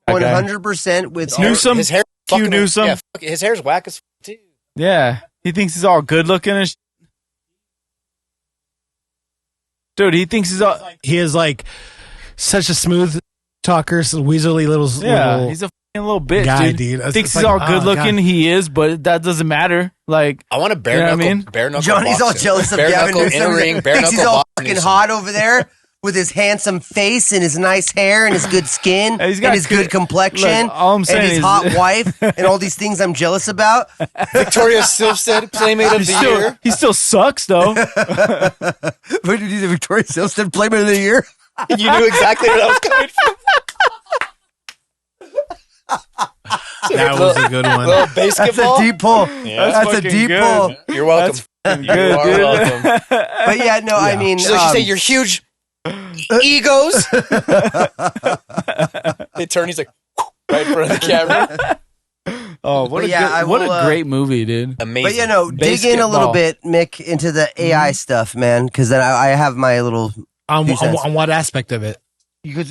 100% with Newsom. His hair, Newsom. Yeah, his hair's whack as too. Yeah, he thinks he's all good looking and. Dude, he thinks he's all. He is like such a smooth talker, so weaselly little. Yeah, he's a A little bit, guy, dude. It's Thinks like, he's all good looking. God. He is, but that doesn't matter. Like, I want a bare knuckle. Bare knuckle. Johnny's boxer. all jealous of bare Gavin knuckle Newsom. in a ring. Bare Thinks knuckle he's all boxer fucking Newsom. hot over there with his handsome face and his nice hair and his good skin He's and got his good complexion Look, all I'm and saying his is- hot wife and all these things I'm jealous about. Victoria Silvstedt, Playmate of the Year. He still sucks, though. What did you do? Victoria Silvstedt Playmate of the Year? You knew exactly what I was coming from. That was a good one. Little That's basketball. a deep pull. Yeah, That's a fucking deep good. pull. You're welcome. Good, you are dude. welcome. But yeah, no, I mean, So she say you're huge egos. They turn. He's like right in front of the camera. Oh, what But a yeah, good, I what will, a great movie, dude. Amazing. but you know, dig in a little Basketball. bit, Mick, into the AI stuff, man, because then I have my little. On cents. what aspect of it?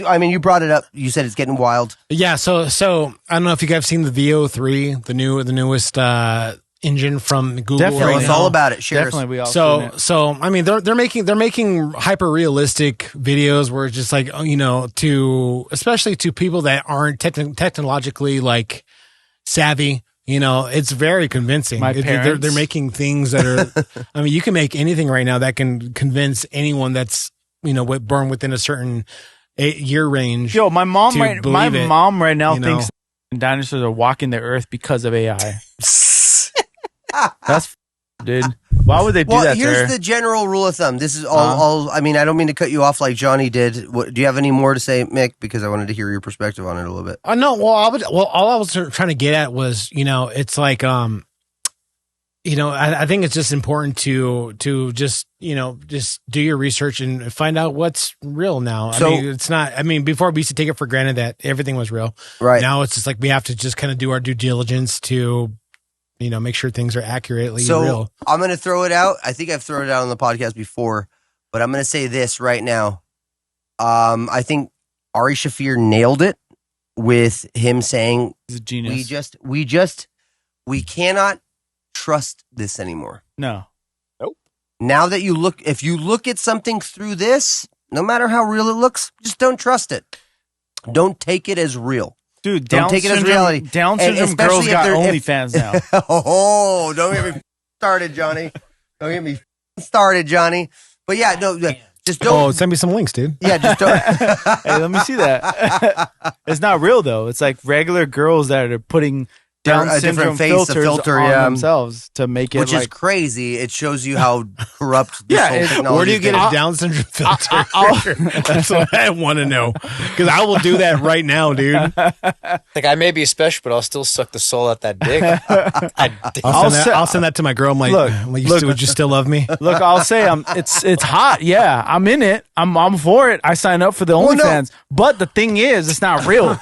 I mean, you brought it up. You said it's getting wild. Yeah, so I don't know if you guys have seen the VO3, the newest engine from Google. Definitely. Tell right us now. all about it. Share us. Definitely, we all seen it. So I mean, they're making hyper realistic videos where it's just like, you know, to especially to people that aren't technologically like savvy. You know, it's very convincing. My parents. They're making things that are. I mean, you can make anything right now that can convince anyone that's, you know, born within a certain year range. Yo, my mom to right believe it, mom right now you know? thinks dinosaurs are walking the earth because of AI. That's dude. Why would they do Well, that to her? here's the general rule of thumb. This is all. I mean, I don't mean to cut you off like Johnny did. Do you have any more to say, Mick? Because I wanted to hear your perspective on it a little bit. No, well, all I was trying to get at was, you know, it's like, you know, I think it's just important to just, you know, just do your research and find out what's real now. So- I mean, it's not. I mean, before we used to take it for granted that everything was real. Right. Now it's just like we have to just kind of do our due diligence to, you know, make sure things are accurately So real. I'm going to throw it out. I think I've thrown it out on the podcast before, but I'm going to say this right now. I think Ari Shaffir nailed it with him saying He's a genius. we cannot trust this anymore. No. Now that if you look at something through this, no matter how real it looks, just don't trust it. Don't take it as real. Dude, Don't Down take it as syndrome, reality. Down And syndrome especially girls if got they're- OnlyFans now. Oh, don't get me started, Johnny. Don't get me started, Johnny. But yeah, no, just don't. Oh, send me some links, dude. Yeah, just don't. Hey, let me see that. It's not real though. It's like regular girls that are putting Down A syndrome different face, a filters filter, on yeah. themselves to make it Which like is crazy. It shows you how corrupt this Yeah, whole it's- technology Where do you is get getting. a Down syndrome filter? That's what I want to know. Because I will do that right now, dude. Like, I may be special, but I'll still suck the soul out that dick. I'll send that to my girl. I'm like, Look, would you still love me? Look, I'll say it's hot. Yeah, I'm in it. I'm for it. I signed up for the Well, no. OnlyFans. But the thing is, it's not real.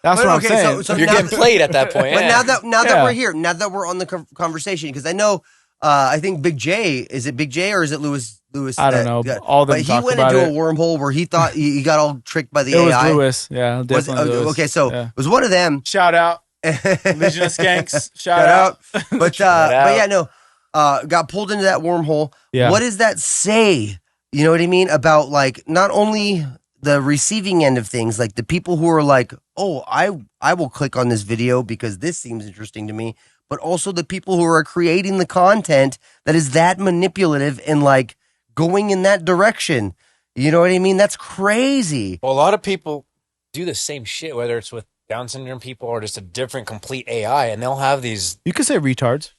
That's But what I'm okay, saying. so You're now getting played at that point. But yeah. now that Yeah. we're here, now that we're on the conversation, because I know, I think Big J, is it Big J or is it Lewis? I don't know. All of them But he talk went about into it. a wormhole where he thought he got all tricked by the It was AI. Lewis. Yeah, Was- definitely Lewis. okay, so Yeah. it was one of them. Shout out. Legion of Skanks. Shout Shout out. out. But yeah, no, got pulled into that wormhole. Yeah. What does that say? You know what I mean? About like not only the receiving end of things, like the people who are like, oh, I will click on this video because this seems interesting to me, but also the people who are creating the content that is that manipulative and like going in that direction. You know what I mean? That's crazy. Well, a lot of people do the same shit, whether it's with Down syndrome people or just a different complete AI, and they'll have these You could say retards.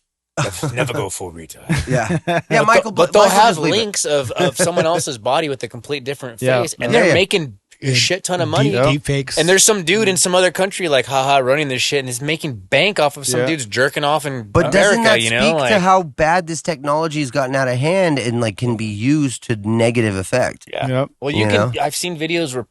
never go full retard. Yeah, Michael. But they'll Michael have just leave it. links of someone else's body with a complete different Yeah. face, and Yeah, they're yeah. making a shit ton of money. Deep fakes. And there's some dude in some other country like haha running this shit and is making bank off of some Yeah. dudes jerking off in But doesn't America, that you speak know? to Like, how bad this technology has gotten out of hand and like can be used to negative effect? yeah. Yep. Well, you You can. know? I've seen videos where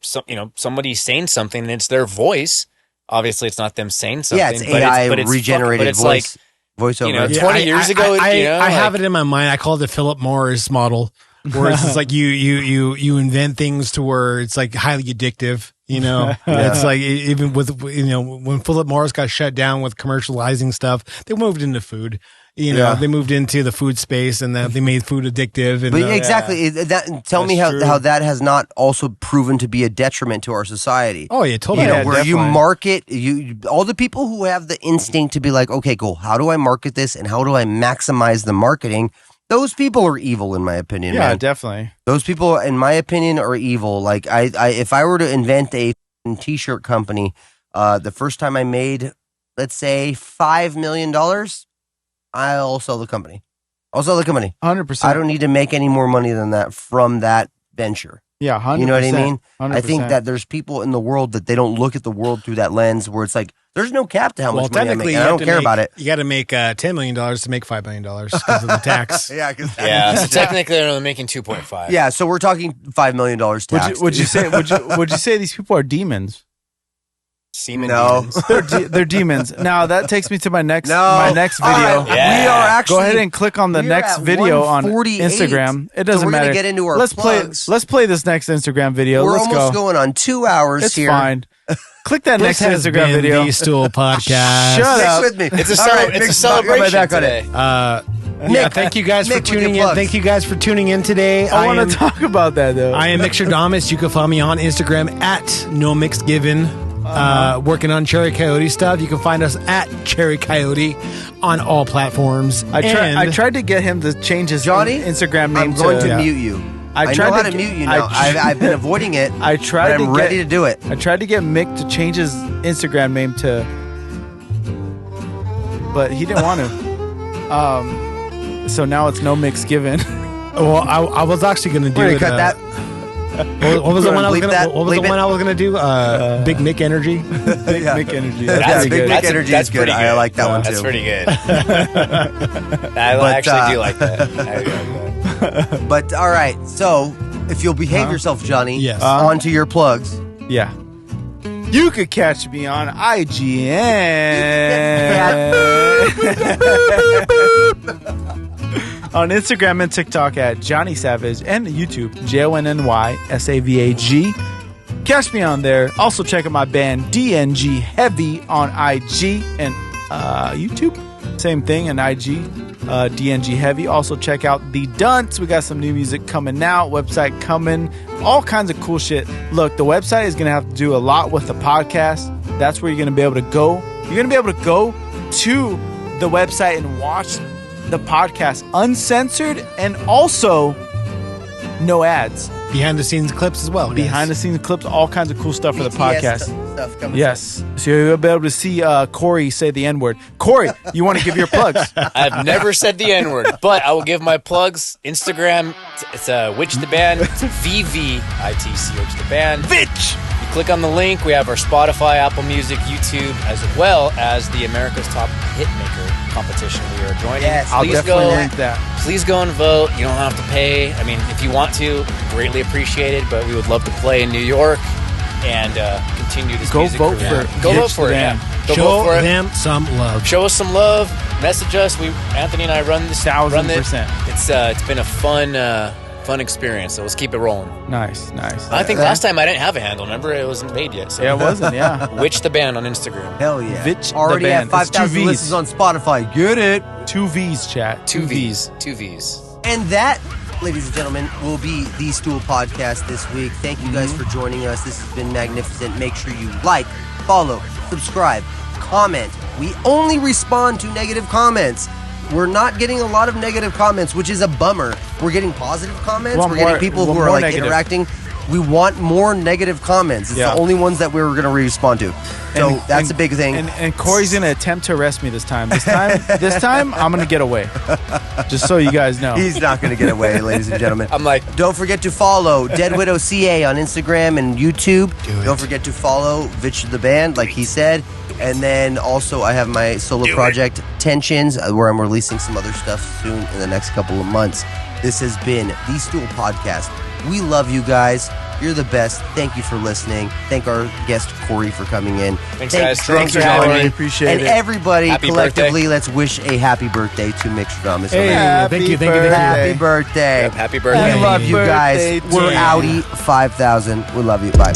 somebody's saying something and it's their voice. Obviously, it's not them saying something. Yeah, it's but AI but it's regenerated but it's voice, voiceover. you know, Yeah, 20 years ago, I you know, have like- it in my mind. I call it the Philip Morris model, where it's just like you invent things to where it's like highly addictive. You know, it's like even with when Philip Morris got shut down with commercializing stuff, they moved into food. You know, they moved into the food space and they made food addictive. And, but exactly, tell me how that has not also proven to be a detriment to our society. Oh yeah, totally. You know, where definitely. you market, all the people who have the instinct to be like, okay, cool, how do I market this and how do I maximize the marketing? Those people are evil, in my opinion. Yeah, man. definitely. Those people, in my opinion, are evil. Like if I were to invent a t-shirt company, the first time I made, let's say, $5 million. I'll sell the company. 100%. I don't need to make any more money than that from that venture. Yeah, 100%. You know what I mean? 100%. I think that there's people in the world that they don't look at the world through that lens where it's like, there's no cap to how much money I make. I don't care about it. You got to make $10 million to make $5 million because of the tax. Yeah, so technically they're only making 2.5. Yeah, so we're talking $5 million tax. Would you say these people are demons? Semen no, demons. They're demons. Now that takes me to my next video. Right. Yeah. We are actually. Go ahead and click on the next video on Instagram. It doesn't matter. Gonna get into our let's plugs. play this next Instagram video. We're let's almost go. going on 2 hours It's here. fine. Click that next Instagram video. Thee Stool Podcast. Shut up. with me. It's a celebration today. Mick, thank you guys for tuning in. Thank you guys for tuning in today. I want to talk about that though. I am Mickstradamus. You can follow me on Instagram at No Mix Given. Working on Cherry Coyote stuff. You can find us at Cherry Coyote on all platforms. I tried to get him to change his Johnny, Instagram name. I'm going to mute you. I know how to mute you now. I've been avoiding it. I'm ready to do it. I tried to get Mick to change his Instagram name to, but he didn't want to. So now it's No Mix Given. Well, I was actually going to do it. Cut that. What was the one I was gonna do? Big Mick Energy. Big Mick Energy. Big Mick Energy is good. I like that one too. That's pretty good. I actually do like that. But all right, so if you'll behave yourself, Johnny, yes. On to your plugs. Yeah. You could catch me on IGN. On Instagram and TikTok at JonnySavag and YouTube, JonnySavag. Catch me on there. Also check out my band DNG Heavy on IG and YouTube. Same thing on IG, DNG Heavy. Also check out the Dunce. We got some new music coming out. Website coming. All kinds of cool shit. Look, the website is going to have to do a lot with the podcast. That's where you're going to be able to go. You're going to be able to go to the website and watch the podcast uncensored and also no ads. Behind the scenes clips as well. Behind the scenes clips, all kinds of cool stuff for the podcast. Stuff coming yes. So you'll be able to see Corey say the N-word. Corey, you want to give your plugs? I've never said the N-word, but I will give my plugs. Instagram, it's Witch the Band. It's VVITCH, Witch the Band. VVITCH! You click on the link. We have our Spotify, Apple Music, YouTube, as well as the America's Top Hitmaker competition we are joining. Yes, I'll definitely link that. Please go and vote. You don't have to pay. I mean, if you want to, greatly appreciated, but we would love to play in New York and continue this music career. Go vote for it. Yeah. Go Show vote for them some love. Show us some love. Message us. Anthony and I run this. 1,000%. It's been a fun experience. So let's keep it rolling. Nice. I think last time I didn't have a handle. Remember, it wasn't made yet. So. Yeah, it wasn't. Yeah. Witch the Band on Instagram. Hell yeah. VVITCH already the band. have 5,000 listens on Spotify. Get it? 2 V's, chat. 2 V's. 2 V's. And that, ladies and gentlemen, will be Thee Stool Podcast this week. Thank you guys for joining us. This has been magnificent. Make sure you like, follow, subscribe, comment. We only respond to negative comments. We're not getting a lot of negative comments, which is a bummer. We're getting positive comments. We're getting people who are like negative. Interacting. We want more negative comments. It's the only ones that we're going to respond to. So that's a big thing. And Corey's going to attempt to arrest me this time. This time, I'm going to get away. Just so you guys know. He's not going to get away, ladies and gentlemen. I'm like, don't forget to follow Dead Widow CA on Instagram and YouTube. Don't forget to follow VVITCH the Band, like he said. And then also I have my solo project, Tensions, where I'm releasing some other stuff soon in the next couple of months. This has been Thee Stool Podcast. We love you guys. You're the best. Thank you for listening. Thank our guest, Corey, for coming in. Thanks, guys. Thanks for having me. Appreciate it. And everybody, happy collectively, birthday. Let's wish a happy birthday to Mickstradamus. Hey, thank you. Happy birthday. Happy birthday. We love you guys. We're Audi 5000. We love you. Bye.